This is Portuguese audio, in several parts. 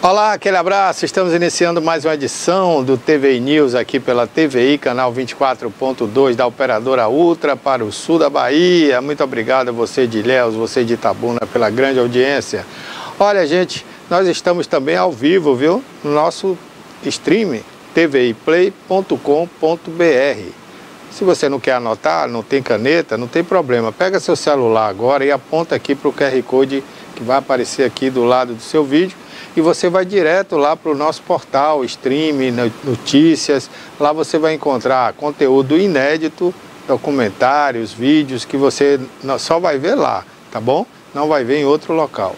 Olá, aquele abraço. Estamos iniciando mais uma edição do TVI News aqui pela TVI, canal 24.2 da operadora Ultra para o sul da Bahia. Muito obrigado a você de Ilhéus, você de Itabuna pela grande audiência. Olha, gente, nós estamos também ao vivo, viu? No nosso stream tviplay.com.br. Se você não quer anotar, não tem caneta, não tem problema. Pega seu celular agora e aponta aqui para o QR Code que vai aparecer aqui do lado do seu vídeo. E você vai direto lá para o nosso portal, stream, notícias. Lá você vai encontrar conteúdo inédito, documentários, vídeos que você só vai ver lá, tá bom? Não vai ver em outro local.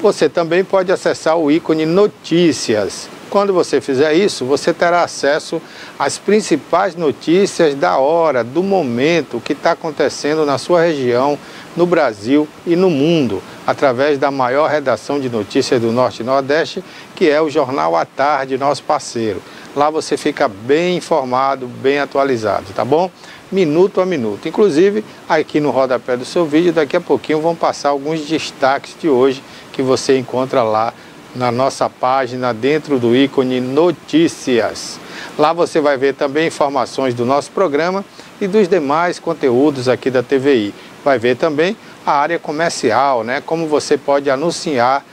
Você também pode acessar o ícone notícias. Quando você fizer isso, você terá acesso às principais notícias da hora, do momento, o que está acontecendo na sua região, no Brasil e no mundo, através da maior redação de notícias do Norte e Nordeste, que é o Jornal à Tarde, nosso parceiro. Lá você fica bem informado, bem atualizado, tá bom? Minuto a minuto. Inclusive, aqui no rodapé do seu vídeo, daqui a pouquinho vão passar alguns destaques de hoje que você encontra lá na nossa página, dentro do ícone Notícias. Lá você vai ver também informações do nosso programa e dos demais conteúdos aqui da TVI. Vai ver também a área comercial, né? Como você pode anunciar,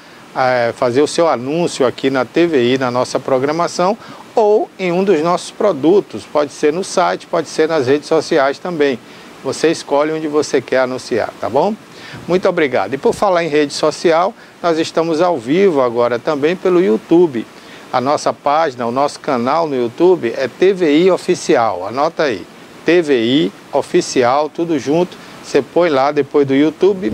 fazer o seu anúncio aqui na TVI, na nossa programação, ou em um dos nossos produtos. Pode ser no site, pode ser nas redes sociais também. Você escolhe onde você quer anunciar, tá bom? Muito obrigado. E por falar em rede social, nós estamos ao vivo agora também pelo YouTube. A nossa página, o nosso canal no YouTube é TVI Oficial. Anota aí, TVI Oficial, tudo junto. Você põe lá depois do YouTube,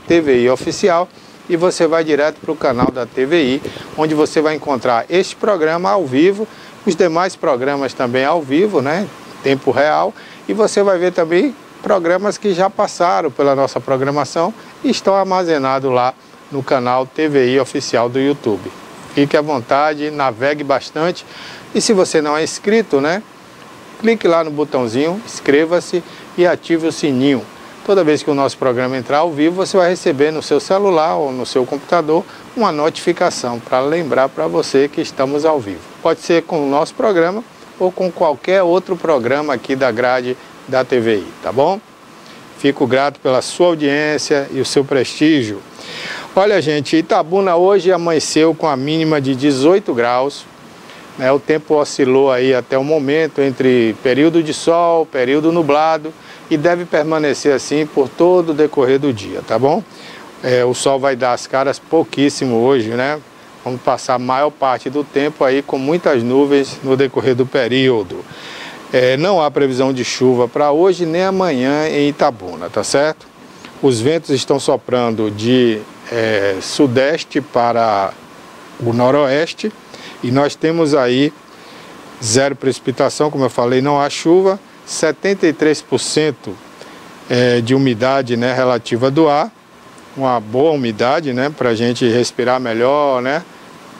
/TVI Oficial, e você vai direto para o canal da TVI, onde você vai encontrar este programa ao vivo, os demais programas também ao vivo, né? Tempo real, e você vai ver também programas que já passaram pela nossa programação e estão armazenados lá no canal TVI Oficial do YouTube. Fique à vontade, navegue bastante, e se você não é inscrito, né? Clique lá no botãozinho, inscreva-se e ative o sininho. Toda vez que o nosso programa entrar ao vivo, você vai receber no seu celular ou no seu computador uma notificação para lembrar para você que estamos ao vivo. Pode ser com o nosso programa ou com qualquer outro programa aqui da grade da TVI, tá bom? Fico grato pela sua audiência e o seu prestígio. Olha, gente, Itabuna hoje amanheceu com a mínima de 18 graus. Né? O tempo oscilou aí até o momento entre período de sol, período nublado, e deve permanecer assim por todo o decorrer do dia, tá bom? O sol vai dar as caras pouquíssimo hoje, né? Vamos passar a maior parte do tempo aí com muitas nuvens no decorrer do período. Não há previsão de chuva para hoje nem amanhã em Itabuna, tá certo? Os ventos estão soprando de sudeste para o noroeste e nós temos aí zero precipitação, como eu falei, não há chuva, 73% de umidade, né, relativa do ar, uma boa umidade, né, para a gente respirar melhor, né?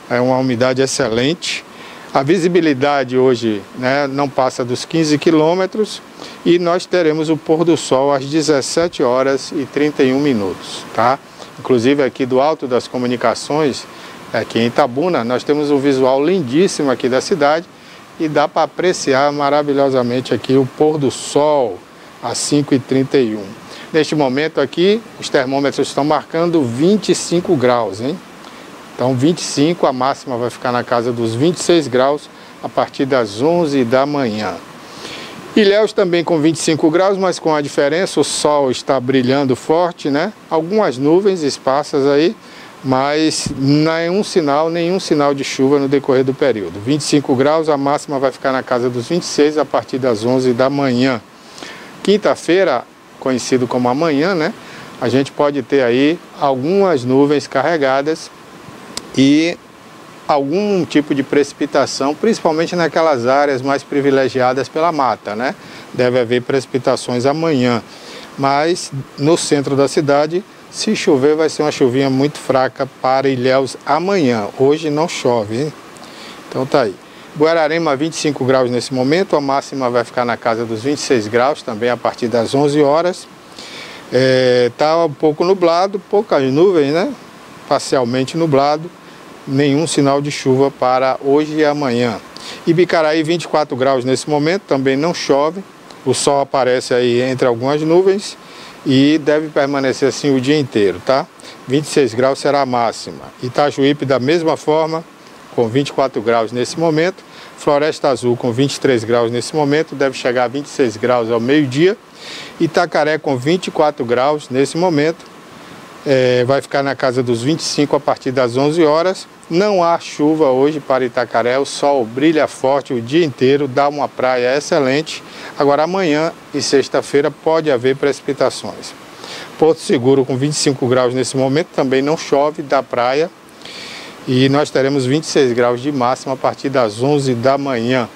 É uma umidade excelente. A visibilidade hoje, né, não passa dos 15 quilômetros e nós teremos o pôr do sol às 17 horas e 31 minutos, tá? Inclusive aqui do Alto das Comunicações, aqui em Itabuna, nós temos um visual lindíssimo aqui da cidade e dá para apreciar maravilhosamente aqui o pôr do sol às 5h31. Neste momento aqui, os termômetros estão marcando 25 graus, hein? Então 25, a máxima vai ficar na casa dos 26 graus a partir das 11 da manhã. Ilhéus também com 25 graus, mas com a diferença, o sol está brilhando forte, né? Algumas nuvens esparsas aí, mas nenhum sinal de chuva no decorrer do período. 25 graus, a máxima vai ficar na casa dos 26 a partir das 11 da manhã. Quinta-feira, conhecido como amanhã, né? A gente pode ter aí algumas nuvens carregadas e algum tipo de precipitação, principalmente naquelas áreas mais privilegiadas pela mata, né? Deve haver precipitações amanhã, mas no centro da cidade, se chover, vai ser uma chuvinha muito fraca para Ilhéus amanhã. Hoje não chove, hein? Então tá aí. Guararema, 25 graus nesse momento, a máxima vai ficar na casa dos 26 graus, também a partir das 11 horas. Tá um pouco nublado, poucas nuvens, né? Parcialmente nublado, nenhum sinal de chuva para hoje e amanhã. Ibicaraí 24 graus nesse momento, também não chove, o sol aparece aí entre algumas nuvens e deve permanecer assim o dia inteiro, tá? 26 graus será a máxima. Itajuípe da mesma forma, com 24 graus nesse momento. Floresta Azul com 23 graus nesse momento, deve chegar a 26 graus ao meio-dia. Itacaré com 24 graus nesse momento, vai ficar na casa dos 25 a partir das 11 horas. Não há chuva hoje para Itacaré, o sol brilha forte o dia inteiro, dá uma praia excelente. Agora amanhã e sexta-feira pode haver precipitações. Porto Seguro com 25 graus nesse momento, também não chove, dá praia. E nós teremos 26 graus de máxima a partir das 11 da manhã.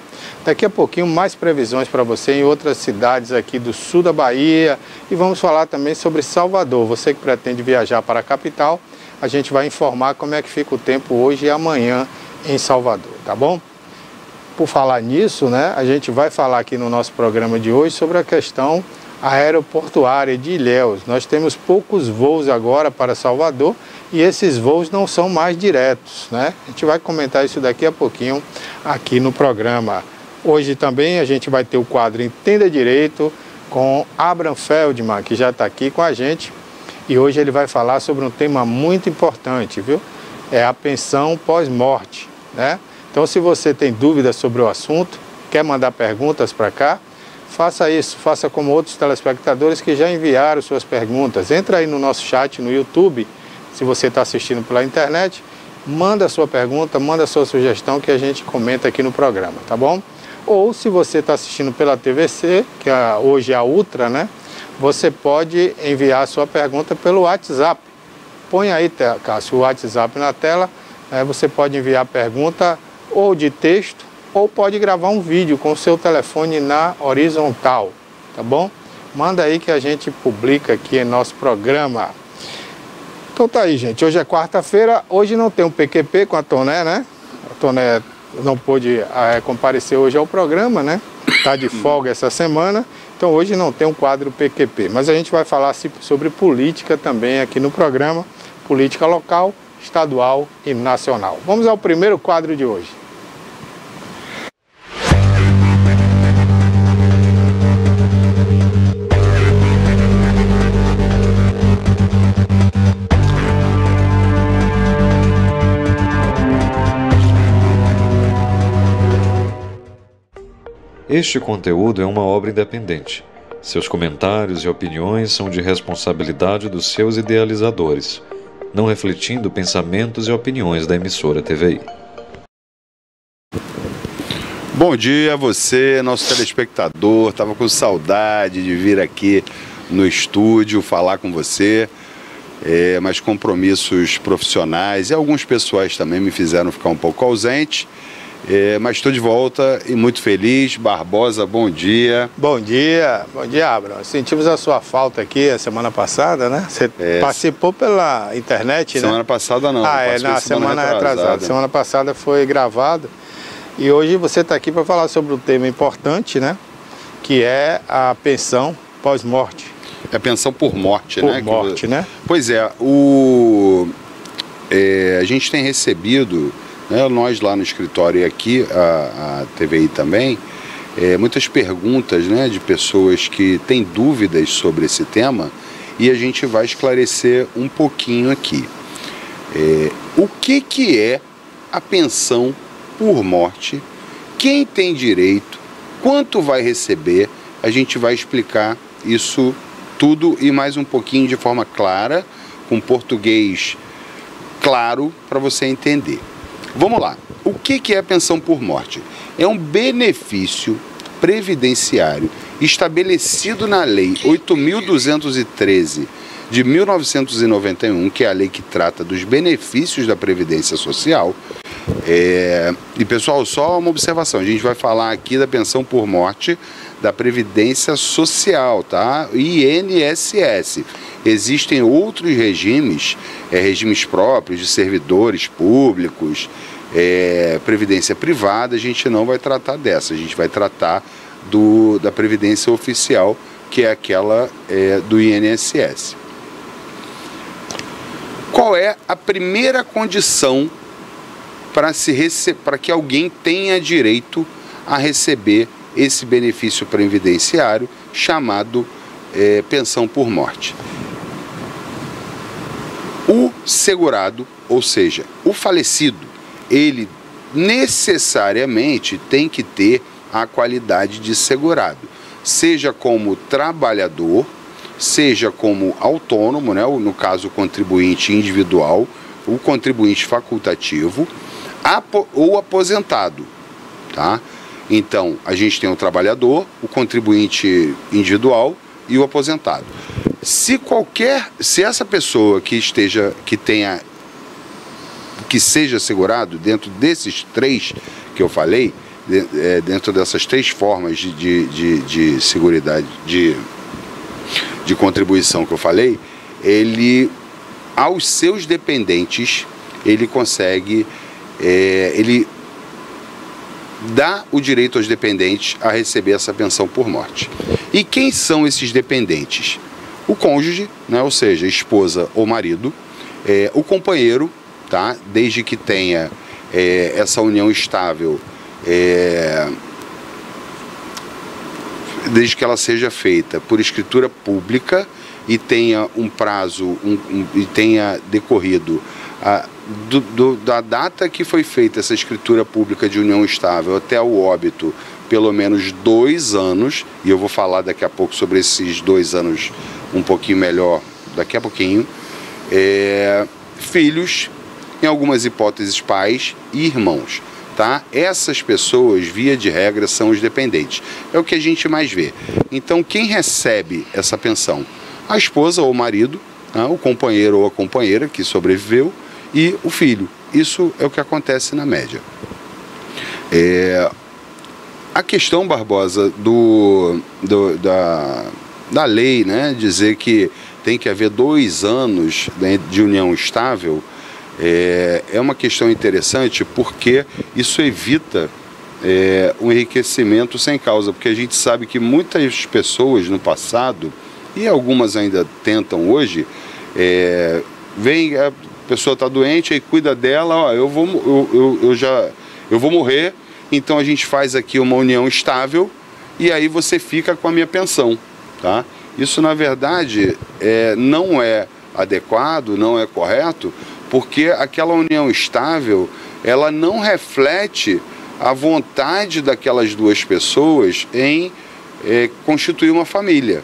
Daqui a pouquinho mais previsões para você em outras cidades aqui do sul da Bahia. E vamos falar também sobre Salvador. Você que pretende viajar para a capital, a gente vai informar como é que fica o tempo hoje e amanhã em Salvador, tá bom? Por falar nisso, né, a gente vai falar aqui no nosso programa de hoje sobre a questão aeroportuária de Ilhéus. Nós temos poucos voos agora para Salvador e esses voos não são mais diretos, né? A gente vai comentar isso daqui a pouquinho aqui no programa. Hoje também a gente vai ter o quadro Entenda Direito com Abraham Feldman, que já está aqui com a gente. E hoje ele vai falar sobre um tema muito importante, viu? É a pensão pós-morte, né? Então, se você tem dúvidas sobre o assunto, quer mandar perguntas para cá, faça isso, faça como outros telespectadores que já enviaram suas perguntas. Entra aí no nosso chat no YouTube, se você está assistindo pela internet, manda a sua pergunta, manda a sua sugestão que a gente comenta aqui no programa, tá bom? Ou se você está assistindo pela TVC, que hoje é a Ultra, né? Você pode enviar a sua pergunta pelo WhatsApp. Põe aí, Cássio, o WhatsApp na tela, você pode enviar a pergunta ou de texto, ou pode gravar um vídeo com o seu telefone na horizontal, tá bom? Manda aí que a gente publica aqui em nosso programa. Então tá aí, gente. Hoje é quarta-feira, hoje não tem um PQP com a Toné, né? A Toné não pôde comparecer hoje ao programa, né? Tá de folga essa semana, então hoje não tem um quadro PQP. Mas a gente vai falar sobre política também aqui no programa, política local, estadual e nacional. Vamos ao primeiro quadro de hoje. Este conteúdo é uma obra independente. Seus comentários e opiniões são de responsabilidade dos seus idealizadores, não refletindo pensamentos e opiniões da emissora TVI. Bom dia a você, nosso telespectador. Estava com saudade de vir aqui no estúdio falar com você, mas compromissos profissionais e alguns pessoais também me fizeram ficar um pouco ausente. Mas estou de volta e muito feliz. Barbosa, bom dia. Bom dia, Abraham. Sentimos a sua falta aqui a semana passada, né? Você participou pela internet, né? Semana passada não. Na semana retrasada. Semana passada foi gravado. E hoje você está aqui para falar sobre um tema importante, né? Que é a pensão pós-morte. É a pensão por morte, né? Por morte, né? Pois é, a gente tem recebido... Nós lá no escritório e aqui, a TVI também, muitas perguntas, né, de pessoas que têm dúvidas sobre esse tema e a gente vai esclarecer um pouquinho aqui. O que é a pensão por morte? Quem tem direito? Quanto vai receber? A gente vai explicar isso tudo e mais um pouquinho de forma clara, com português claro para você entender. Vamos lá. O que é a pensão por morte? É um benefício previdenciário estabelecido na Lei 8.213 de 1991, que é a lei que trata dos benefícios da Previdência Social. E, pessoal, só uma observação. A gente vai falar aqui da pensão por morte da Previdência Social, tá? INSS. Existem outros regimes, regimes próprios de servidores públicos, previdência privada. A gente não vai tratar dessa, a gente vai tratar da Previdência Oficial, que é aquela do INSS. Qual é a primeira condição para que alguém tenha direito a receber esse benefício previdenciário chamado pensão por morte. O segurado, ou seja, o falecido, ele necessariamente tem que ter a qualidade de segurado, seja como trabalhador, seja como autônomo, né? No caso o contribuinte individual, o contribuinte facultativo, ou aposentado, tá? Então, a gente tem o trabalhador, o contribuinte individual e o aposentado. Se essa pessoa que seja segurado dentro desses três que eu falei, dentro dessas três formas de seguridade, de contribuição que eu falei, ele, aos seus dependentes, ele consegue, ele dá o direito aos dependentes a receber essa pensão por morte. E quem são esses dependentes? O cônjuge, né, ou seja, esposa ou marido, o companheiro, tá, desde que tenha essa união estável, desde que ela seja feita por escritura pública e tenha um prazo e tenha decorrido da data que foi feita essa escritura pública de união estável até o óbito, pelo menos 2 anos, e eu vou falar daqui a pouco sobre esses 2 anos um pouquinho melhor daqui a pouquinho, filhos, em algumas hipóteses pais e irmãos. Tá? Essas pessoas, via de regra, são os dependentes. É o que a gente mais vê. Então, quem recebe essa pensão? A esposa ou o marido, tá? O companheiro ou a companheira que sobreviveu e o filho. Isso é o que acontece na média. A questão, Barbosa, da lei, né, dizer que tem que haver 2 anos, né, de união estável, é uma questão interessante porque isso evita um enriquecimento sem causa, porque a gente sabe que muitas pessoas no passado, e algumas ainda tentam hoje, vem, a pessoa está doente, aí cuida dela, ó, eu vou morrer, então a gente faz aqui uma união estável e aí você fica com a minha pensão, tá? Isso, na verdade, não é adequado, não é correto, porque aquela união estável, ela não reflete a vontade daquelas 2 pessoas em constituir uma família.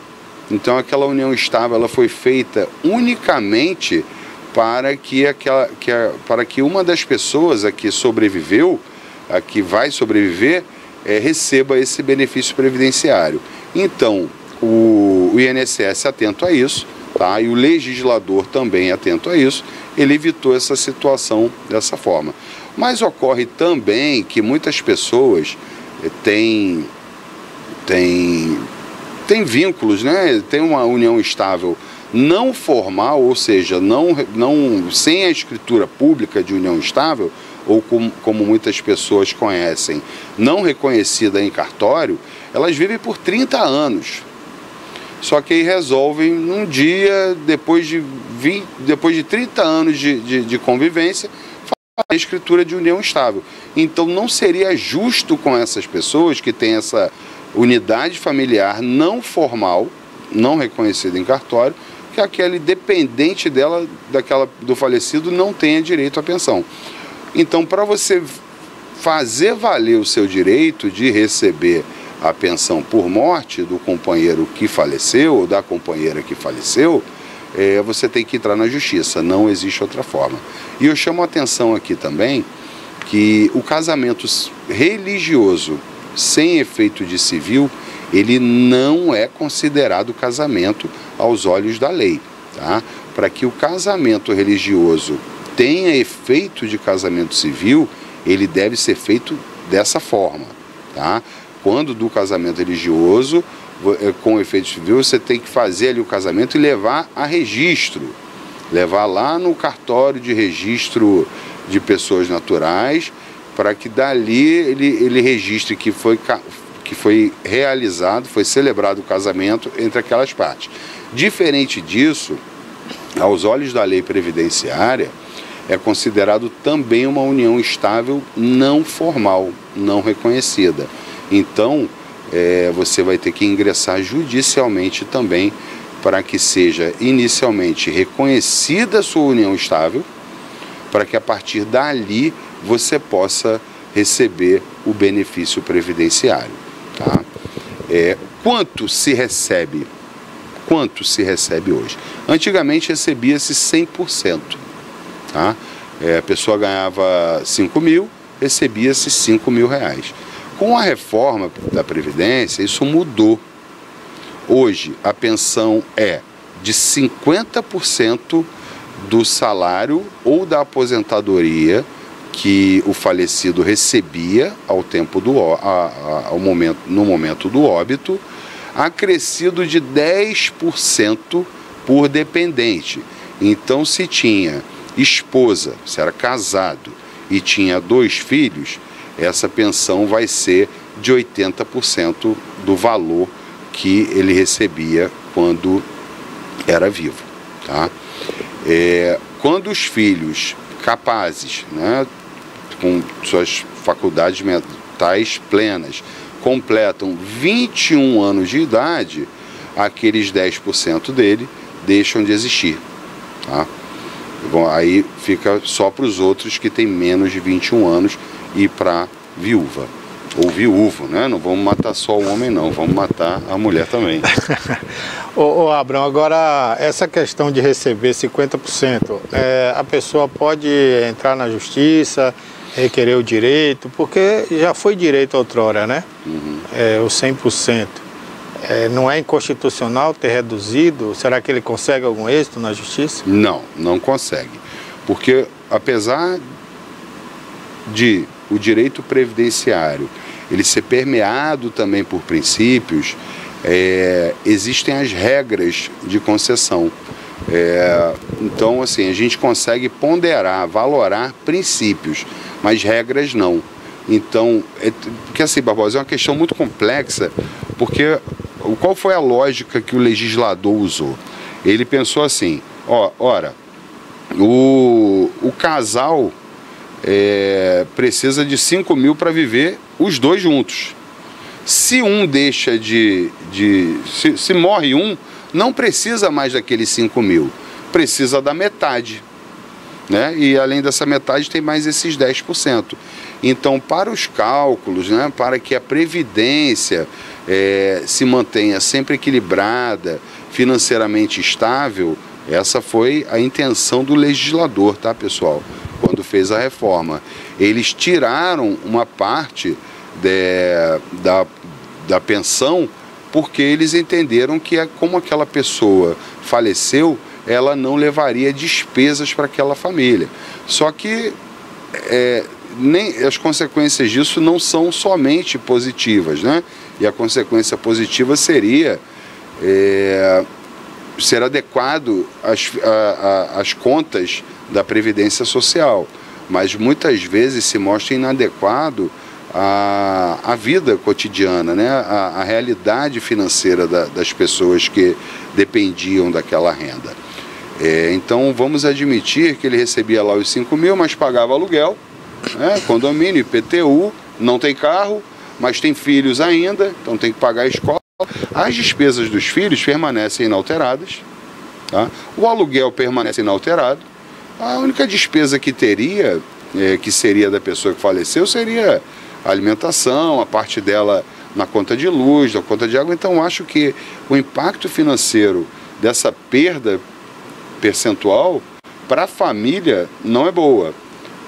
Então, aquela união estável, ela foi feita unicamente para que uma das pessoas a que sobreviveu, a que vai sobreviver, receba esse benefício previdenciário. Então, o INSS atento a isso, tá? E o legislador também atento a isso, ele evitou essa situação dessa forma. Mas ocorre também que muitas pessoas têm vínculos, né? Tem uma união estável não formal, ou seja, sem a escritura pública de união estável, ou como muitas pessoas conhecem, não reconhecida em cartório, elas vivem por 30 anos. Só que aí resolvem, num dia, depois de 30 anos de convivência, fazer a escritura de união estável. Então não seria justo com essas pessoas que têm essa unidade familiar não formal, não reconhecida em cartório, que aquele dependente dela, do falecido, não tenha direito à pensão. Então, para você fazer valer o seu direito de receber a pensão por morte do companheiro que faleceu ou da companheira que faleceu, você tem que entrar na justiça, não existe outra forma. E eu chamo a atenção aqui também que o casamento religioso sem efeito de civil, ele não é considerado casamento aos olhos da lei, tá? Para que o casamento religioso tenha efeito de casamento civil, ele deve ser feito dessa forma, tá? Quando do casamento religioso, com efeito civil, você tem que fazer ali o casamento e levar a registro. Levar lá no cartório de registro de pessoas naturais, para que dali ele registre que foi realizado, foi celebrado o casamento entre aquelas partes. Diferente disso, aos olhos da lei previdenciária, é considerado também uma união estável não formal, não reconhecida. Então, você vai ter que ingressar judicialmente também para que seja inicialmente reconhecida a sua união estável, para que a partir dali você possa receber o benefício previdenciário. Tá? Quanto se recebe? Quanto se recebe hoje? Antigamente recebia-se 100%. Tá? A pessoa ganhava 5 mil, recebia-se 5 mil reais. Com a reforma da Previdência, isso mudou. Hoje, a pensão é de 50% do salário ou da aposentadoria que o falecido recebia no momento do óbito, acrescido de 10% por dependente. Então, se tinha esposa, se era casado e tinha 2 filhos, essa pensão vai ser de 80% do valor que ele recebia quando era vivo. Tá? Quando os filhos capazes, né, com suas faculdades mentais plenas, completam 21 anos de idade, aqueles 10% dele deixam de existir. Tá? Bom, aí fica só para os outros que têm menos de 21 anos e para viúva. Ou viúvo, né? Não vamos matar só o homem, não. Vamos matar a mulher também. Ô Abrão, agora essa questão de receber 50%, a pessoa pode entrar na justiça, requerer o direito, porque já foi direito outrora, né? Uhum. O 100%. Não é inconstitucional ter reduzido? Será que ele consegue algum êxito na justiça? Não, não consegue. Porque apesar de o direito previdenciário ele ser permeado também por princípios, existem as regras de concessão. Então, assim, a gente consegue ponderar, valorar princípios, mas regras não. Então, porque assim, Barbosa, é uma questão muito complexa, porque qual foi a lógica que o legislador usou? Ele pensou assim, ora, o casal precisa de 5 mil para viver os dois juntos. Se um deixa se morre um, não precisa mais daqueles 5 mil, precisa da metade, né? E além dessa metade tem mais esses 10%. Então, para os cálculos, né, para que a Previdência se mantenha sempre equilibrada, financeiramente estável, essa foi a intenção do legislador, tá, pessoal? Quando fez a reforma. Eles tiraram uma parte da pensão porque eles entenderam que como aquela pessoa faleceu, ela não levaria despesas para aquela família. Só que nem as consequências disso não são somente positivas, né? E a consequência positiva seria ser adequado às contas da Previdência Social, mas muitas vezes se mostra inadequado à vida cotidiana, né? A realidade financeira das pessoas que dependiam daquela renda. Então vamos admitir que ele recebia lá os 5 mil, mas pagava aluguel, né? Condomínio, IPTU, não tem carro, mas tem filhos ainda, então tem que pagar a escola. As despesas dos filhos permanecem inalteradas, tá? O aluguel permanece inalterado. A única despesa que teria, que seria da pessoa que faleceu, seria a alimentação, a parte dela na conta de luz, na conta de água. Então acho que o impacto financeiro dessa perda percentual para a família não é boa,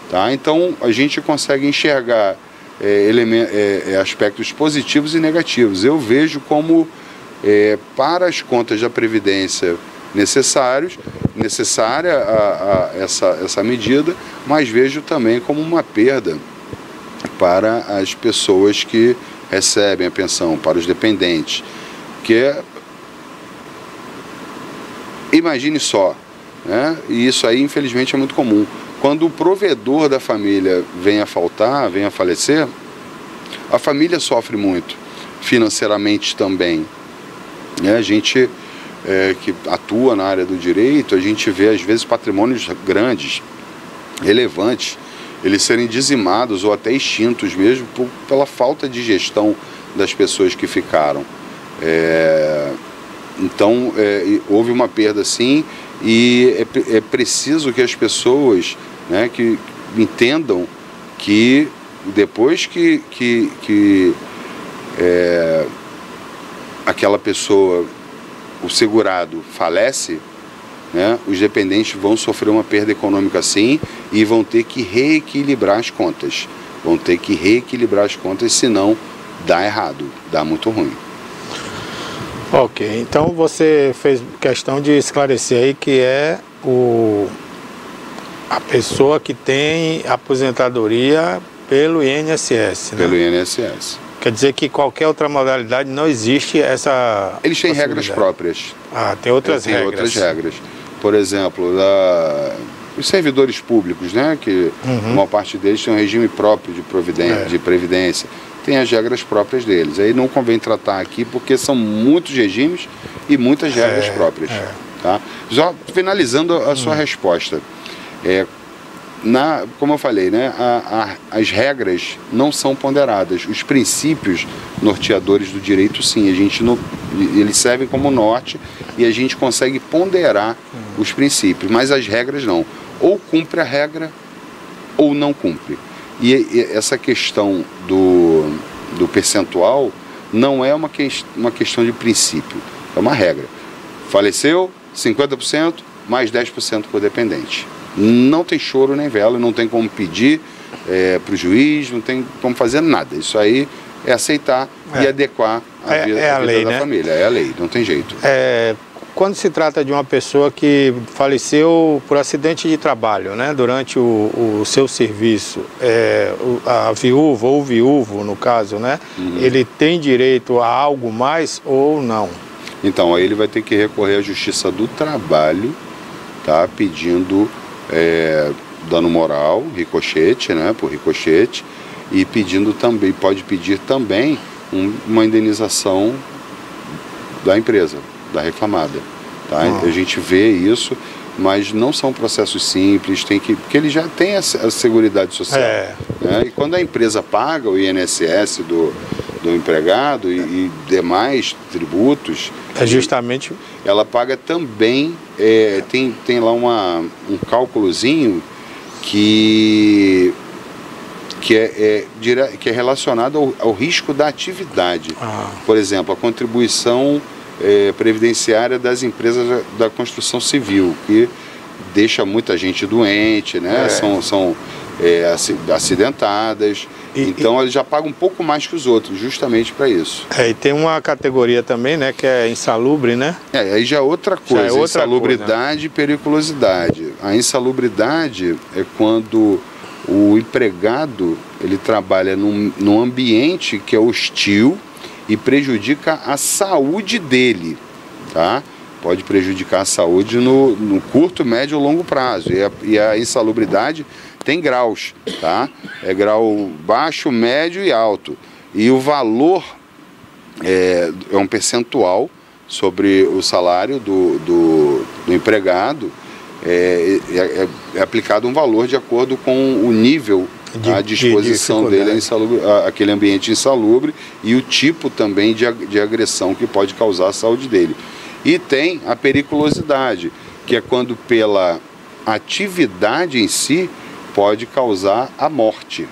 tá? Então a gente consegue enxergar aspectos positivos e negativos. Eu vejo como para as contas da Previdência necessária essa medida, mas vejo também como uma perda para as pessoas que recebem a pensão, para os dependentes, que imagine só, né? E isso aí infelizmente é muito comum. Quando o provedor da família vem a faltar, vem a falecer, a família sofre muito, financeiramente também. A gente que atua na área do direito, a gente vê às vezes patrimônios grandes, relevantes, eles serem dizimados ou até extintos mesmo pela falta de gestão das pessoas que ficaram. Então, houve uma perda sim, e é preciso que as pessoas, né, que entendam que depois que aquela pessoa, o segurado, falece, né, os dependentes vão sofrer uma perda econômica sim, e vão ter que reequilibrar as contas. Vão ter que reequilibrar as contas, senão dá errado, dá muito ruim. Ok, então você fez questão de esclarecer aí que é a pessoa que tem aposentadoria pelo INSS, né? Pelo INSS. Quer dizer que qualquer outra modalidade não existe essa... Eles têm regras próprias. Ah, tem outras regras. Tem outras regras. Por exemplo, os servidores públicos, né? Que uma parte deles tem um regime próprio de previdência. Tem as regras próprias deles. Aí não convém tratar aqui porque são muitos regimes e muitas regras próprias. Tá? Já finalizando a sua resposta. Como eu falei, né, as regras não são ponderadas. Os princípios norteadores do direito, sim, eles servem como norte e a gente consegue ponderar os princípios, mas as regras não. Ou cumpre a regra ou não cumpre. E essa questão do percentual não é uma questão de princípio, é uma regra. Faleceu, 50% mais 10% por dependente. Não tem choro nem vela, não tem como pedir para o juiz, não tem como fazer nada. Isso aí é aceitar e adequar a vida lei, da né? família. É a lei, não tem jeito. Quando se trata de uma pessoa que faleceu por acidente de trabalho, né, durante o seu serviço, a viúva ou o viúvo, no caso, né, ele tem direito a algo mais ou não? Então, aí ele vai ter que recorrer à Justiça do Trabalho, tá, pedindo dano moral, ricochete, né, por ricochete, e pedindo também, pode pedir também uma indenização da empresa, da reclamada. Tá? A gente vê isso, mas não são processos simples, porque ele já tem a Seguridade Social. Né? E quando a empresa paga o INSS do empregado e demais tributos, justamente ela paga também, tem lá um cálculozinho que é relacionado ao risco da atividade. Por exemplo, a contribuição previdenciária das empresas da construção civil, que deixa muita gente doente, né? São acidentadas. Então ele já paga um pouco mais que os outros, justamente para isso. E tem uma categoria também, né, que é insalubre, né? Aí já é outra coisa, já é outra insalubridade coisa. E periculosidade. A insalubridade é quando o empregado ele trabalha num ambiente que é hostil e prejudica a saúde dele, tá? Pode prejudicar a saúde no curto, médio ou longo prazo. E a insalubridade tem graus, tá? É grau baixo, médio e alto. E o valor é um percentual sobre o salário do empregado. É aplicado um valor de acordo com o nível, a disposição dele, aquele ambiente insalubre, e o tipo também de agressão que pode causar à saúde dele. E tem a periculosidade, que é quando pela atividade em si pode causar a morte.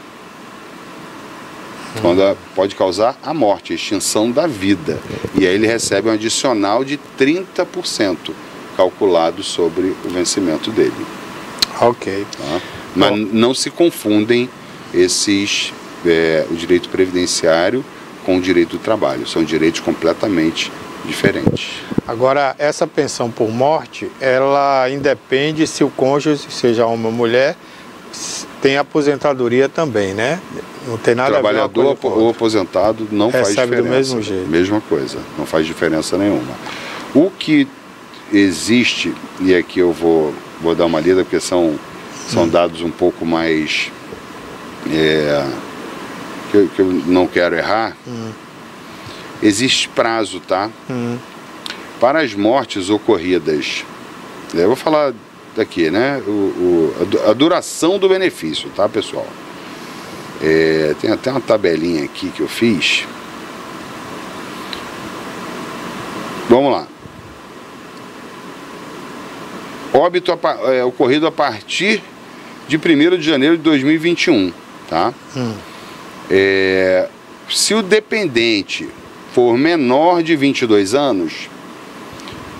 Pode causar a morte, a extinção da vida. E aí ele recebe um adicional de 30% calculado sobre o vencimento dele. Ok. Tá? Mas não se confundem o direito previdenciário com o direito do trabalho. São direitos completamente diferentes. Agora, essa pensão por morte, ela independe se o cônjuge, seja homem ou mulher, tem aposentadoria também, né? Não tem nada a ver. Trabalhador ou aposentado não faz diferença. Recebe do mesmo jeito. Mesma coisa, não faz diferença nenhuma. O que existe, e aqui eu vou dar uma lida, porque são dados um pouco mais que eu não quero errar. Existe prazo, tá? Para as mortes ocorridas, eu vou falar daqui, né? A duração do benefício, tá, pessoal? Tem até uma tabelinha aqui que eu fiz. Vamos lá. Óbito ocorrido a partir de 1º de janeiro de 2021, tá? Se o dependente for menor de 22 anos,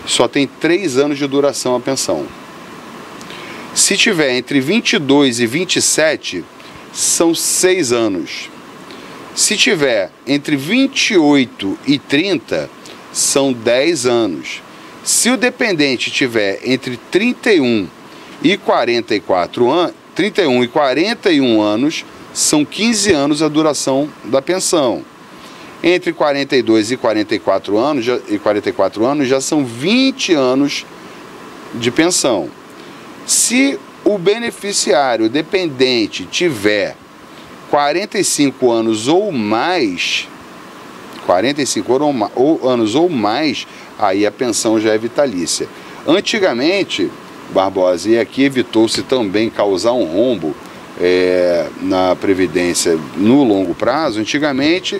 só tem 3 anos de duração a pensão. Se tiver entre 22 e 27, são 6 anos. Se tiver entre 28 e 30, são 10 anos. Se o dependente tiver entre 31 e 41 anos, são 15 anos a duração da pensão. Entre 42 e 44 anos já são 20 anos de pensão. Se o beneficiário dependente tiver 45 anos ou mais, anos ou mais, aí a pensão já é vitalícia. Antigamente, Barbosa, e aqui evitou-se também causar um rombo na Previdência no longo prazo. Antigamente,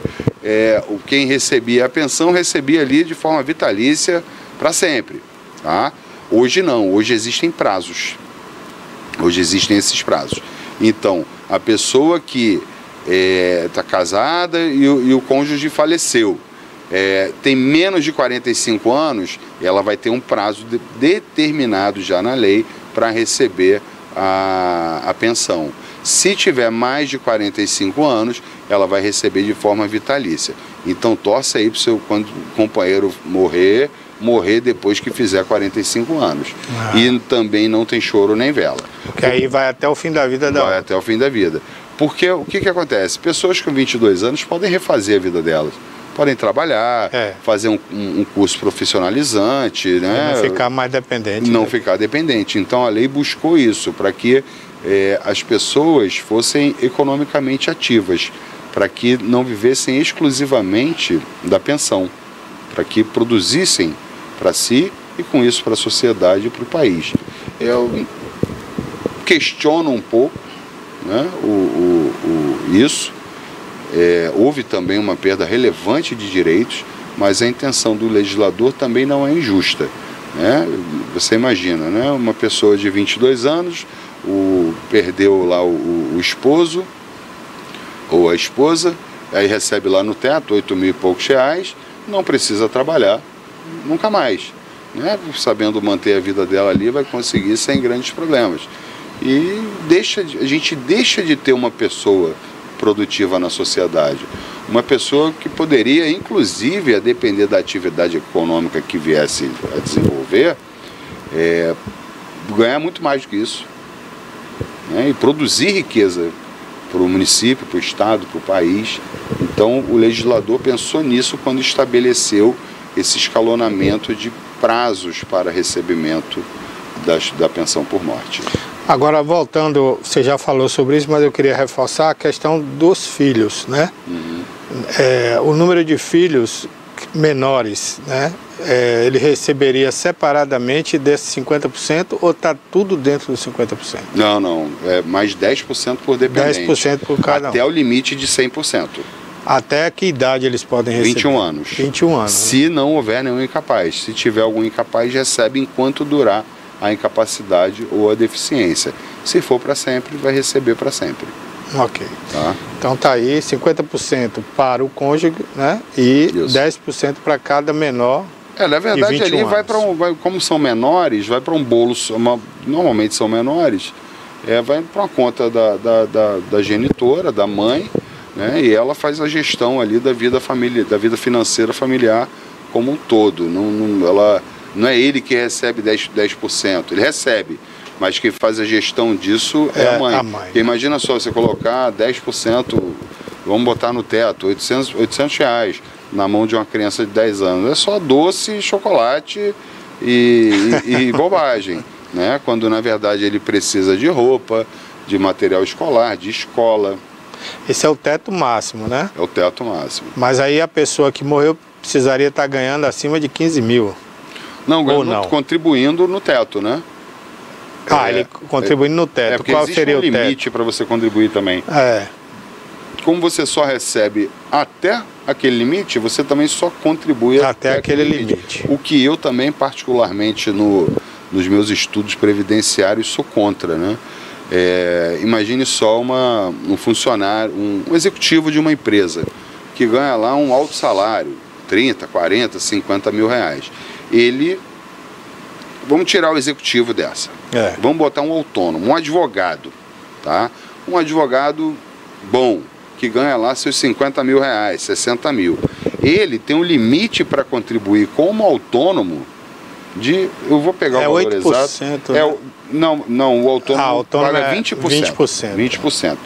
quem recebia a pensão recebia ali de forma vitalícia para sempre, tá? Hoje não, hoje existem prazos. Hoje existem esses prazos. Então, a pessoa que está casada e o cônjuge faleceu, tem menos de 45 anos, ela vai ter um prazo determinado já na lei para receber a pensão. Se tiver mais de 45 anos, ela vai receber de forma vitalícia. Então torce aí para o seu companheiro morrer depois que fizer 45 anos. E também não tem choro nem vela. Porque aí vai até o fim da vida dela. Vai até o fim da vida. Porque o que acontece? Pessoas com 22 anos podem refazer a vida delas. Podem trabalhar, fazer um curso profissionalizante, né? Não ficar mais dependente. Não ficar dependente. Então a lei buscou isso, para que as pessoas fossem economicamente ativas, para que não vivessem exclusivamente da pensão, para que produzissem para si e com isso para a sociedade e para o país. Eu questiono um pouco, né, isso. Houve também uma perda relevante de direitos, mas a intenção do legislador também não é injusta, né? Você imagina, né, uma pessoa de 22 anos perdeu lá o esposo ou a esposa, aí recebe lá no teto 8 mil e poucos reais, não precisa trabalhar nunca mais, né? Sabendo manter a vida dela ali, vai conseguir sem grandes problemas. E a gente deixa de ter uma pessoa produtiva na sociedade, uma pessoa que poderia, inclusive, a depender da atividade econômica que viesse a desenvolver, ganhar muito mais do que isso, né? E produzir riqueza para o município, para o estado, para o país. Então o legislador pensou nisso quando estabeleceu esse escalonamento de prazos para recebimento da pensão por morte. Agora, voltando, você já falou sobre isso, mas eu queria reforçar a questão dos filhos, né? O número de filhos menores, né? Ele receberia separadamente desses 50% ou está tudo dentro dos 50%? Não, é mais 10% por dependente. 10% por cada um. Até o limite de 100%. Até que idade eles podem receber? 21 anos. 21 anos. Se não houver nenhum incapaz. Se tiver algum incapaz, recebe enquanto durar a incapacidade ou a deficiência. Se for para sempre, vai receber para sempre. Ok. Tá? Então tá aí 50% para o cônjuge, né? E isso. 10% para cada menor. Na verdade ali vai para como são menores, vai para um bolo, normalmente são menores, vai para uma conta da genitora, da mãe, né? E ela faz a gestão ali da vida financeira familiar como um todo. Não é ele que recebe 10%, ele recebe, mas quem faz a gestão disso é a mãe. Porque imagina só, você colocar 10%, vamos botar no teto, 800 reais na mão de uma criança de 10 anos. É só doce, chocolate e bobagem, né? Quando na verdade ele precisa de roupa, de material escolar, de escola. Esse é o teto máximo, né? É o teto máximo. Mas aí a pessoa que morreu precisaria estar ganhando acima de 15 mil. Não, contribuindo no teto, né? Ele contribuindo no teto. Porque qual existe seria um o teto? limite para você contribuir também. É. Como você só recebe até aquele limite, você também só contribui até aquele limite. O que eu também, particularmente nos meus estudos previdenciários, sou contra, né? Imagine só um funcionário, um executivo de uma empresa que ganha lá um alto salário, 30, 40, 50 mil reais. Vamos tirar o executivo dessa. Vamos botar um autônomo, um advogado, tá? Um advogado bom, que ganha lá seus 50 mil reais, 60 mil. Ele tem um limite para contribuir como autônomo eu vou pegar o valor 8%, exato. Né? Não, o autônomo paga 20%. 20%.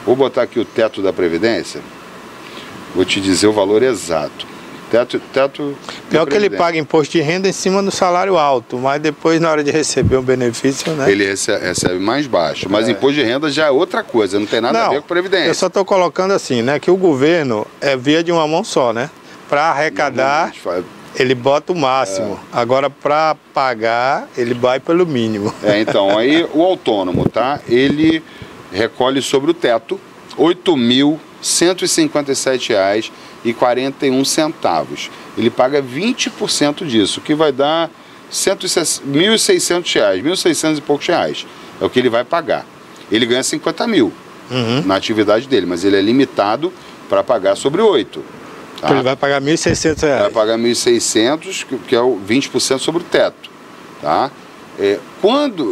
Vou botar aqui o teto da Previdência, vou te dizer o valor exato. Teto Pior que ele paga imposto de renda em cima do salário alto, mas depois, na hora de receber o benefício, né? Ele recebe mais baixo. Mas imposto de renda já é outra coisa, não tem nada a ver com Previdência. Eu só estou colocando assim, né? Que o governo é via de uma mão só, né? Para arrecadar, ele bota o máximo. Agora, para pagar, ele vai pelo mínimo. Então, aí o autônomo, tá? Ele recolhe sobre o teto R$ 8.157,41. Ele paga 20% disso, que vai dar R$ 1.600, R$ 1.600 e poucos reais. É o que ele vai pagar. Ele ganha 50 mil na atividade dele, mas ele é limitado para pagar sobre 8. Tá? Então ele vai pagar R$ 1.600. Vai pagar 1.600, que é o 20% sobre o teto. Tá?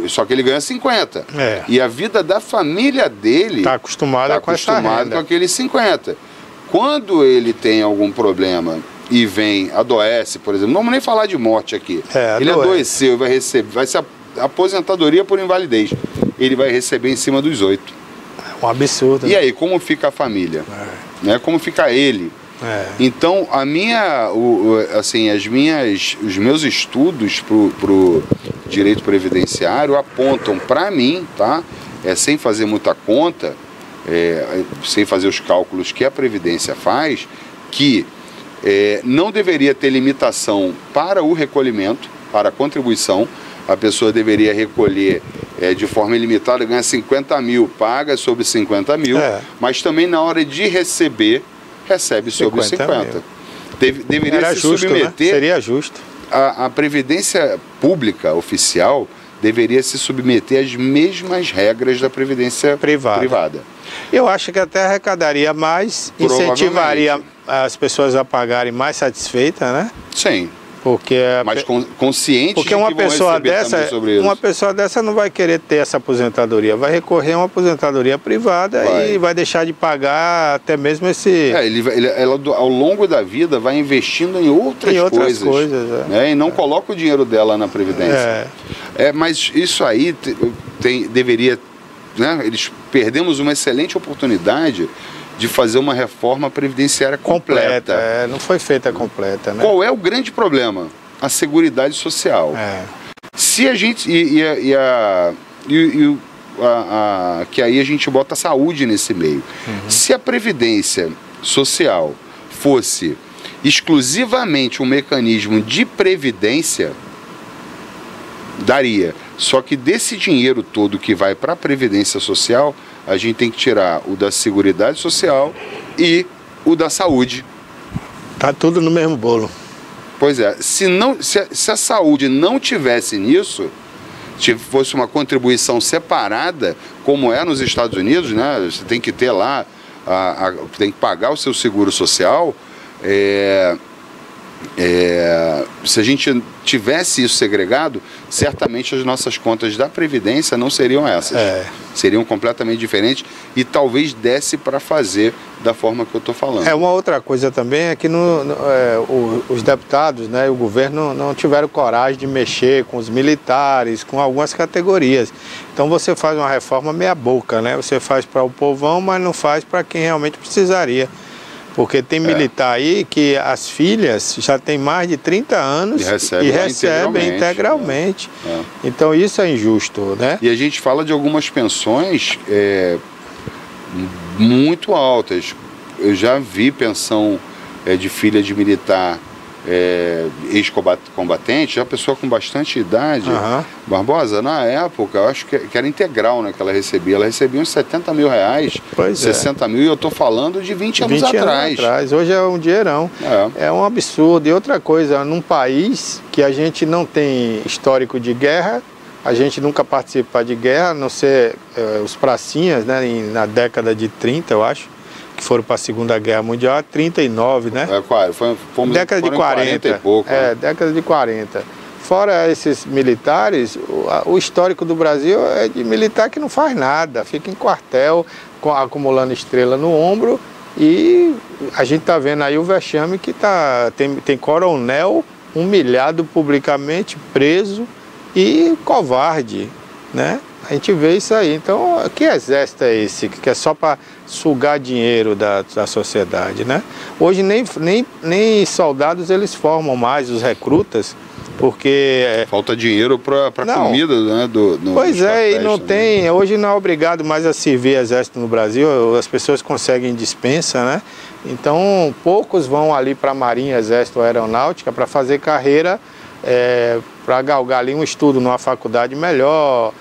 Só que ele ganha 50. E a vida da família dele está acostumada com essa renda. Com aqueles 50. Quando ele tem algum problema e adoece, por exemplo, não vamos nem falar de morte aqui. Ele adoeceu, vai ser aposentadoria por invalidez. Ele vai receber em cima dos 8. Um absurdo. E aí, como fica a família? Né? Como fica ele? Então, os meus estudos pro direito previdenciário apontam para mim, tá? Sem fazer muita conta, sem fazer os cálculos que a Previdência faz, que não deveria ter limitação para o recolhimento, para a contribuição. A pessoa deveria recolher de forma ilimitada, ganha 50 mil, paga sobre 50 mil, mas também na hora de receber, recebe sobre 50. Deveria Era se justo, submeter. Né? Seria justo. A Previdência Pública oficial deveria se submeter às mesmas regras da Previdência privada. Eu acho que até arrecadaria mais, incentivaria as pessoas a pagarem mais satisfeitas, né? Sim. Mas consciente porque uma pessoa dessa não vai querer ter essa aposentadoria, vai recorrer a uma aposentadoria privada e vai deixar de pagar até mesmo esse... Ela ao longo da vida vai investindo em outras coisas né? E não coloca o dinheiro dela na Previdência. Mas isso aí deveria... Né? Perdemos uma excelente oportunidade de fazer uma reforma previdenciária completa. Não foi feita completa, né? Qual é o grande problema? A Seguridade Social. Se a gente... que aí a gente bota a saúde nesse meio. Se a Previdência Social fosse exclusivamente um mecanismo de previdência, daria. Só que desse dinheiro todo que vai para a Previdência Social, a gente tem que tirar o da Seguridade Social e o da saúde. Tá tudo no mesmo bolo. Pois é, se a saúde não tivesse nisso, se fosse uma contribuição separada, como é nos Estados Unidos, né? Você tem que ter lá, tem que pagar o seu seguro social. Se a gente tivesse isso segregado, certamente as nossas contas da Previdência não seriam essas. Seriam completamente diferentes e talvez desse para fazer da forma que eu estou falando. Uma outra coisa também é que os deputados, né, o governo não tiveram coragem de mexer com os militares, com algumas categorias. Então você faz uma reforma meia boca, né? Você faz para o povão, mas não faz para quem realmente precisaria. Porque tem militar aí que as filhas já têm mais de 30 anos e recebem integralmente. Então isso é injusto, né? E a gente fala de algumas pensões muito altas. Eu já vi pensão de filha de militar ex-combatente, já pessoa com bastante idade. Barbosa, na época, eu acho que era integral, né, que ela recebia. Ela recebia uns 70 mil reais, 60 mil, e eu estou falando de 20 anos atrás. Hoje é um dinheirão. É um absurdo. E outra coisa, num país que a gente não tem histórico de guerra, a gente nunca participa de guerra, a não ser os pracinhas, né, na década de 30, eu acho, que foram para a Segunda Guerra Mundial, 39, né? Fomos década de 40 e pouco. Década de 40. Fora esses militares, o histórico do Brasil é de militar que não faz nada, fica em quartel, acumulando estrela no ombro, e a gente está vendo aí o vexame que tem coronel humilhado publicamente, preso e covarde, né? A gente vê isso aí. Então, que exército é esse? Que é só para sugar dinheiro da sociedade, né? Hoje nem soldados eles formam mais, os recrutas, porque... Falta dinheiro para comida, né? Pois é, e não tem... Hoje não é obrigado mais a servir exército no Brasil, as pessoas conseguem dispensa, né? Então, poucos vão ali para a Marinha, Exército, Aeronáutica, para fazer carreira, para galgar ali um estudo numa faculdade melhor,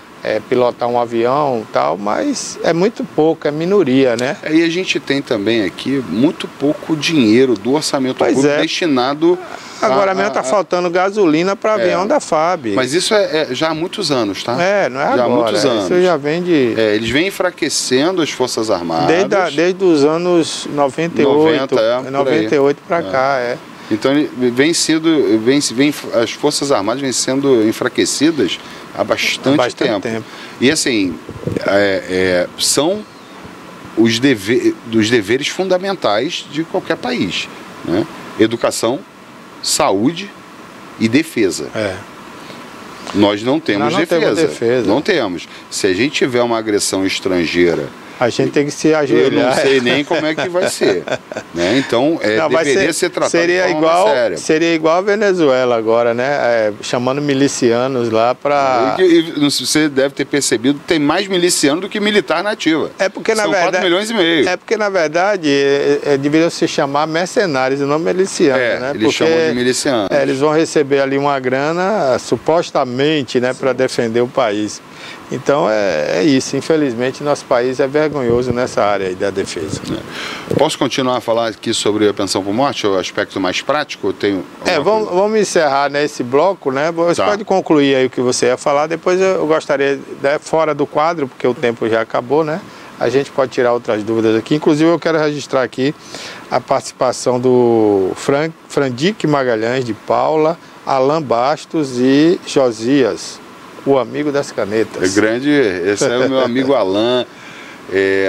pilotar um avião e tal, mas é muito pouco, é minoria, né? E a gente tem também aqui muito pouco dinheiro do orçamento público destinado... Agora mesmo está faltando gasolina para avião da FAB. Mas isso já há muitos anos, tá? Não é agora. Já há muitos anos. Isso já vem de... eles vêm enfraquecendo as Forças Armadas. Desde os anos 98, 98 para cá, Então as Forças Armadas vêm sendo enfraquecidas há bastante tempo. E assim, são dos deveres fundamentais de qualquer país, né? Educação, saúde e defesa. Nós não temos defesa. Não temos. Se a gente tiver uma agressão estrangeira, a gente tem que se ajoelhar. Eu não sei nem como é que vai ser, né? Então, deveria ser tratado de forma séria. Seria igual a Venezuela agora, né? Chamando milicianos lá para... Você deve ter percebido que tem mais miliciano do que militar na ativa. Porque, na verdade... 4 milhões e meio. Porque, na verdade, deveria se chamar mercenários e não milicianos, né? Eles chamam de milicianos. Eles vão receber ali uma grana, supostamente, né, para defender o país. Então é isso, infelizmente nosso país é vergonhoso nessa área aí da defesa. Posso continuar a falar aqui sobre a pensão por morte, o aspecto mais prático? Eu tenho vamos encerrar nesse bloco, né? Você pode concluir aí o que você ia falar, depois eu gostaria, fora do quadro, porque o tempo já acabou, né? A gente pode tirar outras dúvidas aqui, inclusive eu quero registrar aqui a participação do Frandique Magalhães, de Paula, Alain Bastos e Josias, o amigo das canetas. Esse é o meu amigo Alain,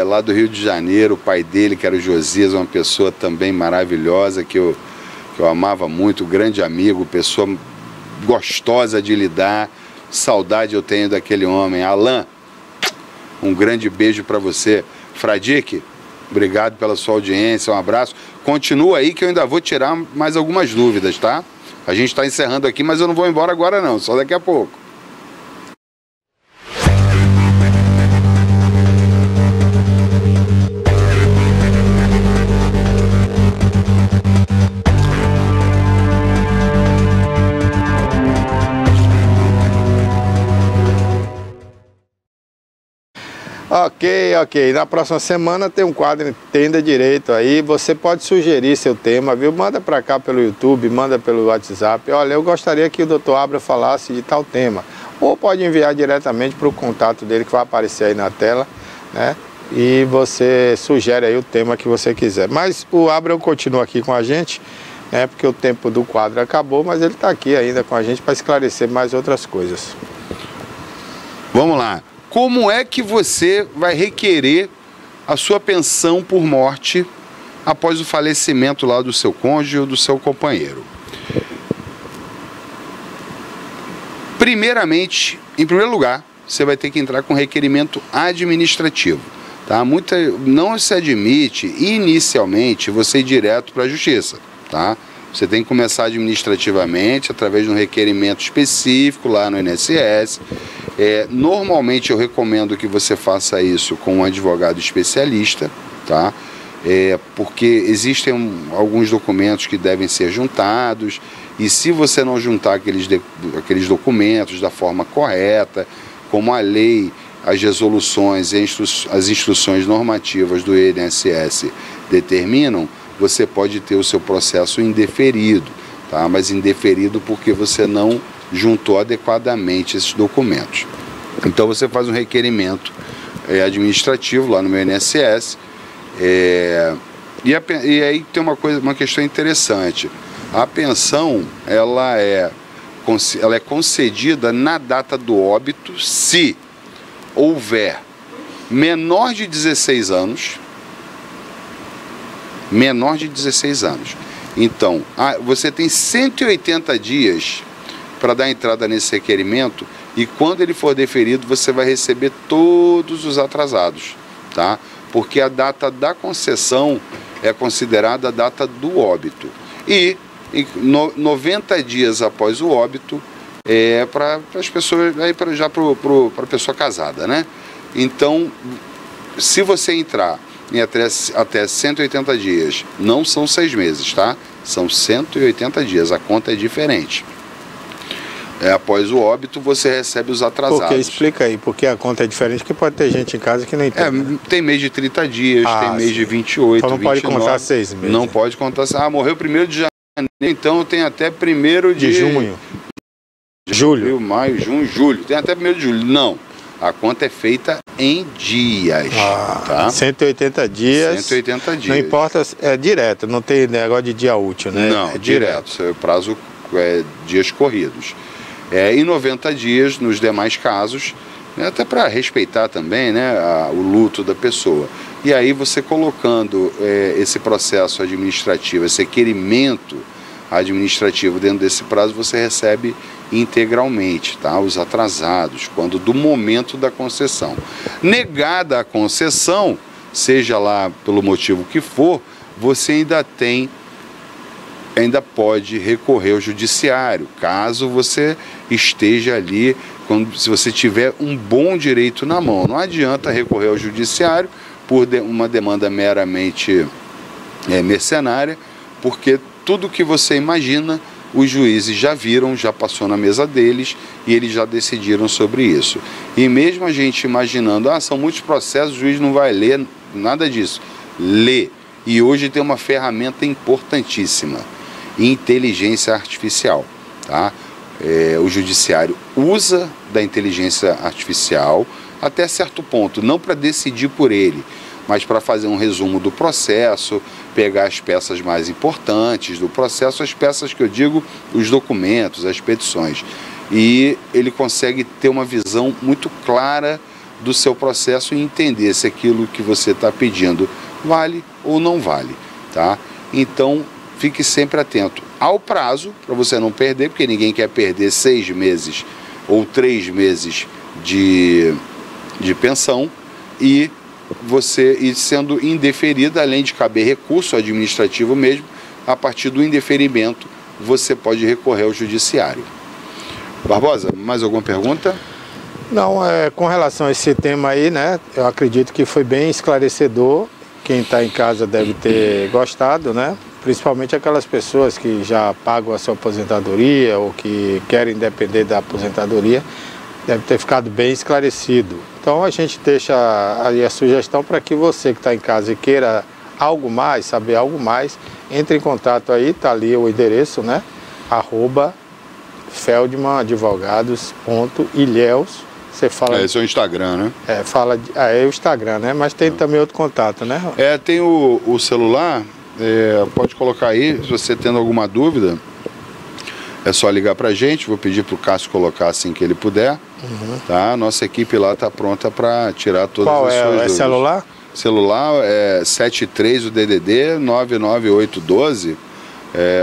lá do Rio de Janeiro, o pai dele, que era o Josias, uma pessoa também maravilhosa, que eu amava muito, grande amigo, pessoa gostosa de lidar, saudade eu tenho daquele homem. Alain, um grande beijo para você. Fradique, obrigado pela sua audiência, um abraço. Continua aí que eu ainda vou tirar mais algumas dúvidas, tá? A gente está encerrando aqui, mas eu não vou embora agora não, só daqui a pouco. Ok. Na próxima semana tem um quadro Entenda Direito aí. Você pode sugerir seu tema, viu? Manda para cá pelo YouTube, manda pelo WhatsApp. Olha, eu gostaria que o Dr. Abra falasse de tal tema. Ou pode enviar diretamente para o contato dele que vai aparecer aí na tela, né? E você sugere aí o tema que você quiser. Mas o Abra continua aqui com a gente, né? Porque o tempo do quadro acabou, mas ele está aqui ainda com a gente para esclarecer mais outras coisas. Vamos lá. Como é que você vai requerer a sua pensão por morte após o falecimento lá do seu cônjuge ou do seu companheiro? Primeiramente, em primeiro lugar, você vai ter que entrar com requerimento administrativo. Tá? Não se admite, inicialmente, você ir direto para a justiça. Tá? Você tem que começar administrativamente, através de um requerimento específico lá no INSS. Normalmente eu recomendo que você faça isso com um advogado especialista, tá? porque existem alguns documentos que devem ser juntados, e se você não juntar aqueles documentos da forma correta, como a lei, as resoluções e as instruções normativas do INSS determinam, você pode ter o seu processo indeferido, tá? Mas indeferido porque você não juntou adequadamente esses documentos. Então você faz um requerimento administrativo lá no meu INSS, e aí tem uma questão interessante. A pensão ela é concedida na data do óbito se houver menor de 16 anos, Então, você tem 180 dias para dar entrada nesse requerimento, e quando ele for deferido, você vai receber todos os atrasados, tá? Porque a data da concessão é considerada a data do óbito. E 90 dias após o óbito para as pessoas, para a pessoa casada, né? Então, se você entrar em até 180 dias, não são 6 meses, tá? São 180 dias, a conta é diferente. Após o óbito, você recebe os atrasados. Porque explica aí, porque a conta é diferente, porque pode ter gente em casa que não entende. Tem mês de 30 dias, tem mês de 28, então não 29. Pode contar 6 meses. Não pode contar. Morreu 1º de janeiro, então tem até 1º de junho. Julho. Maio, junho, julho. Tem até 1º de julho. Não. A conta é feita em dias. Tá? 180 dias. 180 dias. Não importa, é direto, não tem negócio de dia útil, né? Não, é direto. O prazo dias corridos. E 90 dias nos demais casos, né, até para respeitar também, né, o luto da pessoa. E aí você colocando esse processo administrativo, esse requerimento administrativo dentro desse prazo, você recebe integralmente, tá, os atrasados, quando do momento da concessão. Negada a concessão, seja lá pelo motivo que for, você ainda pode recorrer ao judiciário, caso você esteja ali, se você tiver um bom direito na mão. Não adianta recorrer ao judiciário por uma demanda meramente mercenária, porque tudo que você imagina, os juízes já viram, já passou na mesa deles e eles já decidiram sobre isso. E mesmo a gente imaginando, são muitos processos, o juiz não vai ler, nada disso. Lê. E hoje tem uma ferramenta importantíssima, inteligência artificial, tá? O judiciário usa da inteligência artificial até certo ponto, não para decidir por ele, mas para fazer um resumo do processo, pegar as peças mais importantes do processo, as peças que eu digo, os documentos, as petições. E ele consegue ter uma visão muito clara do seu processo e entender se aquilo que você está pedindo vale ou não vale, tá? Então, fique sempre atento ao prazo, para você não perder, porque ninguém quer perder 6 meses ou 3 meses de pensão, e sendo indeferida, além de caber recurso administrativo mesmo, a partir do indeferimento você pode recorrer ao judiciário. Barbosa, mais alguma pergunta? Não, com relação a esse tema aí, né, eu acredito que foi bem esclarecedor. Quem está em casa deve ter gostado, né? Principalmente aquelas pessoas que já pagam a sua aposentadoria ou que querem depender da aposentadoria, deve ter ficado bem esclarecido. Então a gente deixa aí a sugestão para que você que está em casa e queira algo mais, saber algo mais, entre em contato aí, está ali o endereço, né? @feldmanadvogados.ilhéus. Você fala... Esse é o Instagram, né? É o Instagram, né? Mas tem também outro contato, né? Tem o celular, pode colocar aí, se você tendo alguma dúvida, é só ligar pra gente, vou pedir pro Cássio colocar assim que ele puder, tá? Nossa equipe lá tá pronta para tirar todas as suas dúvidas. É celular? Celular é 73, o DDD, 99812,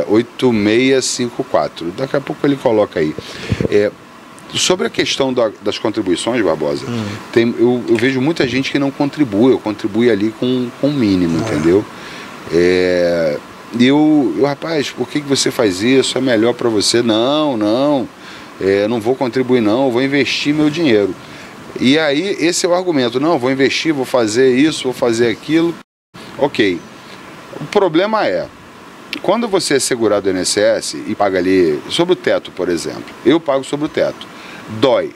8654. Daqui a pouco ele coloca aí. Sobre a questão das contribuições, Barbosa, eu vejo muita gente que não contribui, contribui ali com o mínimo, entendeu? Rapaz, por que você faz isso? É melhor para você? Não, não vou contribuir não, vou investir meu dinheiro. E aí, esse é o argumento, não, vou investir, vou fazer isso, vou fazer aquilo. Ok, O problema é, quando você é segurado do INSS e paga ali sobre o teto, por exemplo, eu pago sobre o teto, dói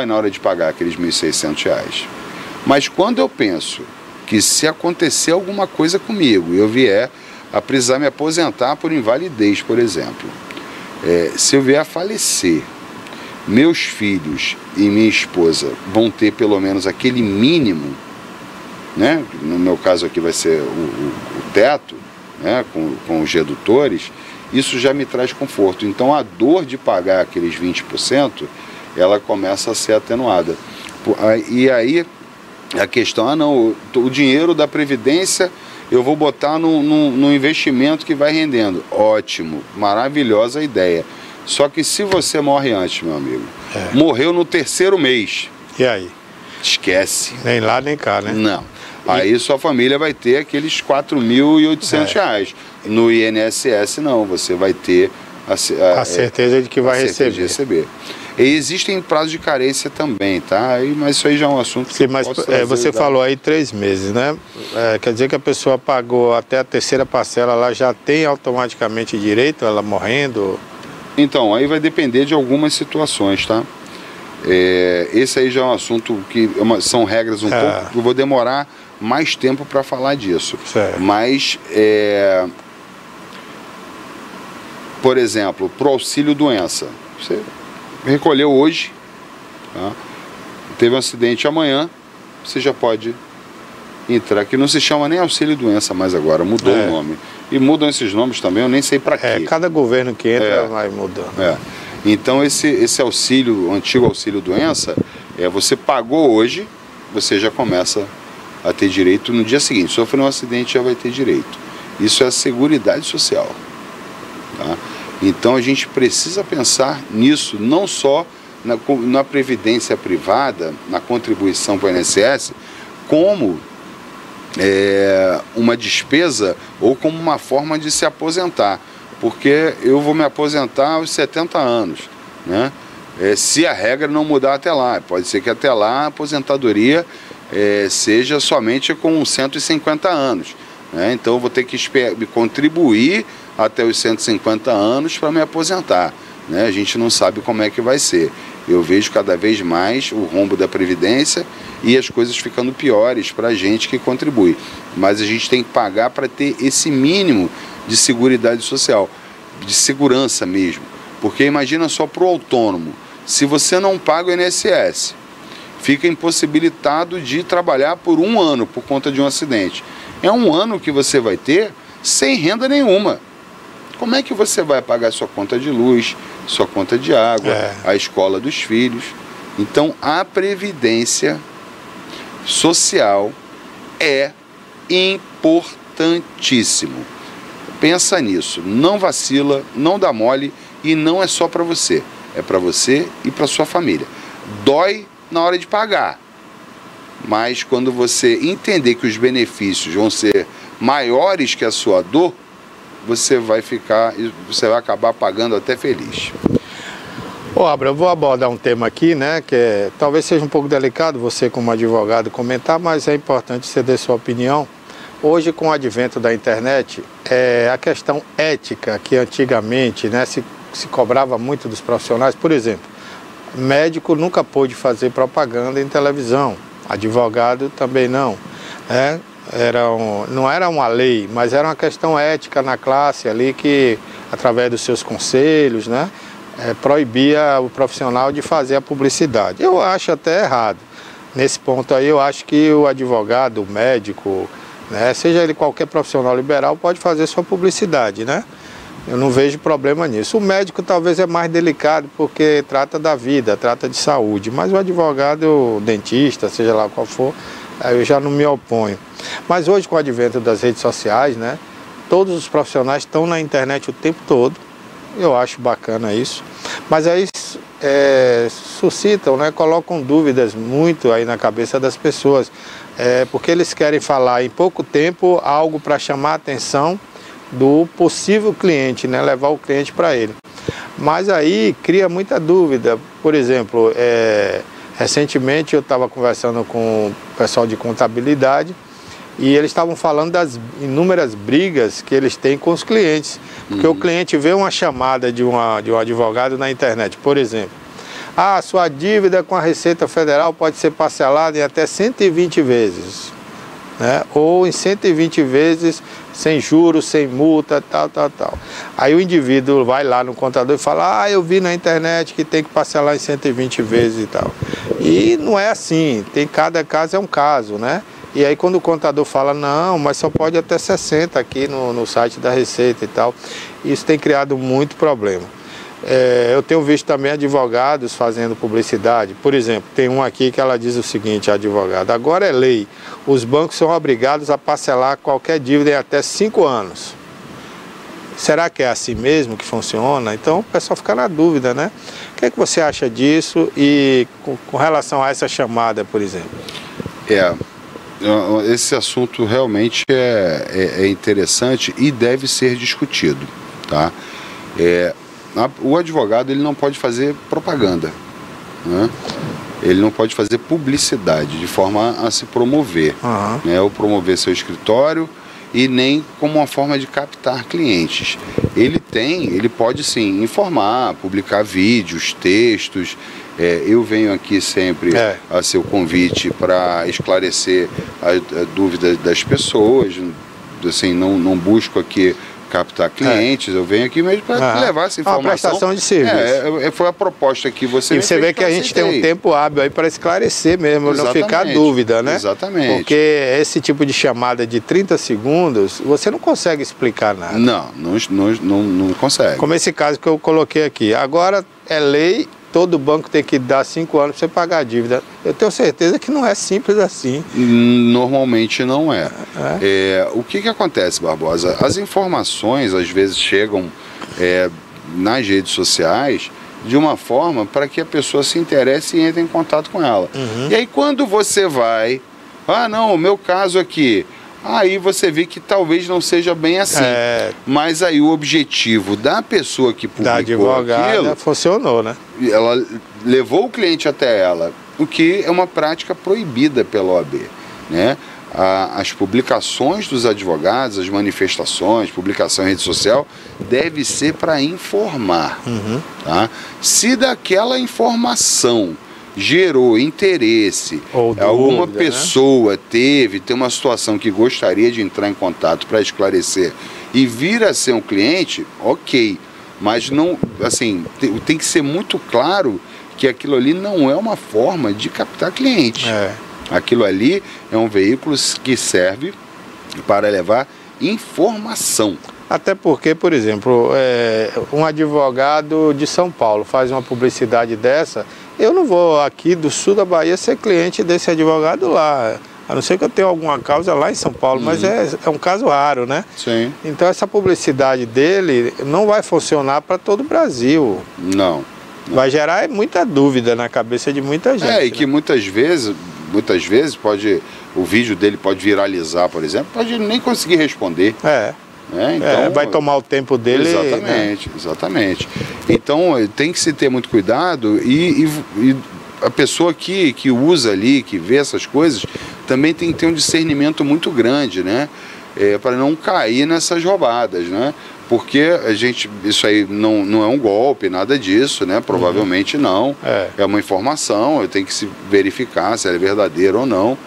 na hora de pagar aqueles R$ 1.600. Mas quando eu penso que se acontecer alguma coisa comigo e eu vier a precisar me aposentar por invalidez, por exemplo, se eu vier a falecer, meus filhos e minha esposa vão ter pelo menos aquele mínimo, né? No meu caso aqui vai ser o teto, né? com os redutores, isso já me traz conforto. Então a dor de pagar aqueles 20%, ela começa a ser atenuada. E aí a questão, não, o dinheiro da Previdência eu vou botar no investimento que vai rendendo. Ótimo, maravilhosa ideia. Só que se você morre antes, meu amigo, morreu no 3º mês. E aí? Esquece. Nem lá, nem cá, né? Não. Aí sua família vai ter aqueles R$ 4.800. No INSS não, você vai ter a certeza de que vai receber. E existem prazos de carência também, tá? Mas isso aí já é um assunto que mas você falou aí 3 meses, né? Quer dizer que a pessoa pagou até a 3ª parcela, ela já tem automaticamente direito, ela morrendo? Então, aí vai depender de algumas situações, tá? Esse aí já é um assunto que são regras pouco, eu vou demorar mais tempo para falar disso. Certo. Mas, por exemplo, pro auxílio doença, você recolheu hoje, tá? Teve um acidente amanhã, você já pode entrar, que não se chama nem auxílio doença mais agora, mudou o nome. E mudam esses nomes também, eu nem sei para quê. Cada governo que entra vai mudando. Então esse auxílio, o antigo auxílio doença, você pagou hoje, você já começa a ter direito no dia seguinte. Sofreu um acidente, já vai ter direito. Isso é a Seguridade Social. Tá? Então a gente precisa pensar nisso, não só na previdência privada, na contribuição para o INSS, como uma despesa ou como uma forma de se aposentar. Porque eu vou me aposentar aos 70 anos, né? Se a regra não mudar até lá. Pode ser que até lá a aposentadoria seja somente com 150 anos. Né? Então eu vou ter que contribuir até os 150 anos para me aposentar. Né? A gente não sabe como é que vai ser. Eu vejo cada vez mais o rombo da Previdência e as coisas ficando piores para a gente que contribui. Mas a gente tem que pagar para ter esse mínimo de seguridade social, de segurança mesmo. Porque imagina só para o autônomo, se você não paga o INSS, fica impossibilitado de trabalhar por 1 ano por conta de um acidente. É 1 ano que você vai ter sem renda nenhuma. Como é que você vai pagar sua conta de luz, sua conta de água, a escola dos filhos? Então a Previdência Social é importantíssimo. Pensa nisso, não vacila, não dá mole e não é só para você, é para você e para sua família. Dói na hora de pagar, mas quando você entender que os benefícios vão ser maiores que a sua dor, você vai acabar pagando até feliz. Abra, eu vou abordar um tema aqui, né, que talvez seja um pouco delicado você como advogado comentar, mas é importante você dar sua opinião. Hoje, com o advento da internet, a questão ética, que antigamente, né, se cobrava muito dos profissionais, por exemplo, médico nunca pôde fazer propaganda em televisão, advogado também não. Não era uma lei, mas era uma questão ética na classe ali que, através dos seus conselhos, né, proibia o profissional de fazer a publicidade. Eu acho até errado. Nesse ponto aí, eu acho que o advogado, o médico, né, seja ele qualquer profissional liberal, pode fazer sua publicidade, né? Eu não vejo problema nisso. O médico talvez é mais delicado porque trata da vida, trata de saúde, mas o advogado, o dentista, seja lá qual for, eu já não me oponho. Mas hoje, com o advento das redes sociais, né, todos os profissionais estão na internet o tempo todo. Eu acho bacana isso. Mas aí suscitam, né, colocam dúvidas muito aí na cabeça das pessoas. Porque eles querem falar em pouco tempo algo para chamar a atenção do possível cliente, né, levar o cliente para ele. Mas aí cria muita dúvida. Por exemplo, recentemente eu estava conversando com o pessoal de contabilidade E eles estavam falando das inúmeras brigas que eles têm com os clientes. Porque o cliente vê uma chamada de um advogado na internet, por exemplo. Ah, sua dívida com a Receita Federal pode ser parcelada em até 120 vezes. Né? Ou em 120 vezes, sem juros, sem multa, tal. Aí o indivíduo vai lá no contador e fala, ah, eu vi na internet que tem que parcelar em 120 vezes e tal. E não é assim, cada caso é um caso, né? E aí quando o contador fala, não, mas só pode até 60 aqui no site da Receita e tal, isso tem criado muito problema. Eu tenho visto também advogados fazendo publicidade. Por exemplo, tem um aqui que ela diz o seguinte, a advogada, agora é lei, os bancos são obrigados a parcelar qualquer dívida em até 5 anos. Será que é assim mesmo que funciona? Então o pessoal fica na dúvida, né? O que é que você acha disso e com relação a essa chamada, por exemplo? Esse assunto realmente é interessante e deve ser discutido, tá? O advogado ele não pode fazer propaganda, né? Ele não pode fazer publicidade de forma a se promover, né? Ou promover seu escritório e nem como uma forma de captar clientes. Ele pode sim informar, publicar vídeos, textos. Eu venho aqui sempre a seu convite para esclarecer a dúvida das pessoas. Assim, não busco aqui captar clientes, eu venho aqui mesmo para levar essa informação. Uma prestação de serviço. Foi a proposta que você E você vê que a gente tem um tempo hábil aí para esclarecer mesmo, não ficar dúvida, né? Exatamente. Porque esse tipo de chamada de 30 segundos, você não consegue explicar nada. Não consegue. Como esse caso que eu coloquei aqui. Agora é lei, todo banco tem que dar 5 anos para você pagar a dívida. Eu tenho certeza que não é simples assim. Normalmente não é. O que acontece, Barbosa? As informações às vezes chegam nas redes sociais de uma forma para que a pessoa se interesse e entre em contato com ela. E aí quando você vai, não, o meu caso aqui, aí você vê que talvez não seja bem assim. Mas aí o objetivo da pessoa que publicou da advogada aquilo, funcionou, né? Ela levou o cliente até ela, o que é uma prática proibida pela OAB, né? As publicações dos advogados, as manifestações, publicação em rede social, deve ser para informar. Tá? Se daquela informação gerou interesse, ou dúvida, alguma pessoa tem uma situação que gostaria de entrar em contato para esclarecer e vir a ser um cliente, ok. Mas não, assim, tem que ser muito claro que aquilo ali não é uma forma de captar cliente. Aquilo ali é um veículo que serve para levar informação. Até porque, por exemplo, um advogado de São Paulo faz uma publicidade dessa, eu não vou aqui do sul da Bahia ser cliente desse advogado lá. A não ser que eu tenha alguma causa lá em São Paulo, mas é um caso raro, né? Sim. Então essa publicidade dele não vai funcionar para todo o Brasil. Não. Vai gerar muita dúvida na cabeça de muita gente. E que muitas vezes o vídeo dele pode viralizar, por exemplo, pode nem conseguir responder. Então, vai tomar o tempo dele. Exatamente. Então tem que se ter muito cuidado e a pessoa que usa ali, que vê essas coisas, também tem que ter um discernimento muito grande, né? Para não cair nessas roubadas, né? Porque isso aí não é um golpe, nada disso, né? Provavelmente não. É uma informação, eu tenho que se verificar se ela é verdadeira ou não.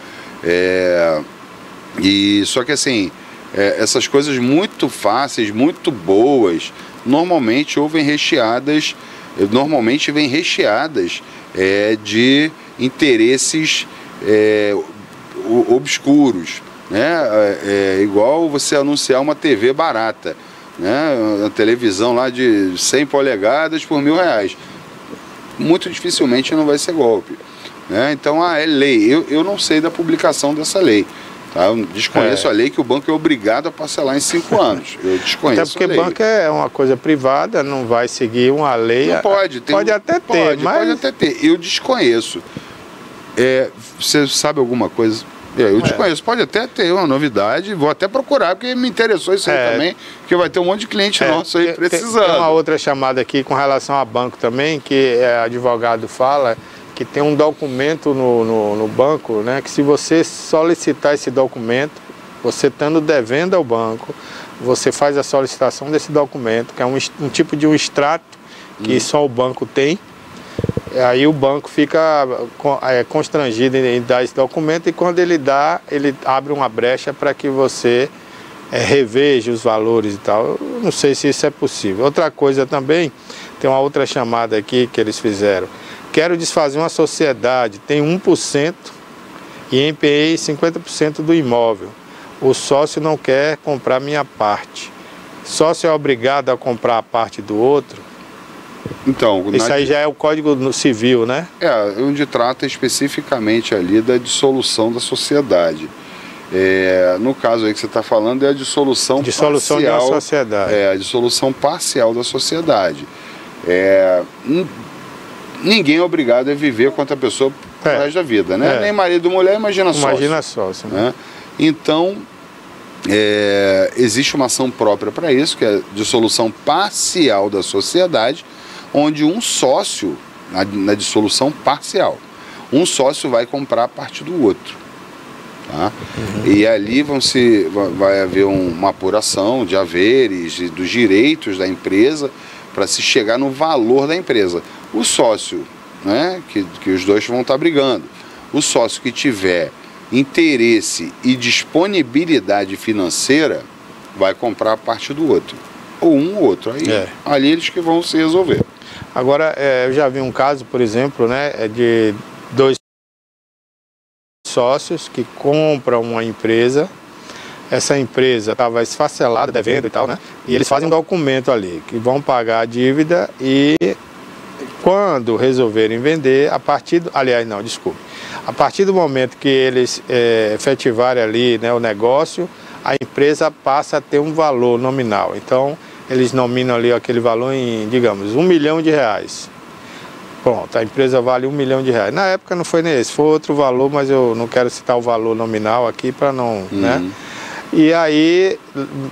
Só que assim, essas coisas muito fáceis, muito boas, normalmente vêm recheadas de interesses obscuros, né? Igual você anunciar uma TV barata, né? Uma televisão lá de 100 polegadas por R$1.000. Muito dificilmente não vai ser golpe, né? Então, é lei. Eu não sei da publicação dessa lei. Tá? Eu desconheço a lei que o banco é obrigado a parcelar em 5 anos. Eu desconheço. Até porque banco é uma coisa privada, não vai seguir uma lei. Não pode. Pode até ter, mas... Pode até ter. Eu desconheço. Você sabe alguma coisa? Eu desconheço. Pode até ter uma novidade. Vou até procurar, porque me interessou isso aí também. Porque vai ter um monte de cliente nosso aí precisando. Tem uma outra chamada aqui com relação a banco também, que advogado fala que tem um documento no banco, né, que se você solicitar esse documento, Você estando devendo ao banco, você faz a solicitação desse documento, que é um tipo de um extrato que só o banco tem. Aí o banco fica constrangido em dar esse documento e quando ele dá, ele abre uma brecha para que você reveja os valores e tal. Eu não sei se isso é possível. Outra coisa também, tem uma outra chamada aqui que eles fizeram. Quero desfazer uma sociedade, tem 1% e empenhei 50% do imóvel. O sócio não quer comprar minha parte. Sócio é obrigado a comprar a parte do outro? Então, isso aí já é o Código Civil, né? Onde trata especificamente ali da dissolução da sociedade. No caso aí que você está falando é a dissolução parcial, da sociedade. A dissolução parcial da sociedade. Ninguém é obrigado a viver com outra pessoa pro resto da vida, né? Nem marido ou mulher, imagina sócio. Imagina sócio, né? Então, existe uma ação própria para isso, que é a dissolução parcial da sociedade, onde um sócio, na dissolução parcial, um sócio vai comprar a parte do outro. Tá? E ali vai haver uma apuração de haveres e dos direitos da empresa para se chegar no valor da empresa. O sócio, né, que os dois vão estar brigando, o sócio que tiver interesse e disponibilidade financeira vai comprar a parte do outro, ou um ou outro. Aí ali eles que vão se resolver. Agora, eu já vi um caso, por exemplo, né, de 2 sócios que compram uma empresa. Essa empresa estava esfacelada, devendo e tal, né? E eles fazem um documento ali, que vão pagar a dívida e quando resolverem vender, a partir do momento que eles efetivarem ali, né, o negócio, a empresa passa a ter um valor nominal. Então, eles nominam ali aquele valor em, digamos, R$1 milhão. Pronto, a empresa vale R$1 milhão. Na época não foi nem esse, foi outro valor, mas eu não quero citar o valor nominal aqui para não, né? E aí,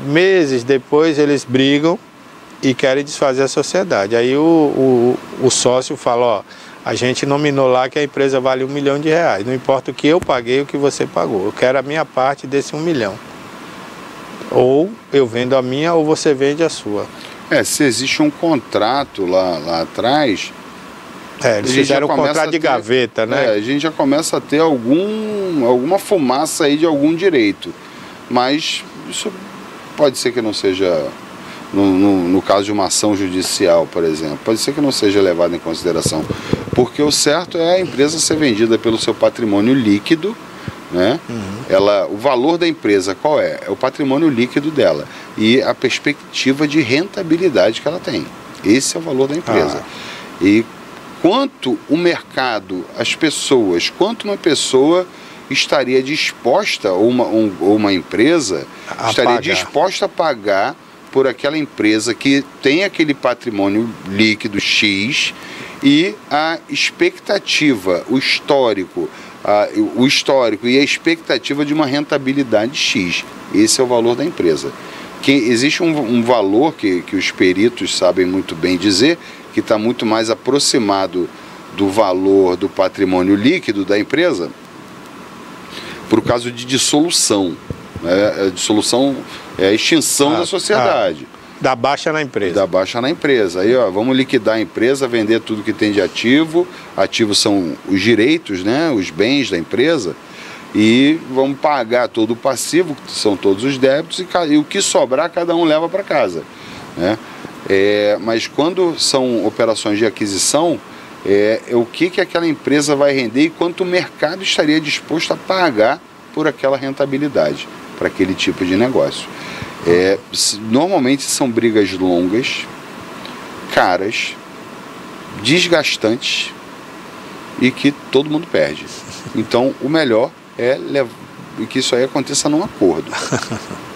meses depois, eles brigam e querem desfazer a sociedade. Aí o sócio fala, ó, a gente nominou lá que a empresa vale R$1 milhão, não importa o que eu paguei, o que você pagou, eu quero a minha parte desse R$1 milhão. Ou eu vendo a minha ou você vende a sua. Se existe um contrato lá atrás... eles fizeram um contrato de gaveta, né? A gente já começa a ter alguma fumaça aí de algum direito. Mas isso pode ser que não seja, no caso de uma ação judicial, por exemplo, pode ser que não seja levado em consideração. Porque o certo é a empresa ser vendida pelo seu patrimônio líquido, né? O valor da empresa qual é? É o patrimônio líquido dela e a perspectiva de rentabilidade que ela tem. Esse é o valor da empresa. E quanto o mercado, as pessoas, quanto uma pessoa estaria disposta, ou uma empresa estaria disposta a pagar por aquela empresa que tem aquele patrimônio líquido X e a expectativa, o histórico e a expectativa de uma rentabilidade X. Esse é o valor da empresa. Existe um valor que os peritos sabem muito bem dizer, que está muito mais aproximado do valor do patrimônio líquido da empresa, por caso de dissolução. A dissolução é a extinção da sociedade. Dá baixa na empresa. Dá baixa na empresa. Aí, vamos liquidar a empresa, vender tudo que tem de ativo. Ativos são os direitos, né, os bens da empresa. E vamos pagar todo o passivo, que são todos os débitos, e o que sobrar cada um leva para casa, né? Mas quando são operações de aquisição, o que aquela empresa vai render e quanto o mercado estaria disposto a pagar por aquela rentabilidade, para aquele tipo de negócio. Normalmente são brigas longas, caras, desgastantes e que todo mundo perde. Então o melhor é que isso aí aconteça num acordo.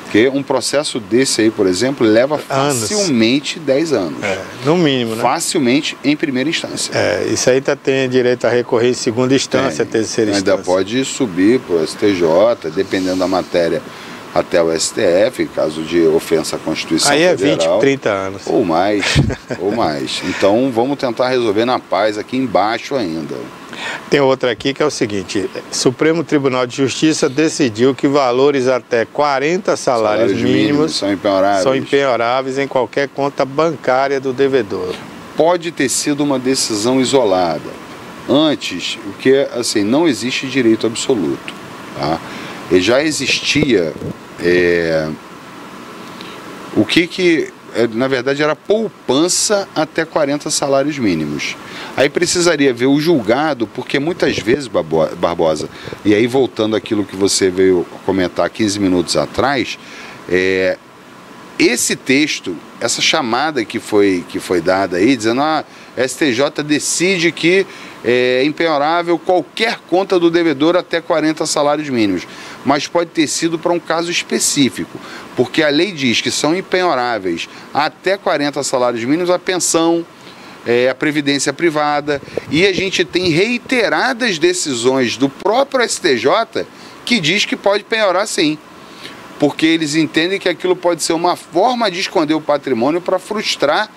Porque um processo desse aí, por exemplo, leva facilmente 10 anos. No mínimo, né? Facilmente em primeira instância. Isso aí tem direito a recorrer em segunda instância, terceira instância. Ainda pode subir para o STJ, dependendo da matéria até o STF, em caso de ofensa à Constituição Aí é Federal. 20, 30 anos. Ou mais, ou mais. Então vamos tentar resolver na paz aqui embaixo ainda. Tem outra aqui que é o seguinte: Supremo Tribunal de Justiça decidiu que valores até 40 salários mínimos são impenhoráveis em qualquer conta bancária do devedor. Pode ter sido uma decisão isolada. Antes, porque assim, não existe direito absoluto. Tá? E já existia o que na verdade era poupança até 40 salários mínimos. Aí precisaria ver o julgado, porque muitas vezes, Barbosa, e aí voltando àquilo que você veio comentar 15 minutos atrás, esse texto, essa chamada que foi dada aí, dizendo STJ decide que é impenhorável qualquer conta do devedor até 40 salários mínimos, mas pode ter sido para um caso específico, porque a lei diz que são impenhoráveis até 40 salários mínimos a pensão, a previdência privada, e a gente tem reiteradas decisões do próprio STJ que diz que pode penhorar sim, porque eles entendem que aquilo pode ser uma forma de esconder o patrimônio para frustrar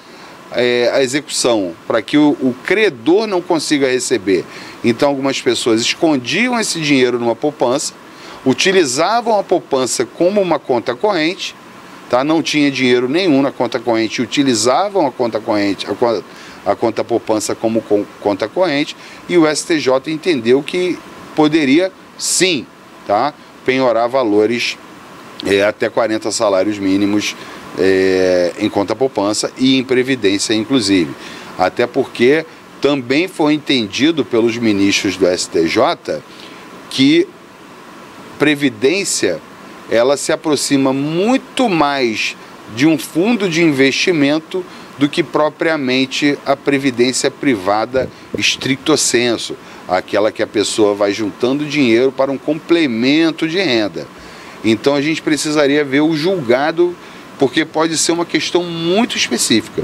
a execução, para que o credor não consiga receber. Então algumas pessoas escondiam esse dinheiro numa poupança, utilizavam a poupança como uma conta corrente, tá? Não tinha dinheiro nenhum na conta corrente, utilizavam a conta corrente, a conta poupança como conta corrente, e o STJ entendeu que poderia sim, tá? Penhorar valores até 40 salários mínimos em conta poupança e em previdência inclusive. Até porque também foi entendido pelos ministros do STJ que previdência ela se aproxima muito mais de um fundo de investimento do que propriamente a previdência privada stricto sensu, aquela que a pessoa vai juntando dinheiro para um complemento de renda. Então a gente precisaria ver o julgado, porque pode ser uma questão muito específica.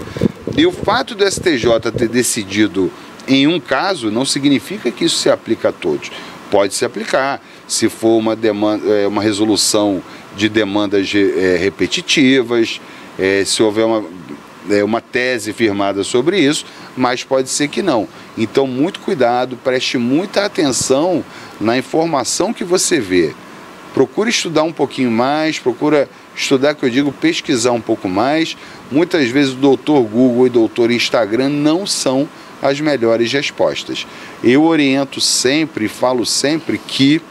E o fato do STJ ter decidido em um caso não significa que isso se aplica a todos. Pode se aplicar se for uma demanda, uma resolução de demandas repetitivas, se houver uma tese firmada sobre isso, mas pode ser que não. Então muito cuidado, preste muita atenção na informação que você vê. Procure estudar um pouquinho mais, procura estudar, que eu digo, pesquisar um pouco mais. Muitas vezes o doutor Google e doutor Instagram não são as melhores respostas. Eu oriento sempre, falo sempre que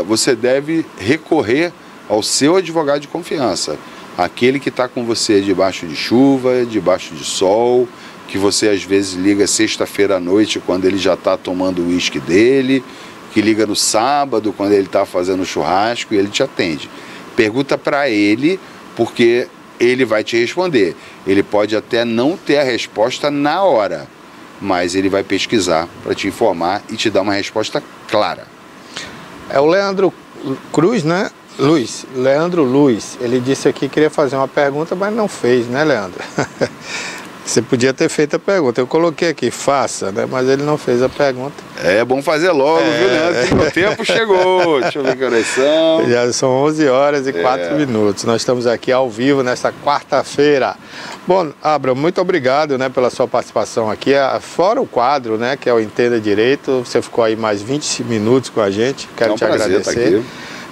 você deve recorrer ao seu advogado de confiança, aquele que está com você debaixo de chuva, debaixo de sol, que você às vezes liga sexta-feira à noite quando ele já está tomando o uísque dele, que liga no sábado quando ele está fazendo churrasco e ele te atende. Pergunta para ele, porque ele vai te responder. Ele pode até não ter a resposta na hora, mas ele vai pesquisar para te informar e te dar uma resposta clara. É o Leandro Cruz, né? Leandro Luiz. Ele disse aqui que queria fazer uma pergunta, mas não fez, né, Leandro? Você podia ter feito a pergunta. Eu coloquei aqui, faça, né? Mas ele não fez a pergunta. É bom fazer logo, viu, Leandro? Que o tempo chegou. Deixa eu ver que horas são. Já são 11 horas e 4 minutos. Nós estamos aqui ao vivo nesta quarta-feira. Bom, Abraham, muito obrigado, né, pela sua participação aqui. Fora o quadro, né, que é o Entenda Direito. Você ficou aí mais 20 minutos com a gente. Quero te agradecer. Estar aqui.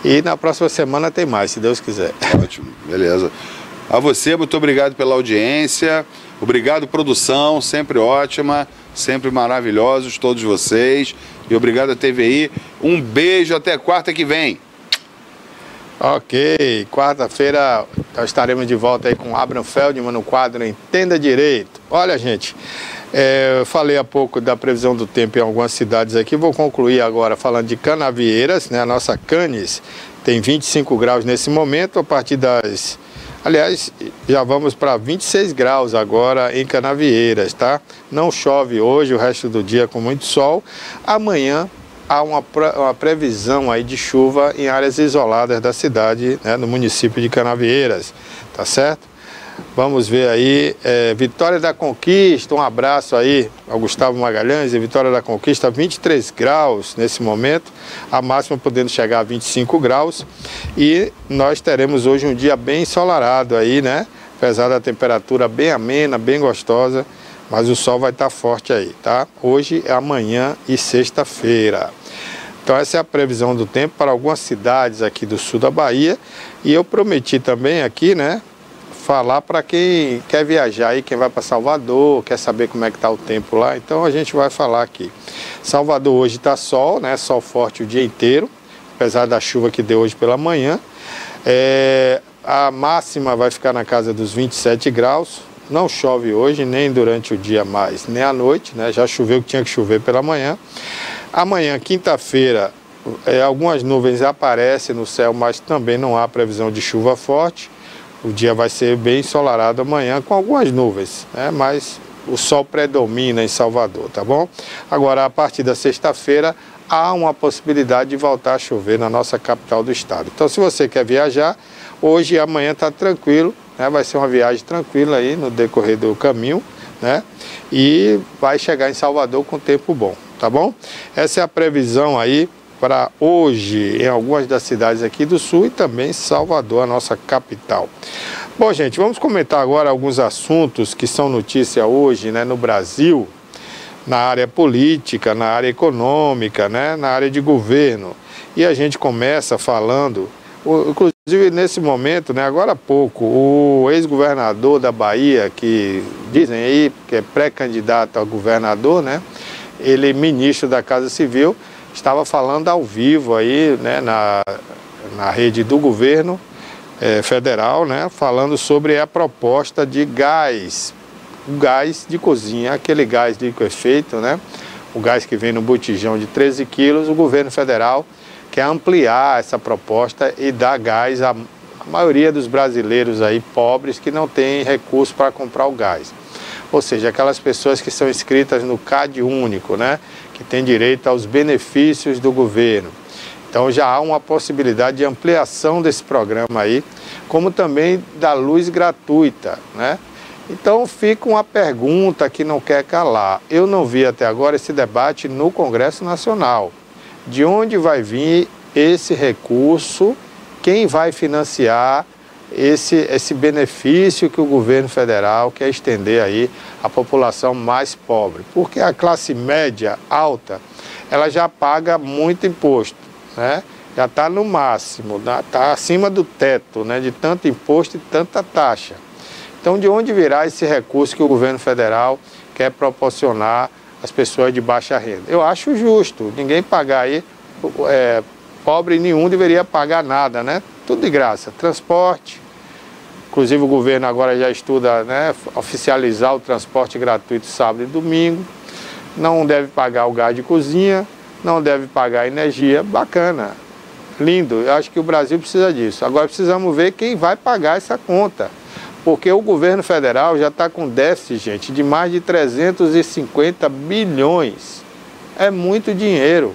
E na próxima semana tem mais, se Deus quiser. Ótimo, beleza. A você, muito obrigado pela audiência. Obrigado, produção, sempre ótima, sempre maravilhosos todos vocês. E obrigado a TVI. Um beijo, até quarta que vem. Ok, quarta-feira nós estaremos de volta aí com Abraham Feldman no quadro Entenda Direito. Olha, gente, eu falei há pouco da previsão do tempo em algumas cidades aqui. Vou concluir agora falando de Canavieiras, né? A nossa Canes tem 25 graus nesse momento, a partir das... Aliás, já vamos para 26 graus agora em Canavieiras, tá? Não chove hoje, o resto do dia com muito sol. Amanhã há uma previsão aí de chuva em áreas isoladas da cidade, né, no município de Canavieiras, tá certo? Vamos ver aí, Vitória da Conquista, um abraço aí ao Gustavo Magalhães, e Vitória da Conquista, 23 graus nesse momento, a máxima podendo chegar a 25 graus, e nós teremos hoje um dia bem ensolarado aí, né? Apesar da temperatura bem amena, bem gostosa, mas o sol vai estar forte aí, tá? Hoje, amanhã e sexta-feira. Então essa é a previsão do tempo para algumas cidades aqui do sul da Bahia, e eu prometi também aqui, né? Falar para quem quer viajar aí, quem vai para Salvador, quer saber como é que está o tempo lá, então a gente vai falar aqui. Salvador hoje está sol, né? Sol forte o dia inteiro, apesar da chuva que deu hoje pela manhã. A máxima vai ficar na casa dos 27 graus, não chove hoje, nem durante o dia mais, nem à noite, né? Já choveu o que tinha que chover pela manhã. Amanhã, quinta-feira, algumas nuvens aparecem no céu, mas também não há previsão de chuva forte. O dia vai ser bem ensolarado amanhã, com algumas nuvens, né? Mas o sol predomina em Salvador, tá bom? Agora, a partir da sexta-feira, há uma possibilidade de voltar a chover na nossa capital do estado. Então, se você quer viajar, hoje e amanhã está tranquilo, né? Vai ser uma viagem tranquila aí no decorrer do caminho, né? E vai chegar em Salvador com tempo bom, tá bom? Essa é a previsão aí para hoje em algumas das cidades aqui do sul e também Salvador, a nossa capital. Bom, gente, vamos comentar agora alguns assuntos que são notícia hoje, né, no Brasil, na área política, na área econômica, né, na área de governo. E a gente começa falando, inclusive nesse momento, né, agora há pouco, o ex-governador da Bahia, que dizem aí que é pré-candidato a governador, né, ele é ministro da Casa Civil, estava falando ao vivo aí, né, na rede do governo federal, né, falando sobre a proposta de gás, o gás de cozinha, aquele gás liquefeito, né, o gás que vem no botijão de 13 quilos, o governo federal quer ampliar essa proposta e dar gás à maioria dos brasileiros aí pobres que não têm recurso para comprar o gás. Ou seja, aquelas pessoas que são inscritas no CAD único, né, que têm direito aos benefícios do governo. Então já há uma possibilidade de ampliação desse programa aí, como também da luz gratuita, né? Então fica uma pergunta que não quer calar. Eu não vi até agora esse debate no Congresso Nacional. De onde vai vir esse recurso? Quem vai financiar esse benefício que o governo federal quer estender aí à população mais pobre? Porque a classe média alta, ela já paga muito imposto, né? Já está no máximo, está acima do teto, né? De tanto imposto e tanta taxa. Então, de onde virá esse recurso que o governo federal quer proporcionar às pessoas de baixa renda? Eu acho justo, ninguém pagar aí, pobre nenhum deveria pagar nada, né? Tudo de graça, transporte. Inclusive o governo agora já estuda, né, oficializar o transporte gratuito sábado e domingo. Não deve pagar o gás de cozinha, não deve pagar a energia. Bacana, lindo, eu acho que o Brasil precisa disso. Agora precisamos ver quem vai pagar essa conta. Porque o governo federal já está com déficit, gente, de mais de 350 bilhões. É muito dinheiro.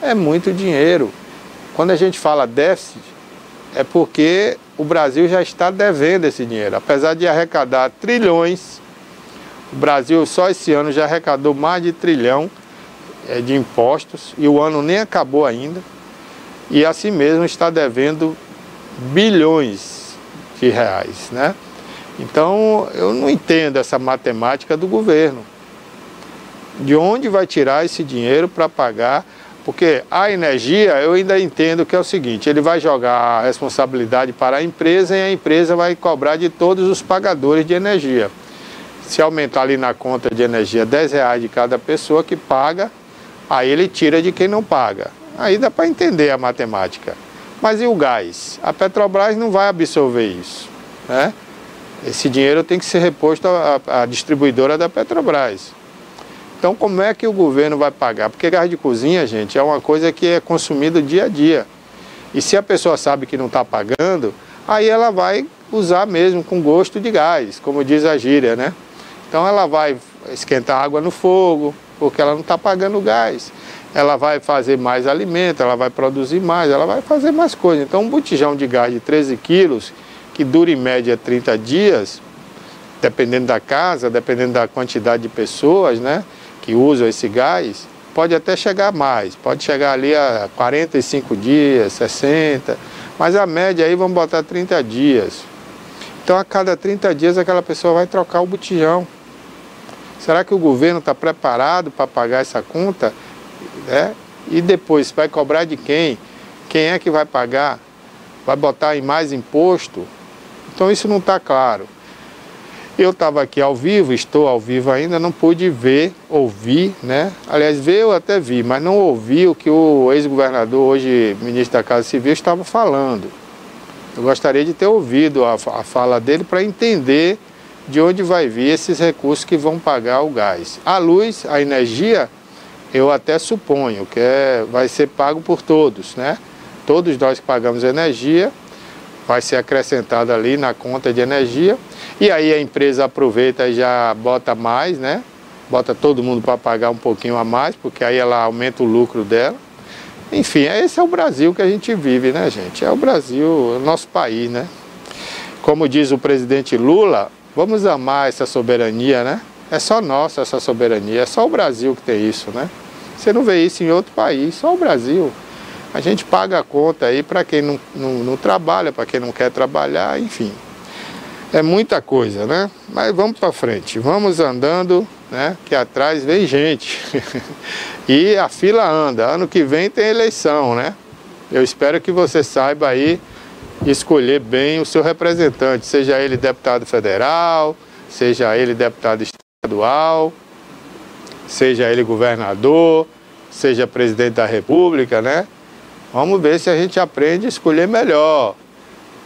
É muito dinheiro. Quando a gente fala déficit, é porque o Brasil já está devendo esse dinheiro. Apesar de arrecadar trilhões, o Brasil só esse ano já arrecadou mais de trilhão de impostos, e o ano nem acabou ainda, e assim mesmo está devendo bilhões de reais, né? Então, eu não entendo essa matemática do governo. De onde vai tirar esse dinheiro para pagar? Porque a energia, eu ainda entendo que é o seguinte, ele vai jogar a responsabilidade para a empresa e a empresa vai cobrar de todos os pagadores de energia. Se aumentar ali na conta de energia R$10 de cada pessoa que paga, aí ele tira de quem não paga. Aí dá para entender a matemática. Mas e o gás? A Petrobras não vai absorver isso, né? Esse dinheiro tem que ser reposto à distribuidora da Petrobras. Então, como é que o governo vai pagar? Porque gás de cozinha, gente, é uma coisa que é consumida dia a dia. E se a pessoa sabe que não está pagando, aí ela vai usar mesmo com gosto de gás, como diz a gíria, né? Então, ela vai esquentar água no fogo, porque ela não está pagando gás. Ela vai fazer mais alimento, ela vai produzir mais, ela vai fazer mais coisas. Então, um botijão de gás de 13 quilos, que dura em média 30 dias, dependendo da casa, dependendo da quantidade de pessoas, né, que usam esse gás, pode até chegar mais, pode chegar ali a 45 dias, 60, mas a média aí vamos botar 30 dias. Então a cada 30 dias aquela pessoa vai trocar o botijão. Será que o governo está preparado para pagar essa conta? E depois vai cobrar de quem? Quem é que vai pagar? Vai botar em mais imposto? Então isso não está claro. Eu estava aqui ao vivo, estou ao vivo ainda, não pude ver, ouvir, né? Aliás, ver eu até vi, mas não ouvi o que o ex-governador, hoje ministro da Casa Civil, estava falando. Eu gostaria de ter ouvido a fala dele para entender de onde vai vir esses recursos que vão pagar o gás. A luz, a energia, eu até suponho que vai ser pago por todos, né? Todos nós que pagamos energia, vai ser acrescentado ali na conta de energia. E aí a empresa aproveita e já bota mais, né? Bota todo mundo para pagar um pouquinho a mais, porque aí ela aumenta o lucro dela. Enfim, esse é o Brasil que a gente vive, né, gente? É o Brasil, o nosso país, né? Como diz o presidente Lula, vamos amar essa soberania, né? É só nossa essa soberania, é só o Brasil que tem isso, né? Você não vê isso em outro país, só o Brasil. A gente paga a conta aí para quem não trabalha, para quem não quer trabalhar, enfim. É muita coisa, né? Mas vamos para frente, vamos andando, né? Que atrás vem gente. E a fila anda. Ano que vem tem eleição, né? Eu espero que você saiba aí escolher bem o seu representante, seja ele deputado federal, seja ele deputado estadual, seja ele governador, seja presidente da República, né? Vamos ver se a gente aprende a escolher melhor,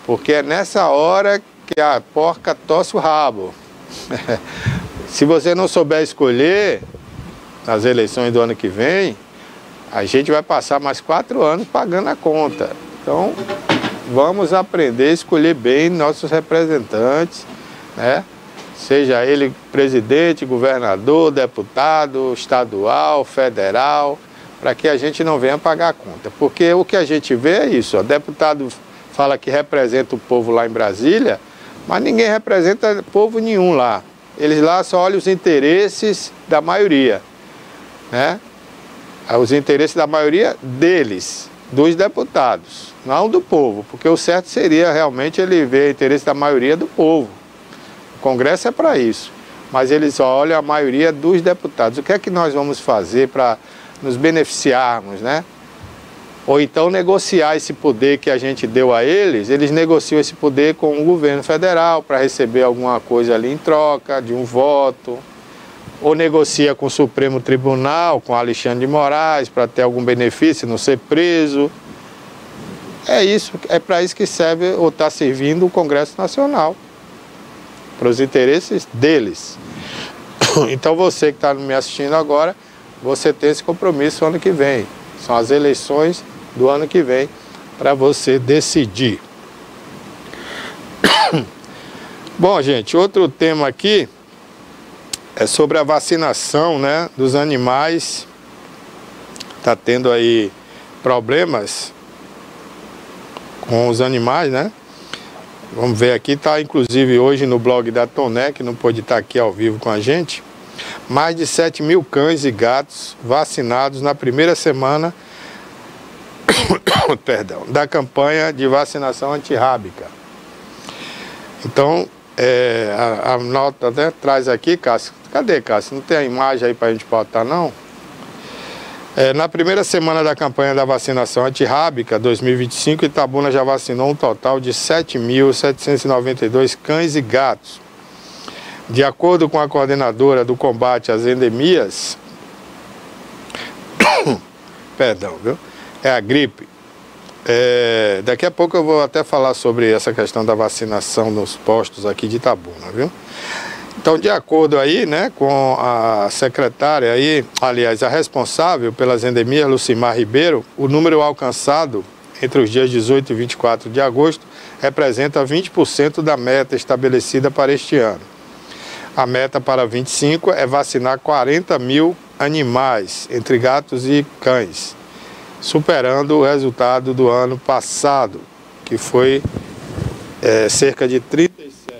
porque é nessa hora que a porca torce o rabo. Se você não souber escolher, nas eleições do ano que vem, a gente vai passar mais 4 anos pagando a conta. Então, vamos aprender a escolher bem nossos representantes, né? Seja ele presidente, governador, deputado, estadual, federal, para que a gente não venha pagar a conta. Porque o que a gente vê é isso, ó, deputado fala que representa o povo lá em Brasília, mas ninguém representa povo nenhum lá. Eles lá só olham os interesses da maioria, né? Os interesses da maioria deles, dos deputados, não do povo, porque o certo seria realmente ele ver o interesse da maioria do povo. O Congresso é para isso, mas eles só olham a maioria dos deputados. O que é que nós vamos fazer para nos beneficiarmos, né? Ou então negociar esse poder que a gente deu a eles, eles negociam esse poder com o governo federal para receber alguma coisa ali em troca de um voto, ou negocia com o Supremo Tribunal, com Alexandre de Moraes, para ter algum benefício, não ser preso. É isso, é para isso que serve ou está servindo o Congresso Nacional, para os interesses deles. Então você que está me assistindo agora, você tem esse compromisso ano que vem. São as eleições do ano que vem para você decidir. Bom, gente, outro tema aqui é sobre a vacinação, né, dos animais. Está tendo aí problemas com os animais, né? Vamos ver aqui, está inclusive hoje no blog da Toné, que não pôde estar aqui ao vivo com a gente. Mais de 7 mil cães e gatos vacinados na primeira semana da campanha de vacinação antirrábica. Então, a nota, né, traz aqui, Cássio. Cadê, Cássio? Não tem a imagem aí para a gente botar, não? Na primeira semana da campanha da vacinação antirrábica 2025, Itabuna já vacinou um total de 7.792 cães e gatos. De acordo com a coordenadora do combate às endemias, perdão, viu? É a gripe. Daqui a pouco eu vou até falar sobre essa questão da vacinação nos postos aqui de Itabuna, viu? Então, de acordo aí, né, com a secretária aí, aliás, a responsável pelas endemias, Lucimar Ribeiro, o número alcançado entre os dias 18 e 24 de agosto representa 20% da meta estabelecida para este ano. A meta para 25 é vacinar 40 mil animais, entre gatos e cães, superando o resultado do ano passado, que foi cerca de 37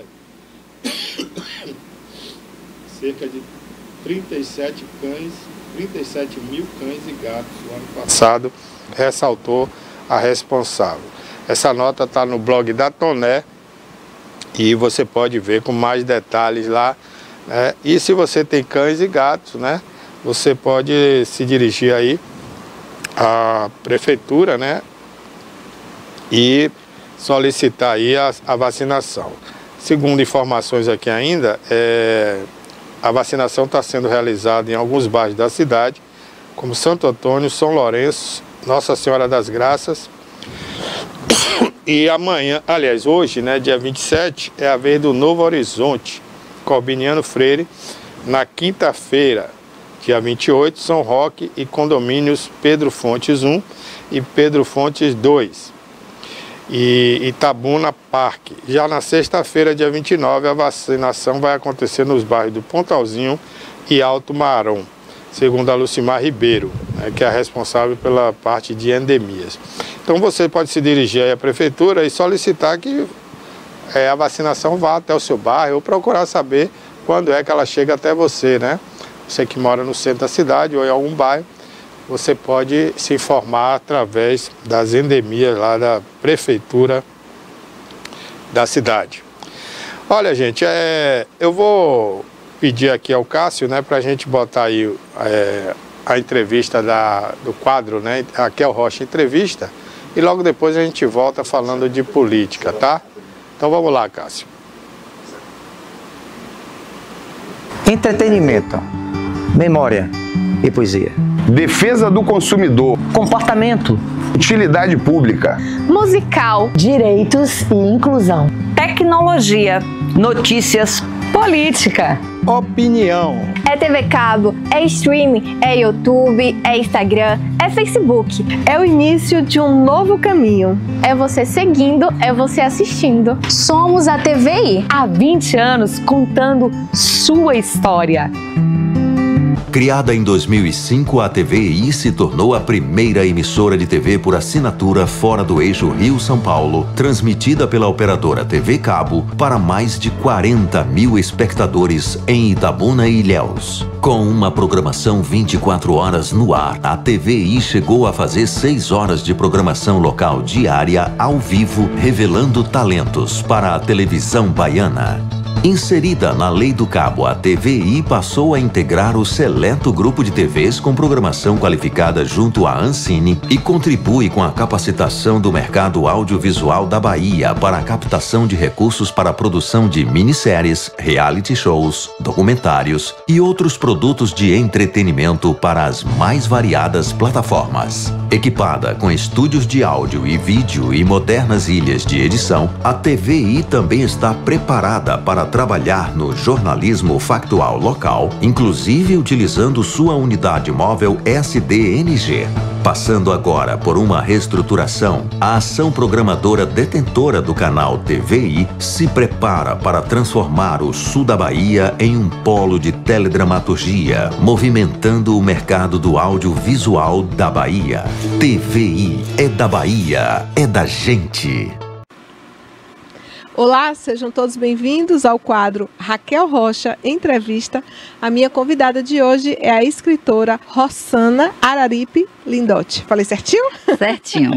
mil cães e gatos no ano passado, ressaltou a responsável. Essa nota está no blog da Toné e você pode ver com mais detalhes lá, né? E se você tem cães e gatos, né, você pode se dirigir aí à prefeitura, né, e solicitar aí a vacinação. Segundo informações aqui ainda, a vacinação está sendo realizada em alguns bairros da cidade, como Santo Antônio, São Lourenço, Nossa Senhora das Graças. E amanhã, aliás, hoje, né, dia 27, é a vez do Novo Horizonte, Corbiniano Freire. Na quinta-feira, dia 28, São Roque e condomínios Pedro Fontes 1 e Pedro Fontes 2. E Itabuna Parque. Já na sexta-feira, dia 29, a vacinação vai acontecer nos bairros do Pontalzinho e Alto Marom, segundo a Lucimar Ribeiro, né, que é a responsável pela parte de endemias. Então você pode se dirigir aí à prefeitura e solicitar que a vacinação vá até o seu bairro ou procurar saber quando é que ela chega até você, né? Você que mora no centro da cidade ou em algum bairro, você pode se informar através das endemias lá da prefeitura da cidade. Olha, gente, eu vou pedir aqui ao Cássio, né, para a gente botar aí a entrevista do quadro, né, Raquel Rocha Entrevista, e logo depois a gente volta falando de política, tá? Então vamos lá, Cássio. Entretenimento, memória e poesia. Defesa do consumidor. Comportamento. Utilidade pública. Musical. Direitos e inclusão. Tecnologia. Notícias. Política. Opinião. É TV cabo, é streaming, é YouTube, é Instagram, é Facebook. É o início de um novo caminho. É você seguindo, é você assistindo. Somos a TVI. Há 20 anos contando sua história. Criada em 2005, a TVI se tornou a primeira emissora de TV por assinatura fora do eixo Rio-São Paulo, transmitida pela operadora TV Cabo para mais de 40 mil espectadores em Itabuna e Ilhéus. Com uma programação 24 horas no ar, a TVI chegou a fazer 6 horas de programação local diária ao vivo, revelando talentos para a televisão baiana. Inserida na Lei do Cabo, a TVI passou a integrar o seleto grupo de TVs com programação qualificada junto à Ancine e contribui com a capacitação do mercado audiovisual da Bahia para a captação de recursos para a produção de minisséries, reality shows, documentários e outros produtos de entretenimento para as mais variadas plataformas. Equipada com estúdios de áudio e vídeo e modernas ilhas de edição, a TVI também está preparada para trabalhar no jornalismo factual local, inclusive utilizando sua unidade móvel SDNG. Passando agora por uma reestruturação, a ação programadora detentora do canal TVI se prepara para transformar o sul da Bahia em um polo de teledramaturgia, movimentando o mercado do audiovisual da Bahia. TVI é da Bahia, é da gente. Olá, sejam todos bem-vindos ao quadro Raquel Rocha Entrevista. A minha convidada de hoje é a escritora Rossana Araripe Lindotti. Falei certinho? Certinho.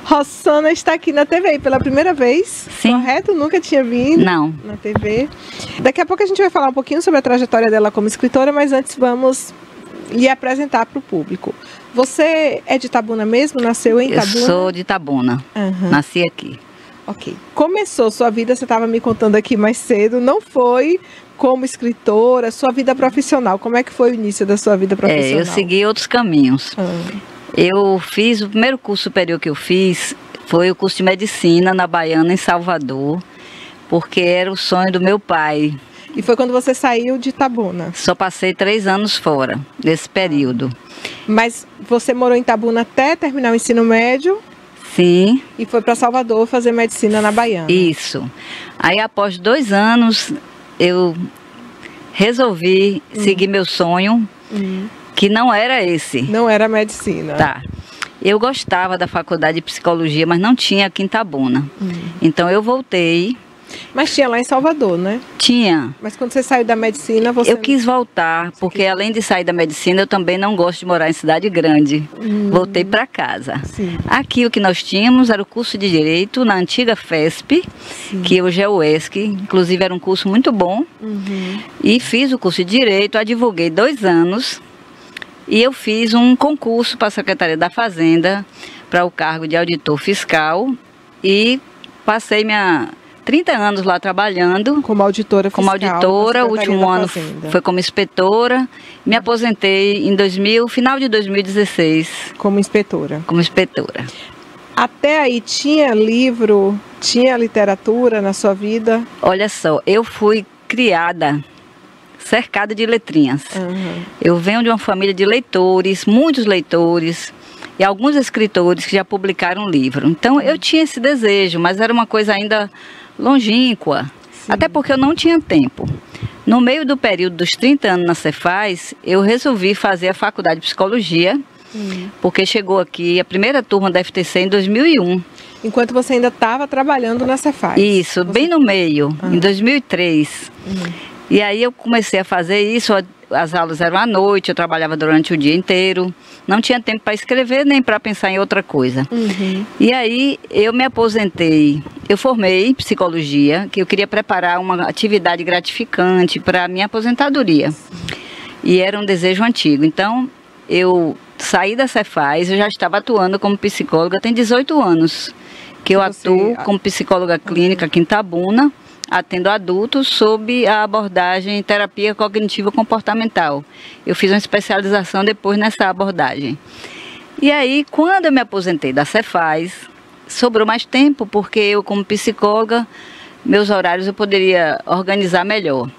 Rossana está aqui na TV pela primeira vez, sim. Correto? Nunca tinha vindo Não. Na TV. Daqui a pouco a gente vai falar um pouquinho sobre a trajetória dela como escritora, mas antes vamos lhe apresentar para o público. Você é de Itabuna mesmo? Nasceu em Itabuna? Eu sou de Itabuna. Uhum. Nasci aqui. Ok. Começou sua vida, você estava me contando aqui mais cedo, não foi como escritora, sua vida profissional. Como é que foi o início da sua vida profissional? Eu segui outros caminhos. Eu fiz, o primeiro curso superior que eu fiz foi o curso de medicina na Baiana, em Salvador, porque era o sonho do meu pai. E foi quando você saiu de Itabuna? Só passei 3 anos fora, nesse período. Mas você morou em Itabuna até terminar o ensino médio? Sim. E foi para Salvador fazer medicina na Baiana? Isso. Aí, após 2 anos, eu resolvi seguir meu sonho, que não era esse. Não era medicina. Tá. Eu gostava da faculdade de psicologia, mas não tinha aqui em Itabuna. Então eu voltei. Mas tinha lá em Salvador, né? Tinha. Mas quando você saiu da medicina, você... Eu quis voltar, porque além de sair da medicina, eu também não gosto de morar em cidade grande. Voltei para casa. Sim. Aqui o que nós tínhamos era o curso de Direito na antiga FESP, que hoje é o ESC. Inclusive era um curso muito bom. E fiz o curso de Direito, advoguei 2 anos. E eu fiz um concurso para a Secretaria da Fazenda, para o cargo de auditor fiscal. E passei 30 anos lá trabalhando. Como auditora fiscal. Como auditora, o último ano foi como inspetora. Me aposentei em final de 2016. Como inspetora. Como inspetora. Até aí tinha livro, tinha literatura na sua vida? Olha só, eu fui criada cercada de letrinhas. Eu venho de uma família de leitores, muitos leitores. E alguns escritores que já publicaram livro. Então eu tinha esse desejo, mas era uma coisa ainda longínqua, até porque eu não tinha tempo. No meio do período dos 30 anos na Cefaz, eu resolvi fazer a faculdade de psicologia, porque chegou aqui a primeira turma da FTC em 2001. Enquanto você ainda estava trabalhando na Cefaz? Isso, bem no meio, em 2003. E aí eu comecei a fazer isso, as aulas eram à noite, eu trabalhava durante o dia inteiro, não tinha tempo para escrever nem para pensar em outra coisa. E aí eu me aposentei, eu formei em psicologia, que eu queria preparar uma atividade gratificante para a minha aposentadoria. E era um desejo antigo, então eu saí da Cefaz, eu já estava atuando como psicóloga, tem 18 anos que eu atuo como psicóloga clínica aqui em Itabuna, atendo adultos sob a abordagem terapia cognitivo comportamental. Eu fiz uma especialização depois nessa abordagem. E aí, quando eu me aposentei da Cefaz, sobrou mais tempo, porque eu, como psicóloga, meus horários eu poderia organizar melhor.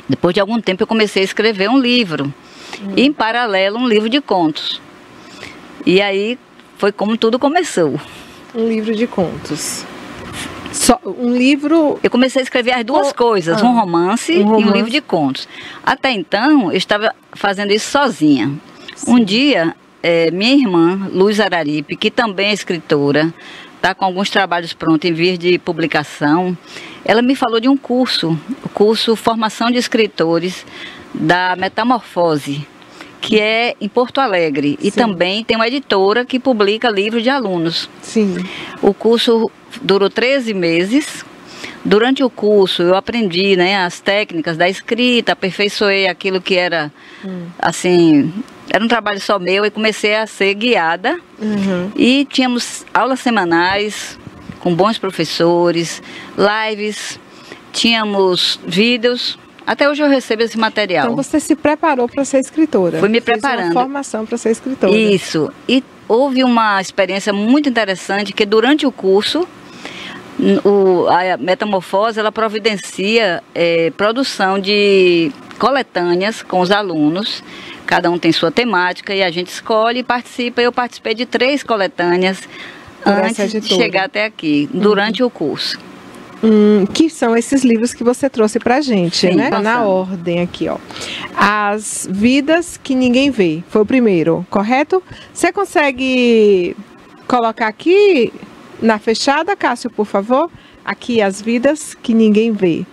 Depois de algum tempo, eu comecei a escrever um livro. E, em paralelo, um livro de contos. E aí, foi como tudo começou. Um livro de contos. Um livro... Eu comecei a escrever as duas coisas, um romance e um livro de contos. Até então, eu estava fazendo isso sozinha. Um dia, minha irmã, Luz Araripe, que também é escritora, está com alguns trabalhos prontos em vias de publicação, ela me falou de um curso, o curso Formação de Escritores da Metamorfose, que é em Porto Alegre. E também tem uma editora que publica livros de alunos. O curso durou 13 meses. Durante o curso eu aprendi, né, as técnicas da escrita, aperfeiçoei aquilo que era, assim, era um trabalho só meu e comecei a ser guiada. E tínhamos aulas semanais com bons professores, lives, tínhamos vídeos. Até hoje eu recebo esse material. Então você se preparou para ser escritora? Fui me preparando. Fiz uma formação para ser escritora. Isso. E houve uma experiência muito interessante que durante o curso, a Metamorfose, ela providencia produção de coletâneas com os alunos. Cada um tem sua temática e a gente escolhe e participa. Eu participei de 3 coletâneas antes de chegar até aqui, durante o curso. Que são esses livros que você trouxe pra gente, né? Passando. Na ordem aqui, ó. As Vidas que Ninguém Vê, foi o primeiro, correto? Você consegue colocar aqui na fechada, Cássio, por favor? Aqui, As Vidas que Ninguém Vê.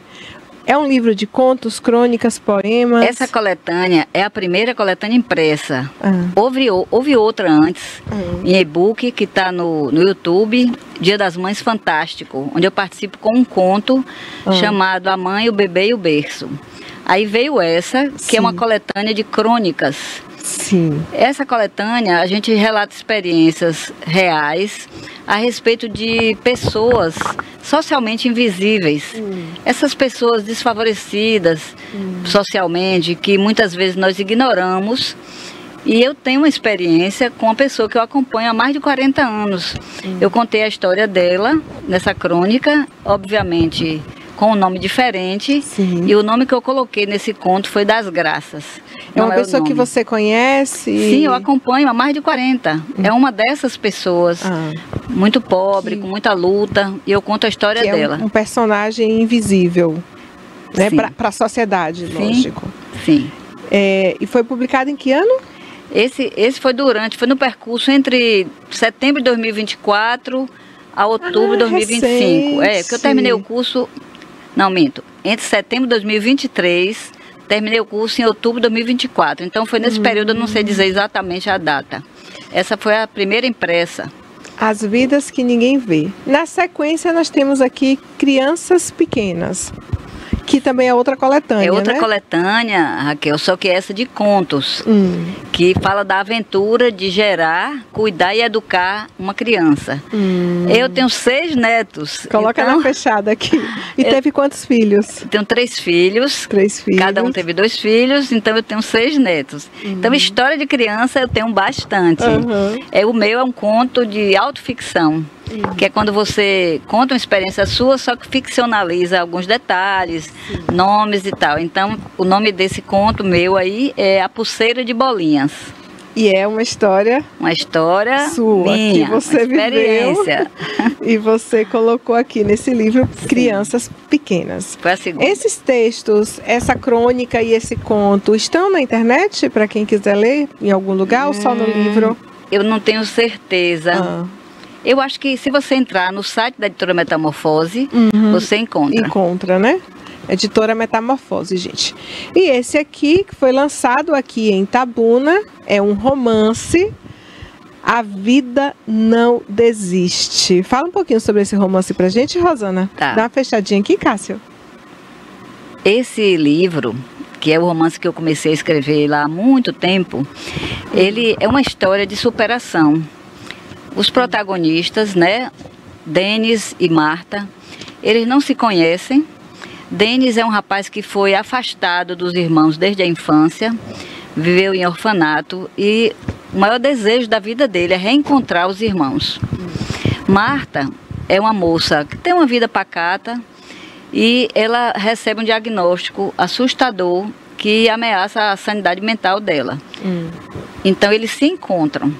É um livro de contos, crônicas, poemas? Essa coletânea é a primeira coletânea impressa. Houve outra antes, em e-book, que está no YouTube, Dia das Mães Fantástico, onde eu participo com um conto chamado A Mãe, o Bebê e o Berço. Aí veio essa, que é uma coletânea de crônicas. Essa coletânea, a gente relata experiências reais a respeito de pessoas socialmente invisíveis. Essas pessoas desfavorecidas socialmente, que muitas vezes nós ignoramos. E eu tenho uma experiência com uma pessoa que eu acompanho há mais de 40 anos. Eu contei a história dela nessa crônica, obviamente com um nome diferente. E o nome que eu coloquei nesse conto foi Das Graças. É uma pessoa que você conhece? Sim, eu acompanho há mais de 40. É uma dessas pessoas, muito pobre, com muita luta, e eu conto a história dela. É um personagem invisível, né, para a sociedade, lógico. Sim. E foi publicado em que ano? Esse foi no percurso entre setembro de 2024 a outubro de 2025. Porque eu terminei o curso, não minto, entre setembro de 2023, terminei o curso em outubro de 2024. Então foi nesse período, eu não sei dizer exatamente a data. Essa foi a primeira impressa. As Vidas que Ninguém Vê. Na sequência, nós temos aqui Crianças Pequenas, que também é outra coletânea, É outra né? coletânea, Raquel, só que essa de contos, que fala da aventura de gerar, cuidar e educar uma criança. Eu tenho 6 netos. Coloca então, na fechada aqui. E teve quantos filhos? Tenho 3 filhos. 3 filhos. Cada um teve 2 filhos, então eu tenho 6 netos. Então, história de criança eu tenho bastante. O meu é um conto de autoficção. Que é quando você conta uma experiência sua, só que ficcionaliza alguns detalhes, nomes e tal. Então, o nome desse conto meu aí é A Pulseira de Bolinhas. E é uma história... Uma história sua, minha, que você uma experiência. Viveu, e você colocou aqui nesse livro Crianças Pequenas. Foi a segunda. Esses textos, essa crônica e esse conto, estão na internet para quem quiser ler em algum lugar ou só no livro? Eu não tenho certeza. Eu acho que se você entrar no site da Editora Metamorfose, você encontra. Encontra, né? Editora Metamorfose, gente. E esse aqui, que foi lançado aqui em Itabuna, é um romance, A Vida Não Desiste. Fala um pouquinho sobre esse romance pra gente, Rosana. Tá. Dá uma fechadinha aqui, Cássio. Esse livro, que é o romance que eu comecei a escrever lá há muito tempo, ele é uma história de superação. Os protagonistas, né, Denis e Marta, eles não se conhecem. Denis é um rapaz que foi afastado dos irmãos desde a infância, viveu em orfanato e o maior desejo da vida dele é reencontrar os irmãos. Marta é uma moça que tem uma vida pacata e ela recebe um diagnóstico assustador que ameaça a sanidade mental dela. Então eles se encontram.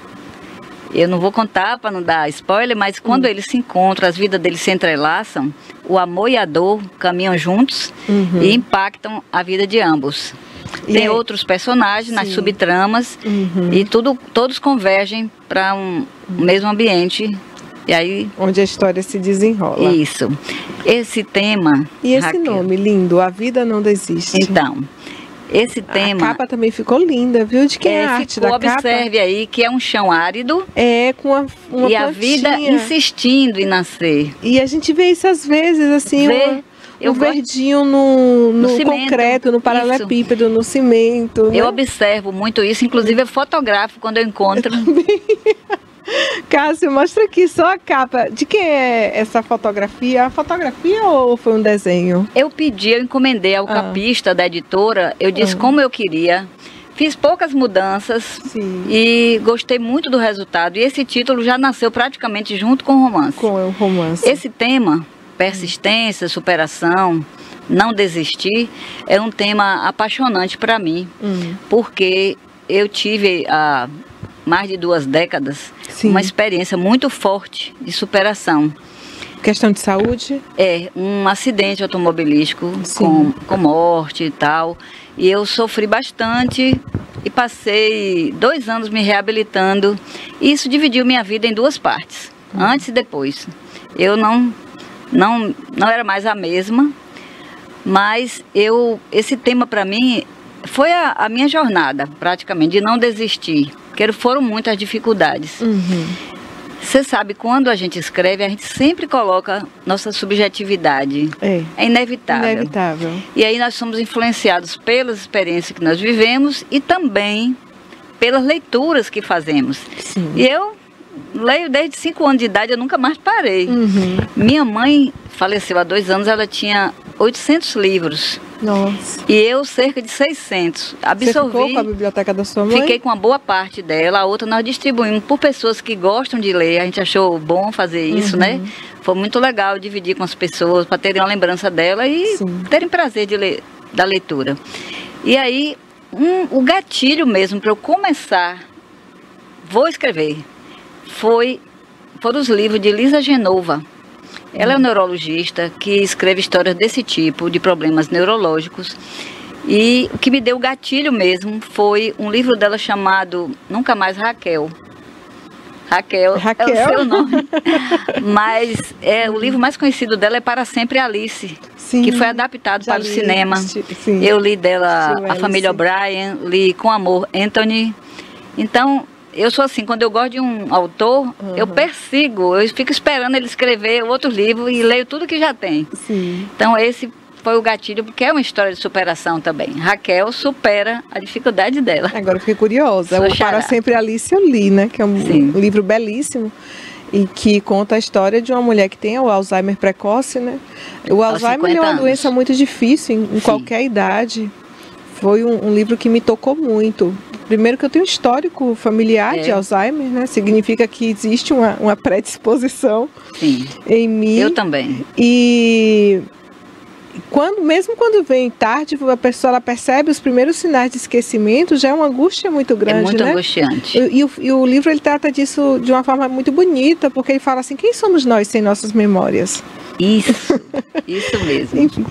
Eu não vou contar para não dar spoiler, mas quando eles se encontram, as vidas deles se entrelaçam, o amor e a dor caminham juntos e impactam a vida de ambos. Tem outros personagens nas subtramas e todos convergem para um mesmo ambiente. E aí, onde a história se desenrola. Isso. Esse tema... E esse Raquel, nome lindo, A Vida Não Desiste. Então... Esse tema... A capa também ficou linda, viu? De quem é a arte da capa? Observe aí que é um chão árido. Com uma e plantinha. A vida insistindo em nascer. E a gente vê isso às vezes, assim, um verdinho no concreto, no paralelepípedo, no cimento. Né? Eu observo muito isso, inclusive eu fotografo quando eu encontro. Cássio, mostra aqui só a capa. De quem é essa fotografia? A fotografia ou foi um desenho? Eu encomendei ao capista da editora, eu disse como eu queria. Fiz poucas mudanças e gostei muito do resultado. E esse título já nasceu praticamente junto com o romance. Com o romance. Esse tema, persistência, superação, não desistir, é um tema apaixonante para mim. Porque eu tive há mais de 2 décadas uma experiência muito forte de superação. Questão de saúde? Um acidente automobilístico com morte e tal. E eu sofri bastante e passei 2 anos me reabilitando. E isso dividiu minha vida em 2 partes, antes e depois. Eu não era mais a mesma, mas esse tema para mim foi a minha jornada, praticamente, de não desistir, porque foram muitas dificuldades. Você sabe, quando a gente escreve, a gente sempre coloca nossa subjetividade. É inevitável. E aí nós somos influenciados pelas experiências que nós vivemos e também pelas leituras que fazemos. E eu leio desde 5 anos de idade, eu nunca mais parei. Minha mãe faleceu há 2 anos, ela tinha 800 livros. Nossa. E eu cerca de 600. Absorvi. Você ficou com a biblioteca da sua mãe? Fiquei com uma boa parte dela, a outra nós distribuímos por pessoas que gostam de ler. A gente achou bom fazer isso, né? Foi muito legal dividir com as pessoas para terem uma lembrança dela e terem prazer de ler, da leitura. E aí, o gatilho mesmo para eu começar, vou escrever, foram os livros de Lisa Genova. Ela é uma neurologista que escreve histórias desse tipo, de problemas neurológicos. E o que me deu gatilho mesmo foi um livro dela chamado Nunca Mais Raquel. Raquel é o seu nome. Mas o livro mais conhecido dela é Para Sempre Alice, sim, que foi adaptado para o cinema. Sim. Eu li dela A Família O'Brien, li Com Amor, Anthony. Então, eu sou assim, quando eu gosto de um autor, eu persigo, eu fico esperando ele escrever outro livro e leio tudo que já tem. Sim. Então, esse foi o gatilho, porque é uma história de superação também. Raquel supera a dificuldade dela. Agora eu fiquei curiosa. O Para Sempre Alice eu li, né? Que é um livro belíssimo e que conta a história de uma mulher que tem o Alzheimer precoce, né? O Alzheimer é uma doença muito difícil em qualquer idade. Foi um livro que me tocou muito. Primeiro que eu tenho um histórico familiar de Alzheimer, né? Significa que existe uma predisposição em mim. Eu também. E mesmo quando vem tarde, a pessoa ela percebe os primeiros sinais de esquecimento, já é uma angústia muito grande, né? É muito angustiante. E o livro ele trata disso de uma forma muito bonita, porque ele fala assim, quem somos nós sem nossas memórias? Isso mesmo. Enfim,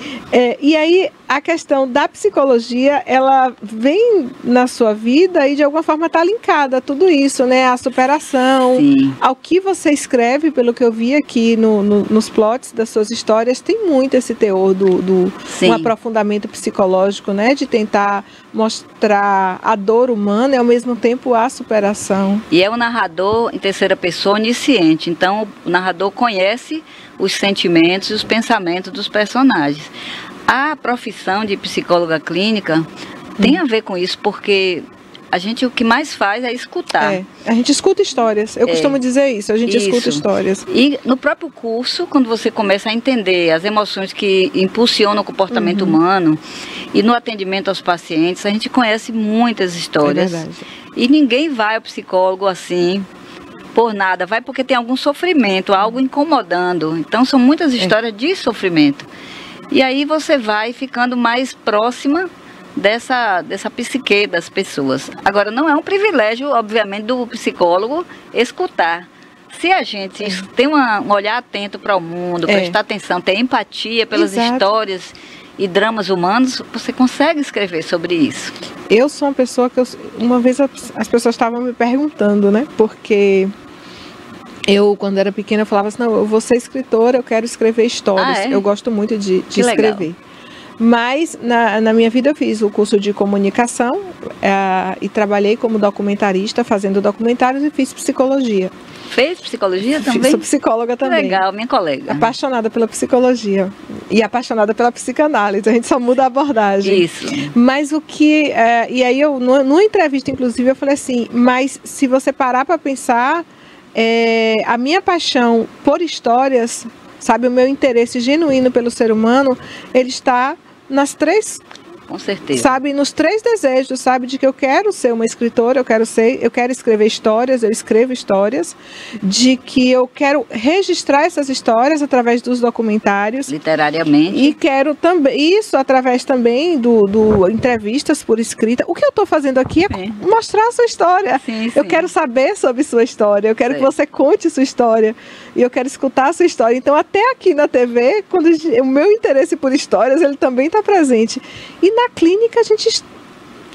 e aí a questão da psicologia, ela vem na sua vida e de alguma forma está linkada a tudo isso, né? A superação, ao que você escreve, pelo que eu vi aqui nos plots das suas histórias, tem muito esse teor um aprofundamento psicológico, né? De tentar mostrar a dor humana e ao mesmo tempo a superação. E é um narrador em terceira pessoa onisciente, então o narrador conhece os sentimentos e os pensamentos dos personagens. A profissão de psicóloga clínica tem a ver com isso, porque a gente o que mais faz é escutar. A gente escuta histórias, eu costumo dizer isso, a gente escuta histórias. E no próprio curso, quando você começa a entender as emoções que impulsionam o comportamento humano, e no atendimento aos pacientes, a gente conhece muitas histórias. E ninguém vai ao psicólogo assim por nada, vai porque tem algum sofrimento, algo incomodando. Então são muitas histórias de sofrimento. E aí você vai ficando mais próxima dessa psique das pessoas. Agora, não é um privilégio, obviamente, do psicólogo escutar. Se a gente tem um olhar atento para o mundo, prestar atenção, ter empatia pelas histórias e dramas humanos, você consegue escrever sobre isso. Eu sou uma pessoa que uma vez as pessoas estavam me perguntando, né? Porque eu, quando era pequena, eu falava assim, não, eu vou ser escritora, eu quero escrever histórias. Eu gosto muito de escrever. Mas na minha vida eu fiz o curso de comunicação e trabalhei como documentarista, fazendo documentários, e fiz psicologia. Fez psicologia também? Sou psicóloga também. Legal, minha colega. Apaixonada pela psicologia e apaixonada pela psicanálise, a gente só muda a abordagem. Isso. Mas o que... e aí, numa entrevista, inclusive, eu falei assim, mas se você parar para pensar, a minha paixão por histórias, sabe, o meu interesse genuíno pelo ser humano, ele está nas três... Com certeza. Sabe, nos três desejos, sabe, de que eu quero ser uma escritora, eu quero escrever histórias, eu escrevo histórias, de que eu quero registrar essas histórias através dos documentários. Literariamente. E quero também, isso através também do entrevistas por escrita. O que eu estou fazendo aqui é mostrar a sua história. Eu quero saber sobre sua história, eu quero que você conte sua história, e eu quero escutar a sua história. Então, até aqui na TV, quando o meu interesse por histórias, ele também está presente. E na clínica a gente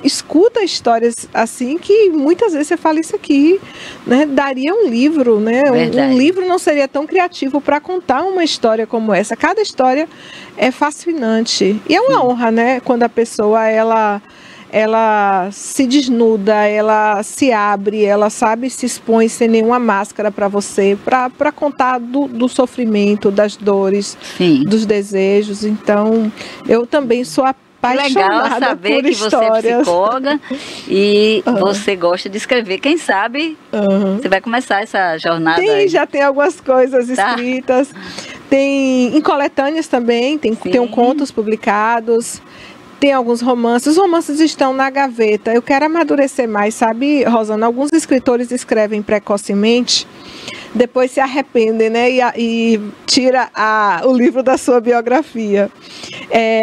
escuta histórias assim que muitas vezes você fala isso aqui, né? Daria um livro, né? Um livro não seria tão criativo para contar uma história como essa. Cada história é fascinante. E é uma honra, né? Quando a pessoa ela se desnuda, ela se abre, ela sabe, se expõe sem nenhuma máscara para você, para contar do sofrimento, das dores, dos desejos. Então, eu também sou legal saber que você é psicóloga e você gosta de escrever. Quem sabe você vai começar essa jornada aí. Já tem algumas coisas escritas. Tem em coletâneas também, tem contos publicados. Tem alguns romances. Os romances estão na gaveta. Eu quero amadurecer mais, sabe, Rosana? Alguns escritores escrevem precocemente, depois se arrependem, né? E tira o livro da sua biografia.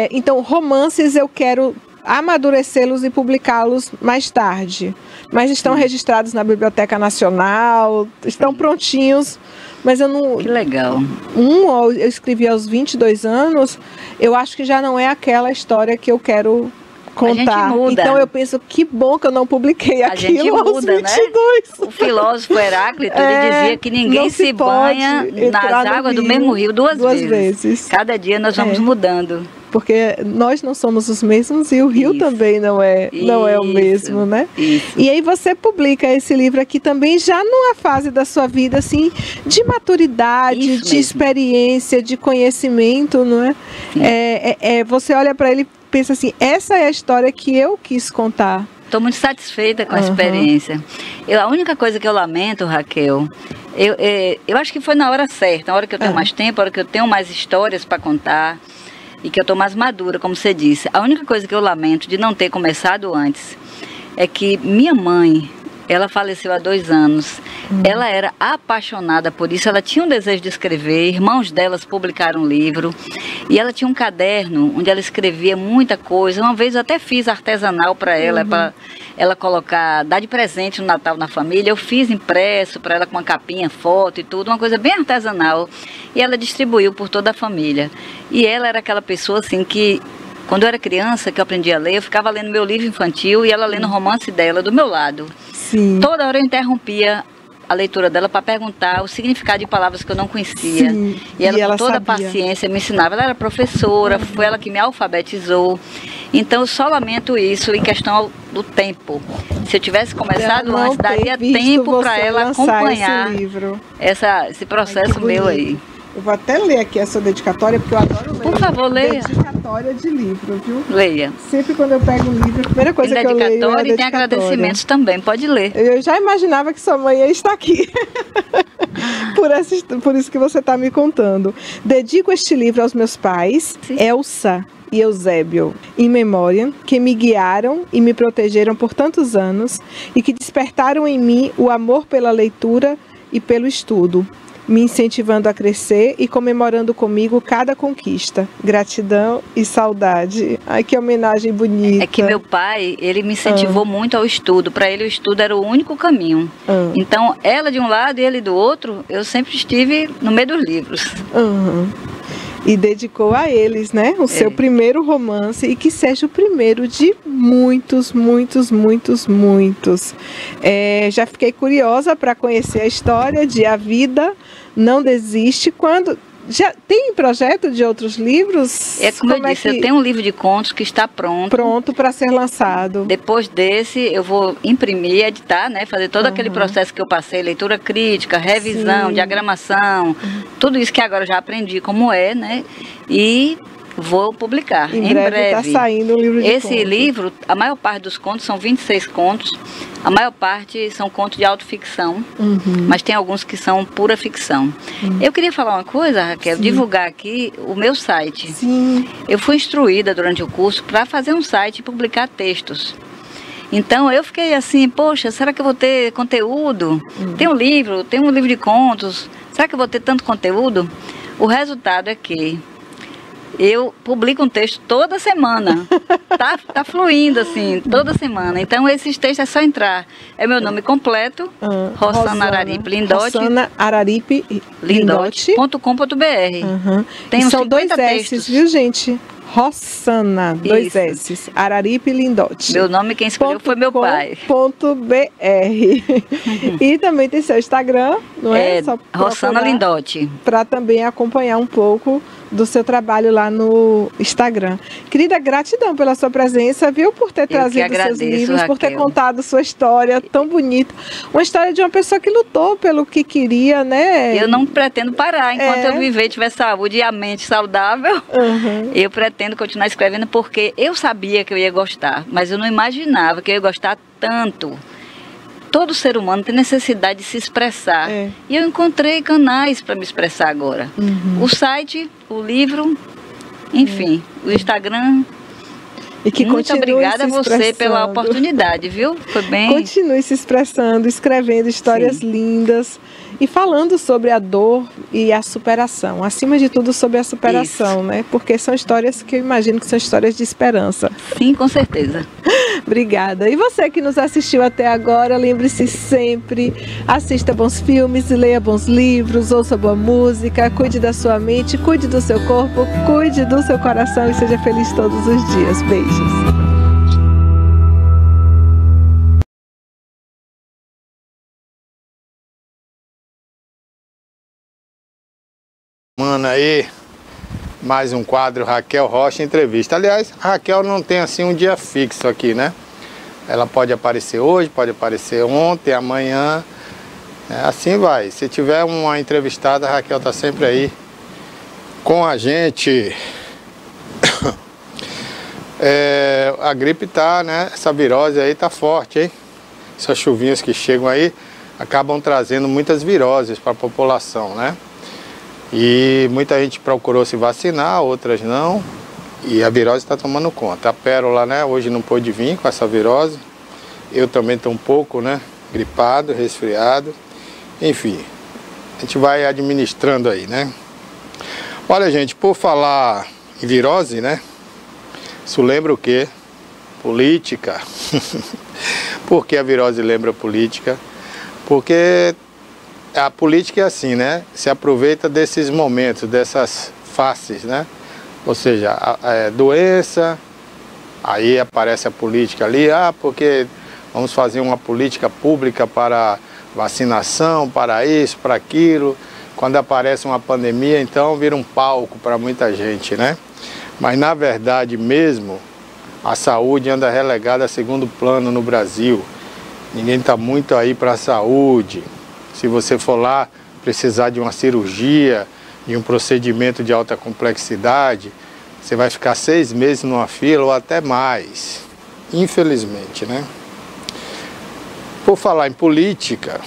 Então, romances eu quero amadurecê-los e publicá-los mais tarde. Mas estão registrados na Biblioteca Nacional, estão prontinhos. Mas eu não... Que legal. Eu escrevi aos 22 anos, eu acho que já não é aquela história que eu quero contar. A gente muda. Então eu penso, que bom que eu não publiquei A gente aquilo aos muda, 22. né? O filósofo Heráclito ele dizia que ninguém se banha nas águas do mesmo rio duas vezes. Cada dia nós vamos mudando. Porque nós não somos os mesmos e o rio também não é o mesmo, né? Isso. E aí você publica esse livro aqui também já numa fase da sua vida, assim, de maturidade, de experiência, de conhecimento, não é? Você olha para ele e pensa assim, essa é a história que eu quis contar. Estou muito satisfeita com a experiência. A única coisa que eu lamento, Raquel, eu acho que foi na hora certa, na hora que eu tenho mais tempo, na hora que eu tenho mais histórias para contar, e que eu estou mais madura, como você disse. A única coisa que eu lamento de não ter começado antes é que minha mãe, ela faleceu há 2 anos. Ela era apaixonada por isso, ela tinha um desejo de escrever, irmãos delas publicaram um livro, e ela tinha um caderno onde ela escrevia muita coisa. Uma vez eu até fiz artesanal para ela, para ela colocar, dar de presente no Natal na família. Eu fiz impresso para ela com uma capinha, foto e tudo, uma coisa bem artesanal. E ela distribuiu por toda a família. E ela era aquela pessoa assim que, quando eu era criança, que eu aprendi a ler, eu ficava lendo meu livro infantil e ela lendo o romance dela do meu lado. Sim. Toda hora eu interrompia a leitura dela para perguntar o significado de palavras que eu não conhecia. Sim. E ela com toda a sabia. paciência me ensinava. Ela era professora, foi ela que me alfabetizou. Então eu só lamento isso em questão do tempo. Se eu tivesse começado antes, daria tempo para ela acompanhar esse processo meu aí. Eu vou até ler aqui a sua dedicatória, porque eu adoro ler. Por favor, leia. Dedicatória de livro, viu? Leia. Sempre quando eu pego um livro, a primeira coisa que eu leio é a dedicatória. E tem agradecimentos também, pode ler. Eu já imaginava que sua mãe ia estar aqui. Por isso que você está me contando. Dedico este livro aos meus pais, Elsa e Eusébio, em memória, que me guiaram e me protegeram por tantos anos e que despertaram em mim o amor pela leitura e pelo estudo, me incentivando a crescer e comemorando comigo cada conquista. Gratidão e saudade. Ai, que homenagem bonita. É que meu pai, ele me incentivou muito ao estudo. Para ele o estudo era o único caminho. Então, ela de um lado e ele do outro, eu sempre estive no meio dos livros. E dedicou a eles, né? O seu primeiro romance, e que seja o primeiro de muitos, muitos, muitos, muitos. Já fiquei curiosa para conhecer a história de A Vida Não Desiste. Quando já tem projeto de outros livros? Como eu disse, eu tenho um livro de contos que está pronto. Pronto para ser lançado. Depois desse, eu vou imprimir, editar, né? Fazer todo aquele processo que eu passei, leitura crítica, revisão, diagramação, tudo isso que agora eu já aprendi como é, né? E vou publicar. Em breve está saindo um livro de contos. Esse livro, a maior parte dos contos, são 26 contos. A maior parte são contos de autoficção, mas tem alguns que são pura ficção. Eu queria falar uma coisa, Raquel, divulgar aqui o meu site. Sim. Eu fui instruída durante o curso para fazer um site e publicar textos. Então eu fiquei assim, poxa, será que eu vou ter conteúdo? Tem um livro de contos, será que eu vou ter tanto conteúdo? O resultado é que eu publico um texto toda semana. Tá fluindo assim, toda semana. Então esses textos é só entrar. É meu nome completo, Rossana Araripe Lindotti. Rossana Araripe Lindotti.com.br. Tem são 2 textos. S's, viu, gente? Rossana, 2 S's, Araripe Lindotti. Meu nome quem escolheu foi meu pai. .br. E também tem seu Instagram, não é? Só Rossana Lindotti. Para também acompanhar um pouco do seu trabalho lá no Instagram. Querida, gratidão pela sua presença, viu? Por ter trazido seus livros, Raquel, por ter contado sua história tão bonita. Uma história de uma pessoa que lutou pelo que queria, né? Eu não pretendo parar. Enquanto eu viver, tiver saúde e a mente saudável, eu pretendo continuar escrevendo, porque eu sabia que eu ia gostar, mas eu não imaginava que eu ia gostar tanto. Todo ser humano tem necessidade de se expressar. E eu encontrei canais para me expressar agora. O site, o livro, enfim, o Instagram. E que muito obrigada a você pela oportunidade, viu? Foi bem. Continue se expressando, escrevendo histórias lindas e falando sobre a dor e a superação. Acima de tudo, sobre a superação, né? Porque são histórias que eu imagino que são histórias de esperança. Sim, com certeza. Obrigada. E você que nos assistiu até agora, lembre-se sempre, assista bons filmes, leia bons livros, ouça boa música, cuide da sua mente, cuide do seu corpo, cuide do seu coração e seja feliz todos os dias. Beijos. Mano aí, mais um quadro Raquel Rocha Entrevista. Aliás, a Raquel não tem assim um dia fixo aqui, né? Ela pode aparecer hoje, pode aparecer ontem, amanhã. Assim vai. Se tiver uma entrevistada, a Raquel tá sempre aí com a gente. A gripe tá, né? Essa virose aí tá forte, hein? Essas chuvinhas que chegam aí acabam trazendo muitas viroses para a população, né? E muita gente procurou se vacinar, outras não. E a virose está tomando conta. A Pérola, né? Hoje não pôde vir com essa virose. Eu também estou um pouco, né? Gripado, resfriado. Enfim, a gente vai administrando aí, né? Olha, gente, por falar em virose, né? Isso lembra o quê? Política. Por que a virose lembra política? Porque a política é assim, né? Se aproveita desses momentos, dessas faces, né? Ou seja, doença, aí aparece a política ali, porque vamos fazer uma política pública para vacinação, para isso, para aquilo. Quando aparece uma pandemia, então vira um palco para muita gente, né? Mas na verdade mesmo, a saúde anda relegada a segundo plano no Brasil. Ninguém está muito aí para a saúde. Se você for lá precisar de uma cirurgia, de um procedimento de alta complexidade, você vai ficar 6 meses numa fila ou até mais. Infelizmente, né? Por falar em política,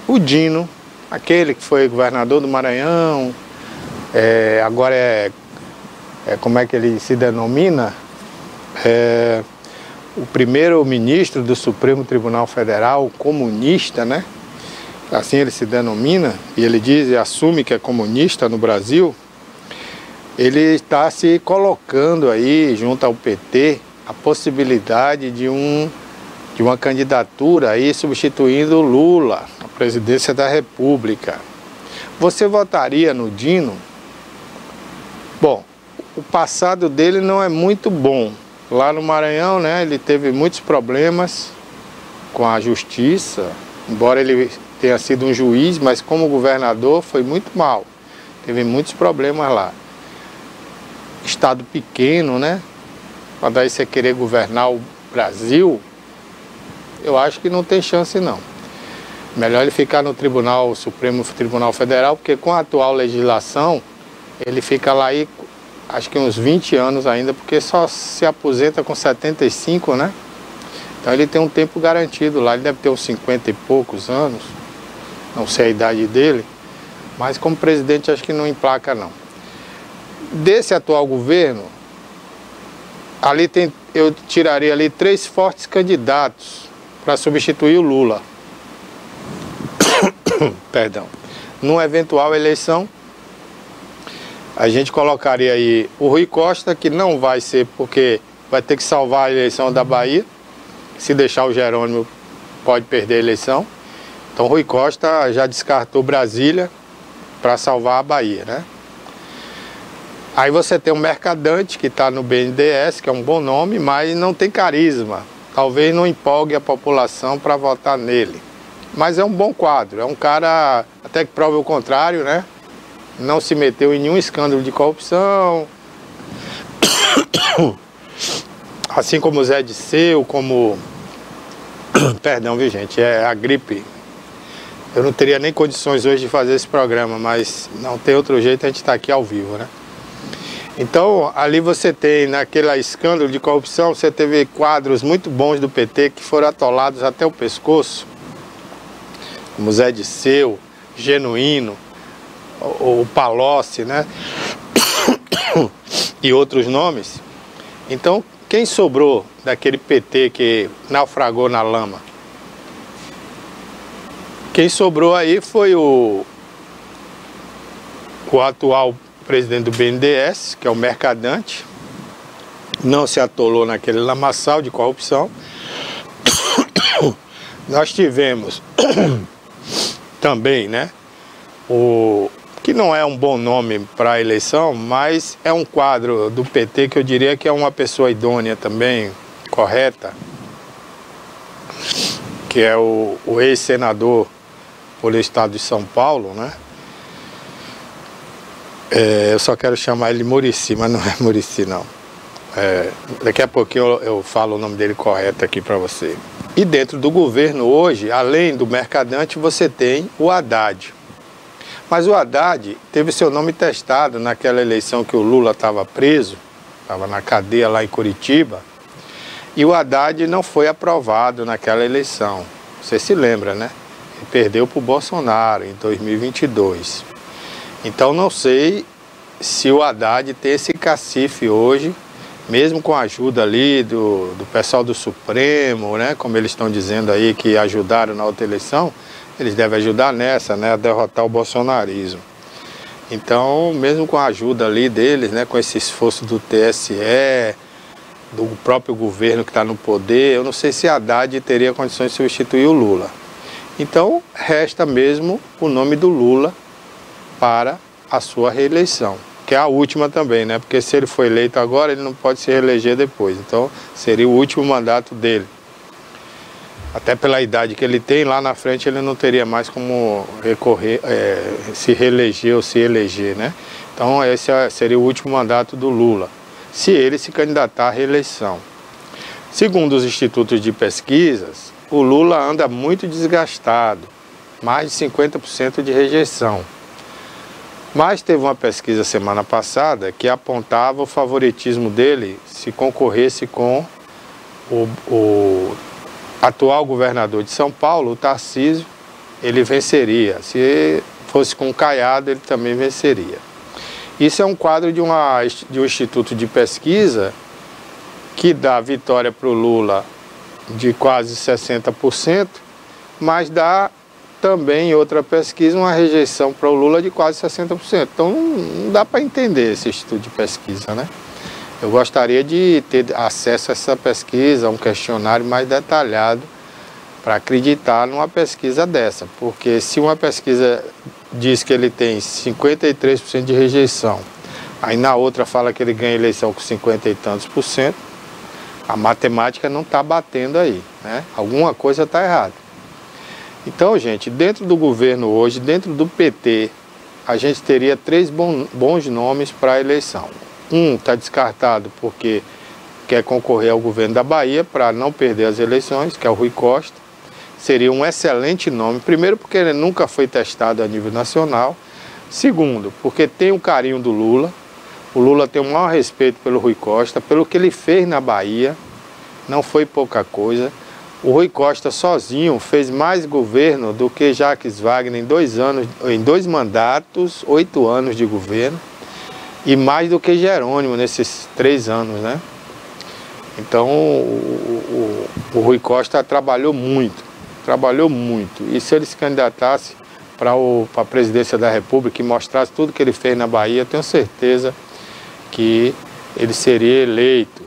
o Dino, aquele que foi governador do Maranhão, agora como é que ele se denomina? O primeiro ministro do Supremo Tribunal Federal, comunista, né? Assim ele se denomina, e ele diz e assume que é comunista no Brasil. Ele está se colocando aí, junto ao PT, a possibilidade de uma candidatura aí substituindo o Lula, a presidência da República. Você votaria no Dino? Bom, o passado dele não é muito bom. Lá no Maranhão, né, ele teve muitos problemas com a justiça, embora ele tenha sido um juiz, mas como governador foi muito mal. Teve muitos problemas lá. Estado pequeno, né? Para daí você querer governar o Brasil, eu acho que não tem chance não. Melhor ele ficar no Supremo Tribunal Federal, porque com a atual legislação, ele fica lá aí, acho que uns 20 anos ainda, porque só se aposenta com 75, né? Então ele tem um tempo garantido lá, ele deve ter uns 50 e poucos anos, não sei a idade dele, mas como presidente acho que não emplaca não. Desse atual governo, ali eu tiraria ali 3 fortes candidatos para substituir o Lula. Perdão. Numa eventual eleição, a gente colocaria aí o Rui Costa, que não vai ser porque vai ter que salvar a eleição da Bahia. Se deixar o Jerônimo, pode perder a eleição. Então Rui Costa já descartou Brasília para salvar a Bahia, né? Aí você tem o Mercadante, que está no BNDES, que é um bom nome, mas não tem carisma. Talvez não empolgue a população para votar nele. Mas é um bom quadro, é um cara até que prova o contrário, né? Não se meteu em nenhum escândalo de corrupção. Assim como o Zé Disseu, como... Perdão, viu, gente? É a gripe. Eu não teria nem condições hoje de fazer esse programa, mas não tem outro jeito, a gente está aqui ao vivo, né? Então, ali você tem, naquele escândalo de corrupção, você teve quadros muito bons do PT que foram atolados até o pescoço, como Zé Disseu, Genuíno, o Palocci, né? E outros nomes. Então, quem sobrou daquele PT que naufragou na lama? Quem sobrou aí foi o atual presidente do BNDES, que é o Mercadante. Não se atolou naquele lamaçal de corrupção. Nós tivemos também, né, que não é um bom nome para a eleição, mas é um quadro do PT que eu diria que é uma pessoa idônea também, correta, que é o ex-senador pelo estado de São Paulo, né? Eu só quero chamar ele de Muricy, mas não é Muricy, não. Daqui a pouquinho eu falo o nome dele correto aqui para você. E dentro do governo hoje, além do Mercadante, você tem o Haddad. Mas o Haddad teve seu nome testado naquela eleição que o Lula estava preso, estava na cadeia lá em Curitiba, e o Haddad não foi aprovado naquela eleição. Você se lembra, né? Ele perdeu para o Bolsonaro em 2022. Então não sei se o Haddad tem esse cacife hoje, mesmo com a ajuda ali do pessoal do Supremo, né? Como eles estão dizendo aí que ajudaram na outra eleição, eles devem ajudar nessa, né? A derrotar o bolsonarismo. Então, mesmo com a ajuda ali deles, né? Com esse esforço do TSE, do próprio governo que está no poder, eu não sei se Haddad teria condições de substituir o Lula. Então, resta mesmo o nome do Lula para a sua reeleição, que é a última também, né? Porque se ele for eleito agora, ele não pode se reeleger depois. Então, seria o último mandato dele. Até pela idade que ele tem, lá na frente ele não teria mais como recorrer, se reeleger ou se eleger, né? Então, esse seria o último mandato do Lula, se ele se candidatar à reeleição. Segundo os institutos de pesquisas, o Lula anda muito desgastado, mais de 50% de rejeição. Mas teve uma pesquisa semana passada que apontava o favoritismo dele se concorresse com o atual governador de São Paulo, o Tarcísio, ele venceria. Se fosse com o Caiado, ele também venceria. Isso é um quadro de um instituto de pesquisa que dá vitória para o Lula de quase 60%, mas dá também em outra pesquisa uma rejeição para o Lula de quase 60%. Então não dá para entender esse instituto de pesquisa, né? Eu gostaria de ter acesso a essa pesquisa, a um questionário mais detalhado para acreditar numa pesquisa dessa, porque se uma pesquisa diz que ele tem 53% de rejeição, aí na outra fala que ele ganha eleição com 50 e tantos por cento, a matemática não está batendo aí, né? Alguma coisa está errada. Então, gente, dentro do governo hoje, dentro do PT, a gente teria 3 bons nomes para a eleição. Um está descartado porque quer concorrer ao governo da Bahia para não perder as eleições, que é o Rui Costa. Seria um excelente nome. Primeiro, porque ele nunca foi testado a nível nacional. Segundo, porque tem o carinho do Lula. O Lula tem o maior respeito pelo Rui Costa, pelo que ele fez na Bahia. Não foi pouca coisa. O Rui Costa sozinho fez mais governo do que Jacques Wagner em 2 mandatos, 8 anos de governo, e mais do que Jerônimo nesses 3 anos, né? Então o Rui Costa trabalhou muito, e se ele se candidatasse para a presidência da República e mostrasse tudo que ele fez na Bahia, eu tenho certeza que ele seria eleito.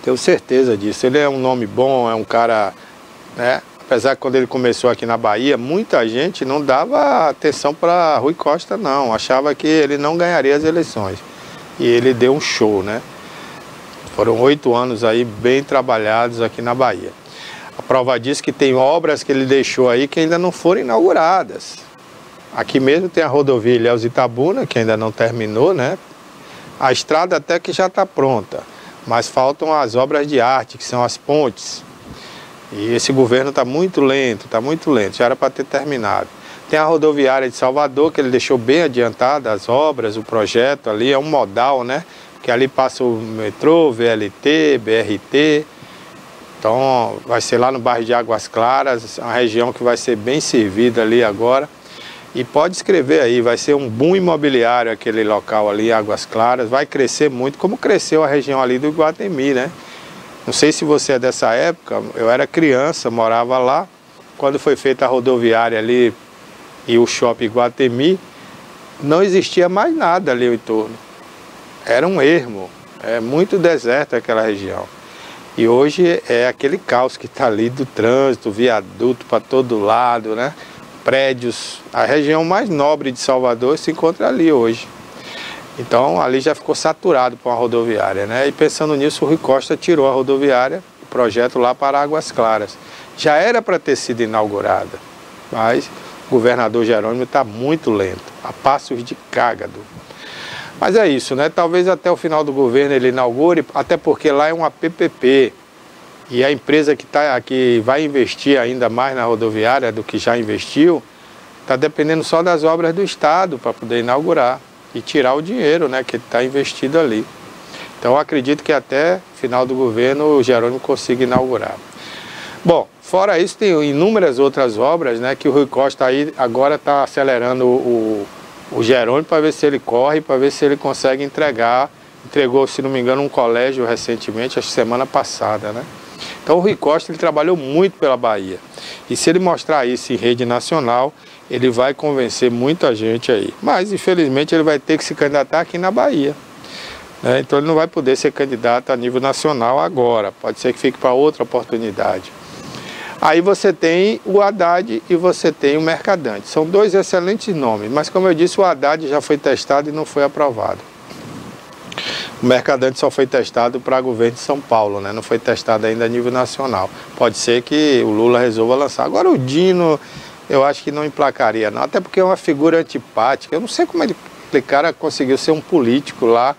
Tenho certeza disso. Ele é um nome bom, é um cara, né? Apesar que quando ele começou aqui na Bahia, muita gente não dava atenção para Rui Costa, não. Achava que ele não ganharia as eleições. E ele deu um show, né? Foram 8 anos aí bem trabalhados aqui na Bahia. A prova disso que tem obras que ele deixou aí que ainda não foram inauguradas. Aqui mesmo tem a rodovia Ilhéus Itabuna, que ainda não terminou, né? A estrada até que já está pronta. Mas faltam as obras de arte, que são as pontes. E esse governo está muito lento, já era para ter terminado. Tem a rodoviária de Salvador, que ele deixou bem adiantada as obras, o projeto ali, é um modal, né? Que ali passa o metrô, VLT, BRT. Então vai ser lá no bairro de Águas Claras, uma região que vai ser bem servida ali agora. E pode escrever aí, vai ser um boom imobiliário aquele local ali, Águas Claras, vai crescer muito, como cresceu a região ali do Iguatemi, né? Não sei se você é dessa época, eu era criança, morava lá, quando foi feita a rodoviária ali e o shopping Iguatemi, não existia mais nada ali em torno. Era um ermo, é muito deserto aquela região. E hoje é aquele caos que está ali do trânsito, viaduto para todo lado, né? Prédios, a região mais nobre de Salvador se encontra ali hoje. Então ali já ficou saturado com a rodoviária, né? E pensando nisso, o Rui Costa tirou a rodoviária, o projeto lá para Águas Claras. Já era para ter sido inaugurada, mas o governador Jerônimo está muito lento, a passos de cágado. Mas é isso, né? Talvez até o final do governo ele inaugure, até porque lá é uma PPP. E a empresa que vai investir ainda mais na rodoviária do que já investiu, está dependendo só das obras do Estado para poder inaugurar e tirar o dinheiro, né, que está investido ali. Então eu acredito que até final do governo o Jerônimo consiga inaugurar. Bom, fora isso tem inúmeras outras obras, né, que o Rui Costa aí agora está acelerando o Jerônimo para ver se ele corre, para ver se ele consegue entregar. Entregou, se não me engano, um colégio recentemente, acho que semana passada, né? Então o Rui Costa ele trabalhou muito pela Bahia. E se ele mostrar isso em rede nacional, ele vai convencer muita gente aí. Mas, infelizmente, ele vai ter que se candidatar aqui na Bahia. Né? Então ele não vai poder ser candidato a nível nacional agora. Pode ser que fique para outra oportunidade. Aí você tem o Haddad e você tem o Mercadante. São dois excelentes nomes, mas como eu disse, o Haddad já foi testado e não foi aprovado. O Mercadante só foi testado para governo de São Paulo, né? Não foi testado ainda a nível nacional. Pode ser que o Lula resolva lançar. Agora o Dino, eu acho que não emplacaria não, até porque é uma figura antipática. Eu não sei como aquele cara conseguiu ser um político lá,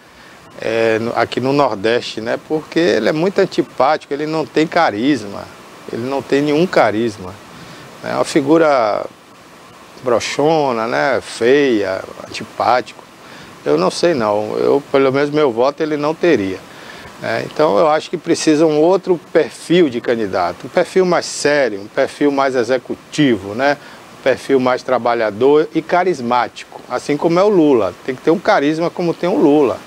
aqui no Nordeste, né? Porque ele é muito antipático, ele não tem carisma. Ele não tem nenhum carisma. É uma figura broxona, né? Feia, antipático. Eu não sei não. Pelo menos meu voto ele não teria. Então eu acho que precisa um outro perfil de candidato. Um perfil mais sério, um perfil mais executivo, né? Um perfil mais trabalhador e carismático. Assim como é o Lula. Tem que ter um carisma como tem o Lula.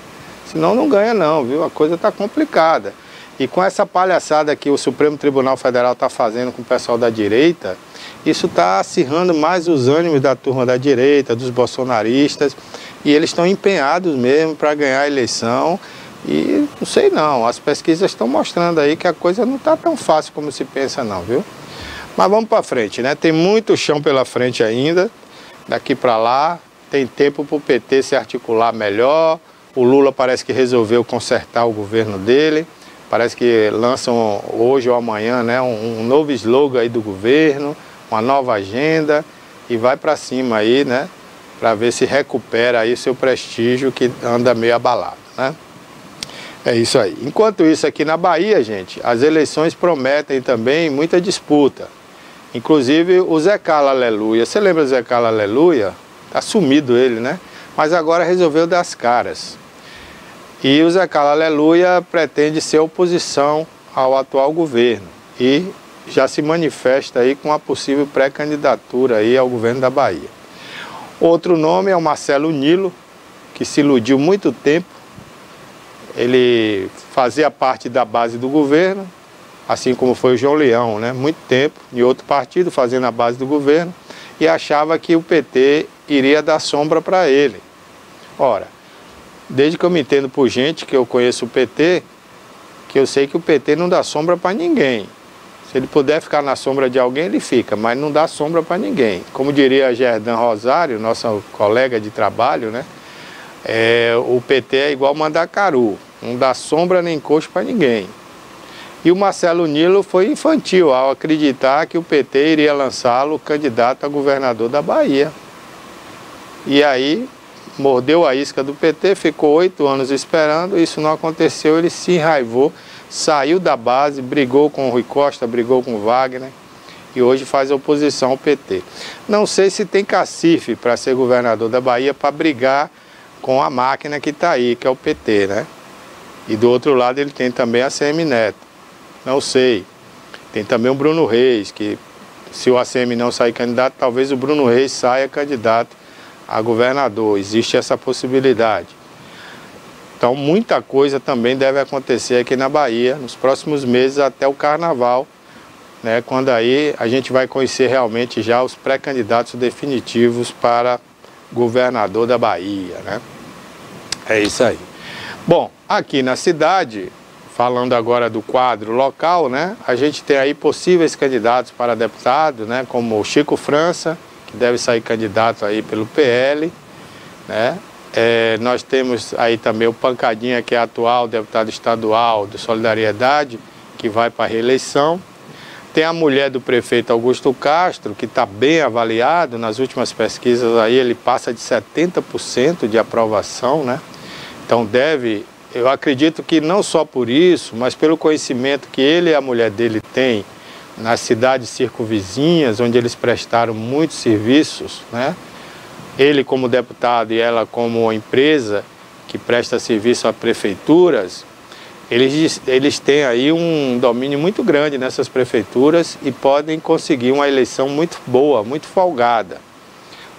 Senão não ganha não, viu? A coisa está complicada. E com essa palhaçada que o Supremo Tribunal Federal está fazendo com o pessoal da direita, isso está acirrando mais os ânimos da turma da direita, dos bolsonaristas, e eles estão empenhados mesmo para ganhar a eleição. E não sei não, as pesquisas estão mostrando aí que a coisa não está tão fácil como se pensa não, viu? Mas vamos para frente, né? Tem muito chão pela frente ainda, daqui para lá, tem tempo para o PT se articular melhor. O Lula parece que resolveu consertar o governo dele. Parece que lançam hoje ou amanhã, né, um novo slogan aí do governo, uma nova agenda e vai para cima aí, né, para ver se recupera aí seu prestígio que anda meio abalado, né? É isso aí. Enquanto isso aqui na Bahia, gente, as eleições prometem também muita disputa. Inclusive o Zé Carlos Aleluia. Você lembra do Zé Carlos Aleluia? Tá sumido ele, né? Mas agora resolveu dar as caras. E o Zé Carlos Aleluia pretende ser oposição ao atual governo e já se manifesta aí com a possível pré-candidatura aí ao governo da Bahia. Outro nome é o Marcelo Nilo, que se iludiu muito tempo. Ele fazia parte da base do governo, assim como foi o João Leão, né? Muito tempo, em outro partido, fazendo a base do governo, e achava que o PT iria dar sombra para ele. Ora, desde que eu me entendo por gente que eu conheço o PT, que eu sei que o PT não dá sombra para ninguém. Se ele puder ficar na sombra de alguém, ele fica, mas não dá sombra para ninguém. Como diria Gerdan Rosário, nossa colega de trabalho, né? O PT é igual Mandacaru, não dá sombra nem encosto para ninguém. E o Marcelo Nilo foi infantil ao acreditar que o PT iria lançá-lo candidato a governador da Bahia. E aí mordeu a isca do PT, ficou 8 anos esperando, isso não aconteceu, ele se enraivou, saiu da base, brigou com o Rui Costa, brigou com o Wagner e hoje faz oposição ao PT. Não sei se tem cacife para ser governador da Bahia para brigar com a máquina que está aí, que é o PT, né? E do outro lado ele tem também a ACM Neto, não sei. Tem também o Bruno Reis, que se o ACM não sair candidato, talvez o Bruno Reis saia candidato a governador, existe essa possibilidade. Então muita coisa também deve acontecer aqui na Bahia nos próximos meses até o Carnaval, né, quando aí a gente vai conhecer realmente já os pré-candidatos definitivos para governador da Bahia, né? É isso aí. Bom, aqui na cidade, falando agora do quadro local, né, a gente tem aí possíveis candidatos para deputado, né, como o Chico França, que deve sair candidato aí pelo PL, né? Nós temos aí também o Pancadinha, que é atual deputado estadual do Solidariedade, que vai para a reeleição. Tem a mulher do prefeito Augusto Castro, que está bem avaliado, nas últimas pesquisas aí ele passa de 70% de aprovação, né? Então eu acredito que não só por isso, mas pelo conhecimento que ele e a mulher dele têm nas cidades circunvizinhas, onde eles prestaram muitos serviços, né? Ele como deputado e ela como empresa que presta serviço a prefeituras, eles têm aí um domínio muito grande nessas prefeituras e podem conseguir uma eleição muito boa, muito folgada.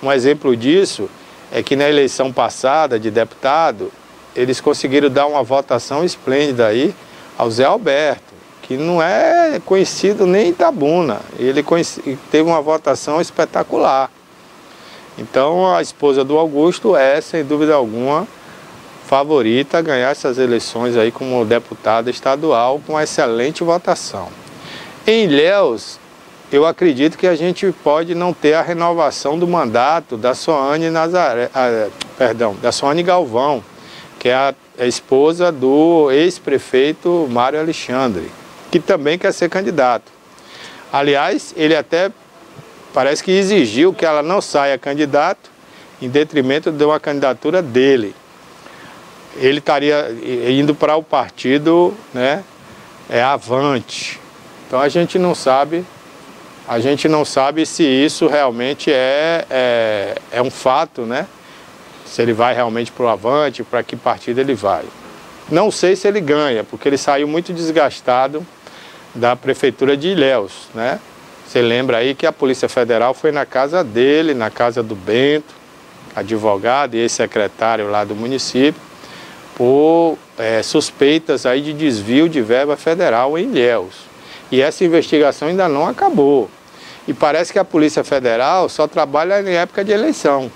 Um exemplo disso é que na eleição passada de deputado, eles conseguiram dar uma votação esplêndida aí ao Zé Alberto, que não é conhecido nem em Itabuna. Ele teve uma votação espetacular. Então a esposa do Augusto é, sem dúvida alguma, favorita a ganhar essas eleições aí como deputada estadual com uma excelente votação. Em Ilhéus, eu acredito que a gente pode não ter a renovação do mandato da Soane da Soane Galvão, que é a esposa do ex-prefeito Mário Alexandre, que também quer ser candidato. Aliás, ele até parece que exigiu que ela não saia candidato em detrimento de uma candidatura dele. Ele estaria indo para o partido, né, Avante. Então a gente não sabe se isso realmente é um fato, né? Se ele vai realmente para o Avante, para que partido ele vai. Não sei se ele ganha, porque ele saiu muito desgastado da prefeitura de Ilhéus, né? Você lembra aí que a Polícia Federal foi na casa dele, na casa do Bento, advogado e ex-secretário lá do município, por suspeitas aí de desvio de verba federal em Ilhéus. E essa investigação ainda não acabou. E parece que a Polícia Federal só trabalha em época de eleição.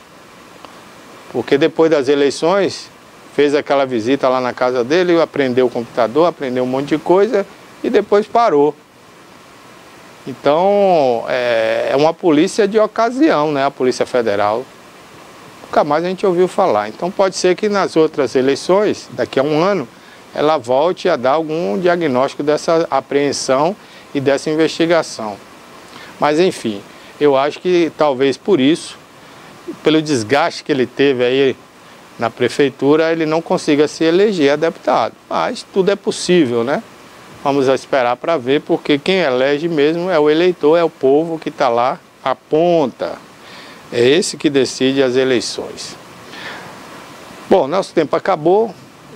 Porque depois das eleições, fez aquela visita lá na casa dele, apreendeu o computador, apreendeu um monte de coisa e depois parou. Então, é uma polícia de ocasião, né, a Polícia Federal. Nunca mais a gente ouviu falar. Então pode ser que nas outras eleições, daqui a um ano, ela volte a dar algum diagnóstico dessa apreensão e dessa investigação. Mas enfim, eu acho que talvez por isso, pelo desgaste que ele teve aí na prefeitura, ele não consiga se eleger a deputado. Mas tudo é possível, né? Vamos esperar para ver, porque quem elege mesmo é o eleitor, é o povo que está lá, aponta. É esse que decide as eleições. Bom, nosso tempo acabou.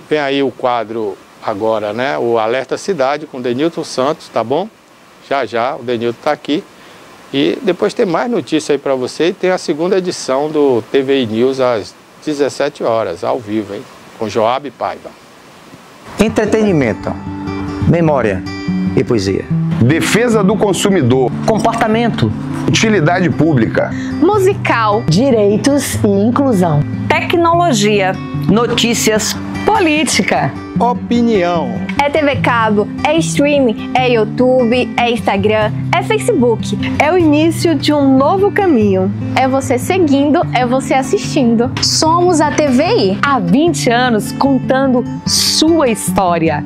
Vem aí o quadro agora, né? O Alerta Cidade com o Denilton Santos, tá bom? Já, o Denilton está aqui. E depois tem mais notícia aí para você. E tem a segunda edição do TVI News às 17 horas, ao vivo, hein? Com Joab Paiva. Entretenimento, memória e poesia. Defesa do consumidor. Comportamento. Utilidade pública. Musical. Direitos e inclusão. Tecnologia. Notícias. Política. Opinião. É TV Cabo, é streaming, é YouTube, é Instagram, é Facebook. É o início de um novo caminho. É você seguindo, é você assistindo. Somos a TVI. Há 20 anos contando sua história.